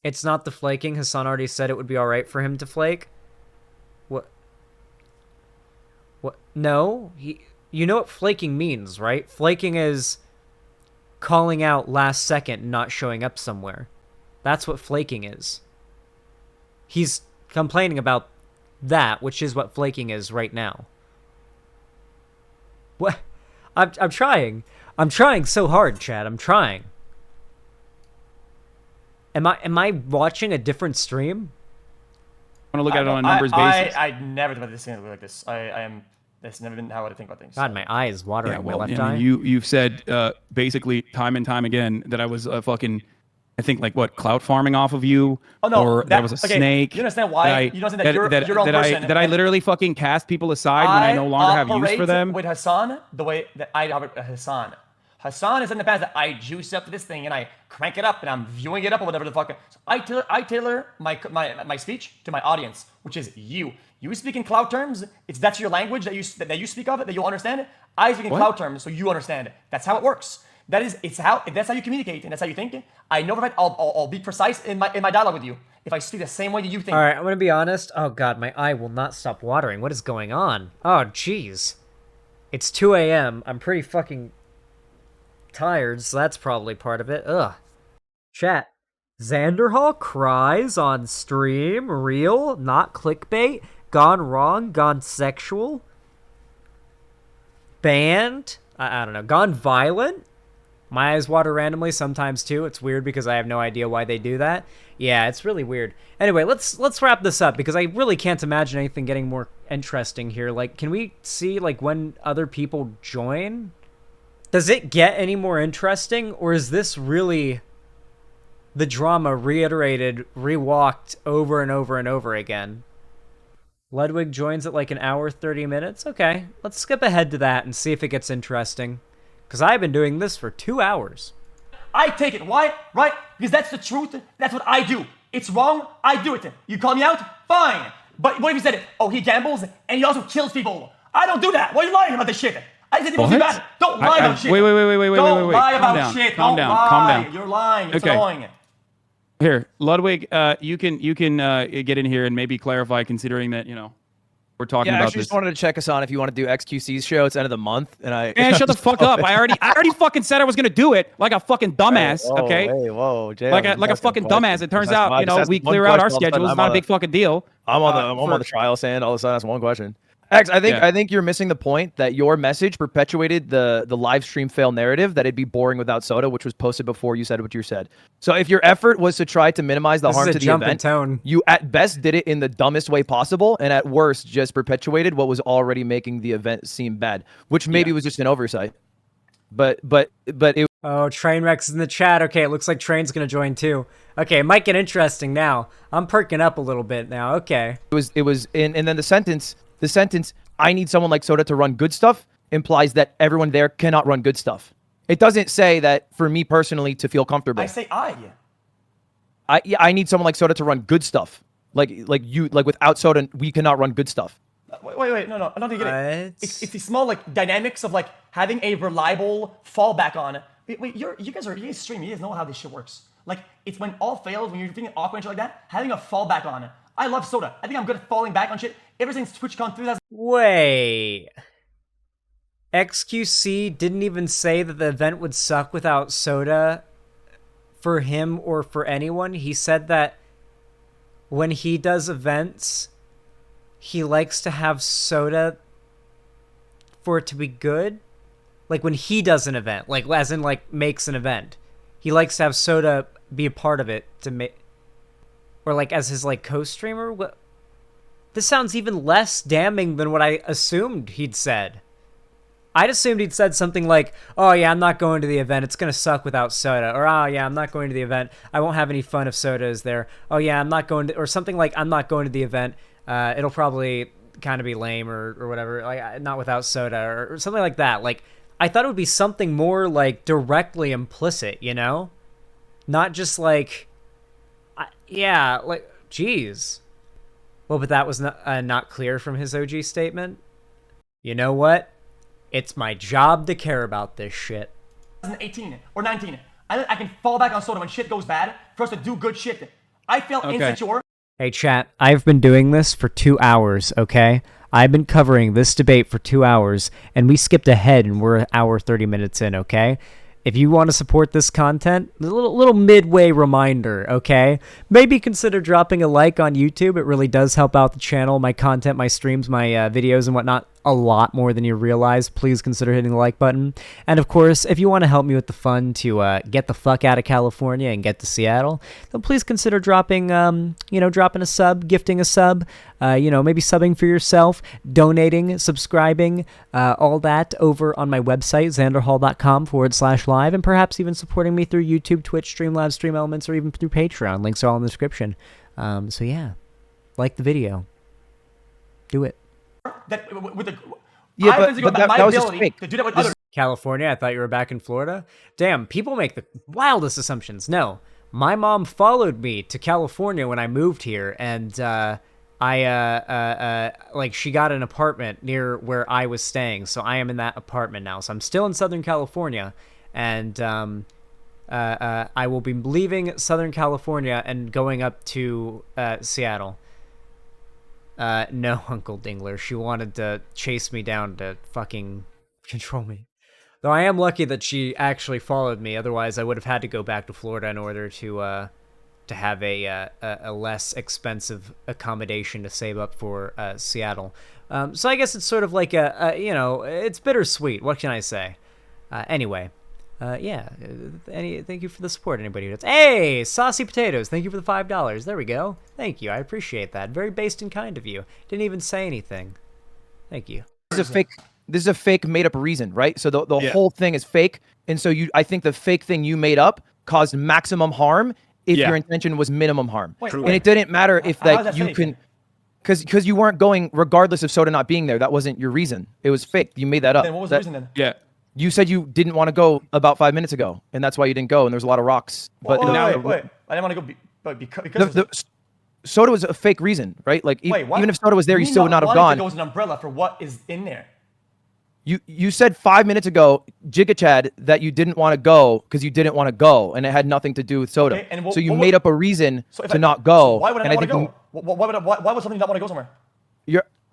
It's not the flaking. Hasan already said it would be alright for him to flake. What? No? You know what flaking means, right? Flaking is calling out last second and not showing up somewhere. That's what flaking is. He's complaining about that, which is what flaking is right now. What? I'm trying. I'm trying so hard, Chad. I'm trying. Am I watching a different stream? Want to look at it on a numbers basis? I never thought this thing like this. That's never been how I think about things. God, my eye is watering. Yeah, my well, left I eye. mean, you've said basically time and time again that I was fucking, I think like what, clout farming off of you, Oh, no, or that I was a okay, snake. you understand why? that I- You understand that you're your own that person, that I and literally fucking cast people aside when I no longer have use for operate them. with Hasan the way that I operate with Hasan. Hasan is in the past that I juice up this thing and I crank it up and I'm viewing it up or whatever the fuck. So I tailor my speech to my audience, which is you. You speak in cloud terms. That's your language that you speak of it, that you understand it. I speak in cloud terms, so you understand it. That's how it works. That's how you communicate and that's how you think. I know that I'll be precise in my dialogue with you if I speak the same way that you think. All right, I'm gonna be honest. Oh God, my eye will not stop watering. What is going on? Oh jeez, it's 2 a.m. I'm pretty fucking tired, so that's probably part of it. Ugh. Chat. Xanderhall cries on stream. Real, not clickbait. Gone wrong. Gone sexual. Banned. I don't know. Gone violent. My eyes water randomly sometimes too. It's weird because I have no idea why they do that. Yeah, it's really weird. Anyway, let's wrap this up because I really can't imagine anything getting more interesting here. Like, can we see like when other people join? Does it get any more interesting, or is this really the drama reiterated, rewalked over and over and over again? Ludwig joins at like an hour, 30 minutes? Okay, let's skip ahead to that and see if it gets interesting. Because I've been doing this for 2 hours. I take it. Why? Right? Because that's the truth. That's what I do. It's wrong. I do it. You call me out? Fine. But what if you said it? Oh, he gambles and he also kills people. I don't do that. Why are you lying about this shit? I said people do bad. Don't lie about shit. Wait. Don't lie Calm about down. shit. Calm Don't down. lie. Calm down. You're lying. It's Okay. annoying. Here, Ludwig, you can get in here and maybe clarify, considering that we're talking Yeah, I about actually this. just wanted to check us on if you want to do xQc's show. It's end of the month, and I. Man, shut the fuck up! I already fucking said I was gonna do it like a fucking dumbass. Whoa, Okay. Hey, whoa, Jay, Like I'm a asking fucking question. dumbass. It turns Just out, asking we one clear out our question, all of a sudden schedules. It's I'm not on a big fucking deal. I'm on the trial stand. All of a sudden, that's one question. X, I think you're missing the point that your message perpetuated the live stream fail narrative that it'd be boring without soda, which was posted before you said what you said. So if your effort was to try to minimize the This harm is to a the jump in event, tone. you at best did it in the dumbest way possible, and at worst just perpetuated what was already making the event seem bad, which maybe was just an oversight. But it Oh, Trainwreck's in the chat. Okay, it looks like Train's gonna join too. Okay, it might get interesting now. I'm perking up a little bit now. Okay. was and then the sentence I need someone like Soda to run good stuff implies that everyone there cannot run good stuff. It doesn't say that for me personally to feel comfortable. I say I. I need someone like Soda to run good stuff. Like without Soda we cannot run good stuff. Wait, no, I don't think you get it. What? It's the small like dynamics of like having a reliable fallback on. Wait, you guys stream. You guys know how this shit works. Like it's when all fails, when you're feeling awkward and shit like that, having a fallback on. I love Soda. I think I'm good at falling back on shit. Ever since TwitchCon 2000. Wait. xQc didn't even say that the event would suck without soda for him or for anyone. He said that when he does events, he likes to have soda for it to be good. Like when he does an event, like as in like makes an event, he likes to have soda be a part of it to make, or like as his like co-streamer. What? This sounds even less damning than what I assumed he'd said. I'd assumed he'd said something like, oh yeah, I'm not going to the event. It's going to suck without soda. Or, oh yeah, I'm not going to the event. I won't have any fun if soda is there. Oh yeah, I'm not going to, or something like, I'm not going to the event. It'll probably kind of be lame or whatever. Like, not without soda or something like that. Like, I thought it would be something more like directly implicit, you know? Not just like, yeah, like, geez. Well, but that was not clear from his OG statement. You know what? It's my job to care about this shit. 2018 or 19. I can fall back on Soda when shit goes bad for us to do good shit. I feel insecure. Hey, chat. I've been doing this for 2 hours, okay? I've been covering this debate for 2 hours, and we skipped ahead and we're an hour 30 minutes in, okay? If you want to support this content, a little midway reminder, okay? Maybe consider dropping a like on YouTube. It really does help out the channel, my content, my streams, my videos, and whatnot. a lot more than you realize, please consider hitting the like button. And of course, if you want to help me with the fund to get the fuck out of California and get to Seattle, then please consider dropping, dropping a sub, gifting a sub, maybe subbing for yourself, donating, subscribing, all that over on my website, xanderhall.com/live, and perhaps even supporting me through YouTube, Twitch, Streamlabs, Stream Elements, or even through Patreon. Links are all in the description. So yeah, like the video. Do it. That with the but that was just fake. to do that with other California? I thought you were back in Florida. Damn, people make the wildest assumptions. No, my mom followed me to California when I moved here, and she got an apartment near where I was staying, so I am in that apartment now. So I'm still in Southern California, and I will be leaving Southern California and going up to Seattle. No, Uncle Dingler. She wanted to chase me down to fucking control me. Though I am lucky that she actually followed me. Otherwise, I would have had to go back to Florida in order to have a less expensive accommodation to save up for Seattle. So I guess it's sort of like it's bittersweet. What can I say? Anyway. Thank you for the support, anybody who does. Hey, Saucy Potatoes, thank you for the $5. There we go. Thank you, I appreciate that. Very based and kind of you. Didn't even say anything. Thank you. This is a fake made up reason, right? So the whole thing is fake. And so I think the fake thing you made up caused maximum harm if your intention was minimum harm. And it didn't matter if you can, because you weren't going regardless of Soda not being there. That wasn't your reason. It was fake. You made that up. Then what was the reason then? Yeah. You said you didn't want to go about 5 minutes ago, and that's why you didn't go. And there's a lot of rocks. But wait. I didn't want to go because Soda was a fake reason, right? Like even if Soda was there, you Me still would not have wanting gone. to go as an umbrella for what is in there. You said 5 minutes ago, Giga Chad, that you didn't want to go because you didn't want to go, and it had nothing to do with Soda. Okay, so you made up a reason to not go. So why would I not want to go? Why would somebody not want to go somewhere?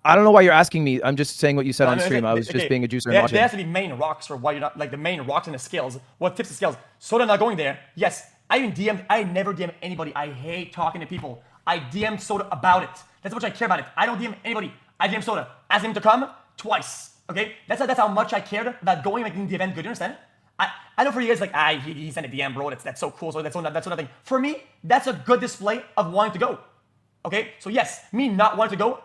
I don't know why you're asking me. I'm just saying what you said on stream. I was just being a juicer and watching. There has to be main rocks for why you're not, like the main rocks and the scales. What tips the scales? Soda not going there. Yes, I never DM anybody. I hate talking to people. I DM Soda about it. That's how much I care about it. I don't DM anybody. I DM Soda. Ask him to come twice. Okay? That's how much I cared about going, making the event good. You understand? I know for you guys, like, he sent a DM, bro. That's so cool. So that's nothing. For me, that's a good display of wanting to go. Okay? So yes, me not wanting to go.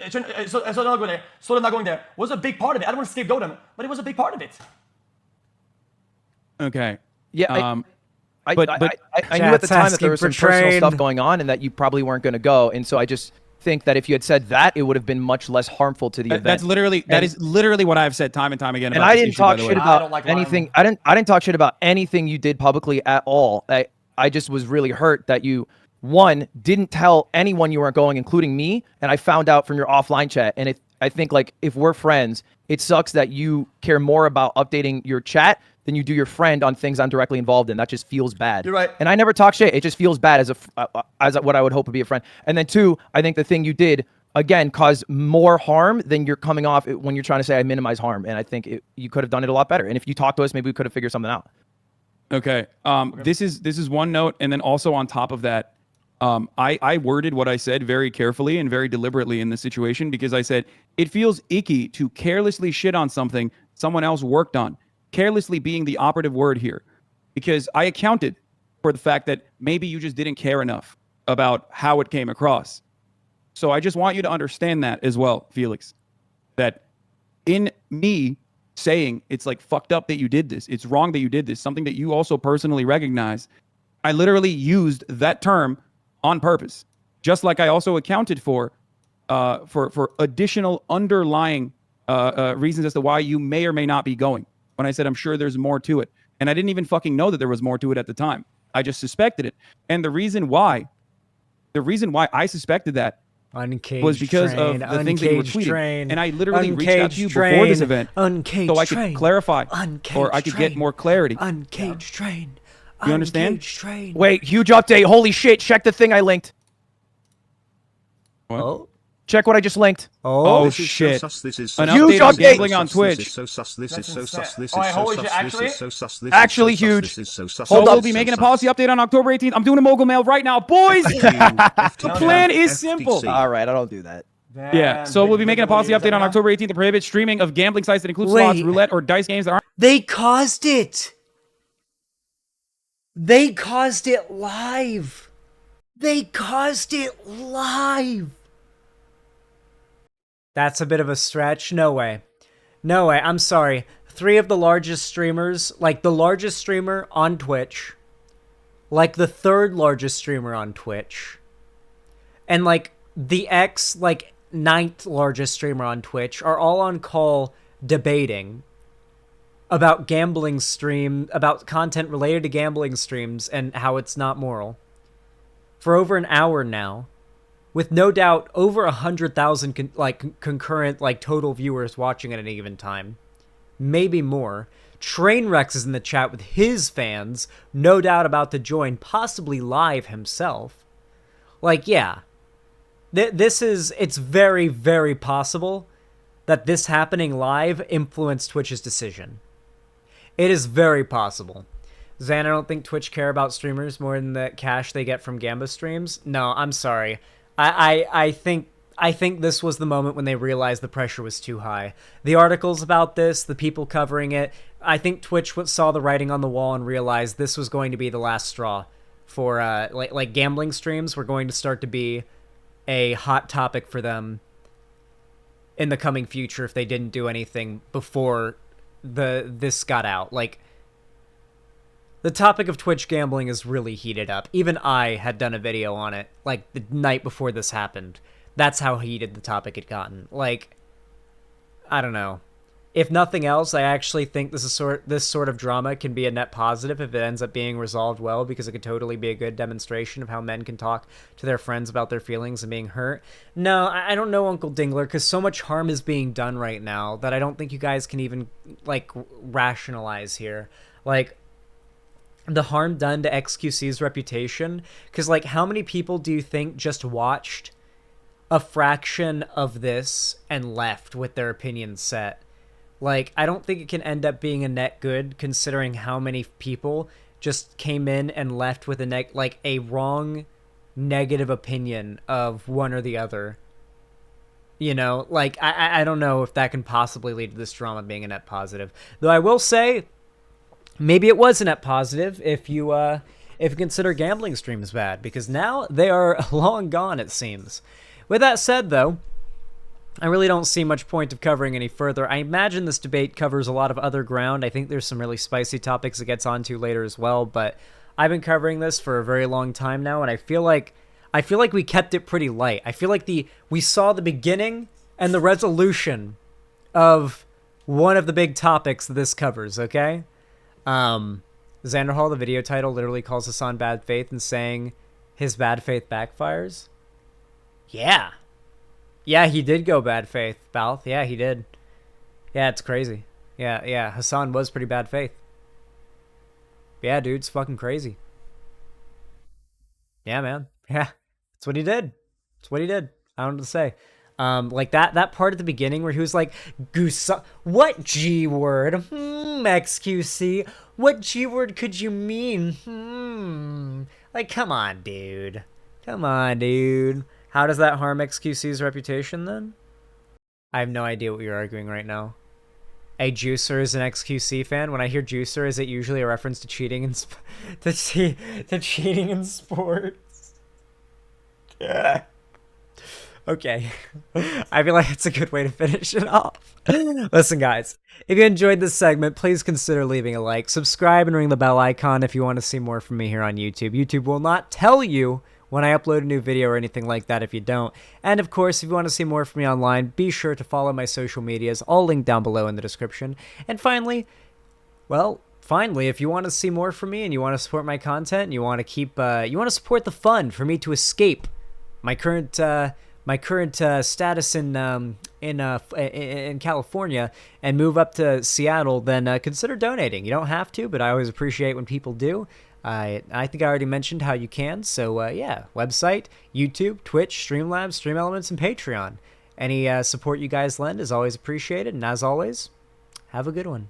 So not going there. So not going there was a big part of it. I don't want to scapegoat him, but it was a big part of it. Okay. Yeah. I but knew at the time that there was some personal stuff going on and that you probably weren't going to go, and so I just think that if you had said that, it would have been much less harmful to the event. That is literally what I've said time and time again. And I didn't talk shit about anything. I didn't talk shit about anything you did publicly at all. I just was really hurt that you. One, didn't tell anyone you weren't going, including me, and I found out from your offline chat. And I think, like, if we're friends, it sucks that you care more about updating your chat than you do your friend on things I'm directly involved in. That just feels bad. You're right. And I never talk shit. It just feels bad as what I would hope would be a friend. And then two, I think the thing you did, again, caused more harm than you're coming off when you're trying to say I minimize harm. And I think you could have done it a lot better. And if you talked to us, maybe we could have figured something out. Okay. This is one note. And then also on top of that, I worded what I said very carefully and very deliberately in this situation because I said, it feels icky to carelessly shit on something someone else worked on. Carelessly being the operative word here. Because I accounted for the fact that maybe you just didn't care enough about how it came across. So I just want you to understand that as well, Felix. That in me saying it's like fucked up that you did this, it's wrong that you did this, something that you also personally recognize, I literally used that term on purpose, just like I also accounted for additional underlying reasons as to why you may or may not be going. When I said I'm sure there's more to it, and I didn't even fucking know that there was more to it at the time. I just suspected it, and the reason why I suspected that was because of the things that you were tweeting, and I literally reached out to you before this event so I could clarify or I could get more clarity. Uncaged Train. You understand? Train. Wait, huge update. Holy shit. Check the thing I linked. What? Oh. Check what I just linked. Oh, This is shit. So sus, this is so An Huge update on update. gambling on Twitch. This is so sus. This is so sus. This is Oh, wait, so holy sus. shit, actually? This is so sus. This is Actually so sus. huge. This is so sus. So Hold we'll up. be making a policy update on October 18th. I'm doing a mogul mail right now. Boys, the plan is simple. All right, I don't do that. Yeah, so we'll be making a policy update on October 18th to prohibit streaming of gambling sites that include slots, Wait. roulette, or dice games that aren't. They caused it. They caused it live. They caused it live. That's a bit of a stretch. No way. No way. I'm sorry. 3 of the largest streamers, like the largest streamer on Twitch, like the 3rd largest streamer on Twitch, and like the like 9th largest streamer on Twitch are all on call debating about gambling about content related to gambling streams and how it's not moral for over an hour now, with no doubt over 100,000 concurrent total viewers watching at any given time, maybe more. Trainwreck is in the chat with his fans, no doubt about to join, possibly live himself. Yeah. It's very, very possible that this happening live influenced Twitch's decision. It is very possible. Zan, I don't think Twitch care about streamers more than the cash they get from Gamba streams. No, I'm sorry. I think this was the moment when they realized the pressure was too high. The articles about this, the people covering it, I think Twitch saw the writing on the wall and realized this was going to be the last straw for gambling streams were going to start to be a hot topic for them in the coming future if they didn't do anything before this got out. The topic of Twitch gambling is really heated up. Even I had done a video on it the night before this happened. That's how heated the topic had gotten. I don't know. If nothing else, I actually think this sort of drama can be a net positive if it ends up being resolved well, because it could totally be a good demonstration of how men can talk to their friends about their feelings and being hurt. No, I don't know, Uncle Dingler, because so much harm is being done right now that I don't think you guys can even, rationalize here. The harm done to xQc's reputation, because, how many people do you think just watched a fraction of this and left with their opinions set? I don't think it can end up being a net good, considering how many people just came in and left with a wrong negative opinion of one or the other. You know, I don't know if that can possibly lead to this drama being a net positive. Though I will say, maybe it was a net positive if you consider gambling streams bad, because now they are long gone, it seems. With that said, though, I really don't see much point of covering any further. I imagine this debate covers a lot of other ground. I think there's some really spicy topics it gets onto later as well, but I've been covering this for a very long time now, and I feel like we kept it pretty light. I feel like we saw the beginning and the resolution of one of the big topics that this covers, okay? Xanderhall, the video title, literally calls Hasan bad faith and saying his bad faith backfires. Yeah. Yeah, he did go bad faith, Balth. Yeah, he did. Yeah, it's crazy. Yeah, Hasan was pretty bad faith. Yeah, dude, it's fucking crazy. Yeah, man. Yeah, that's what he did. That's what he did. I don't know what to say. That part at the beginning where he was like, Goose, what G word? XQC. What G word could you mean? Come on, dude. Come on, dude. How does that harm XQC's reputation, then? I have no idea what you're arguing right now. A juicer is an XQC fan. When I hear juicer, is it usually a reference to cheating in to cheating in sports? Yeah. Okay. I feel like it's a good way to finish it off. Listen, guys, if you enjoyed this segment, please consider leaving a like, subscribe, and ring the bell icon if you want to see more from me here on YouTube. YouTube will not tell you when I upload a new video or anything like that if you don't. And of course, if you want to see more from me online, be sure to follow my social medias, all linked down below in the description. And finally, if you want to see more from me and you want to support my content and you want to support the fun for me to escape my current status in California and move up to Seattle, then consider donating. You don't have to, but I always appreciate when people do. I think I already mentioned how you can, so yeah, website, YouTube, Twitch, Streamlabs, Stream Elements, and Patreon. Any support you guys lend is always appreciated, and as always, have a good one.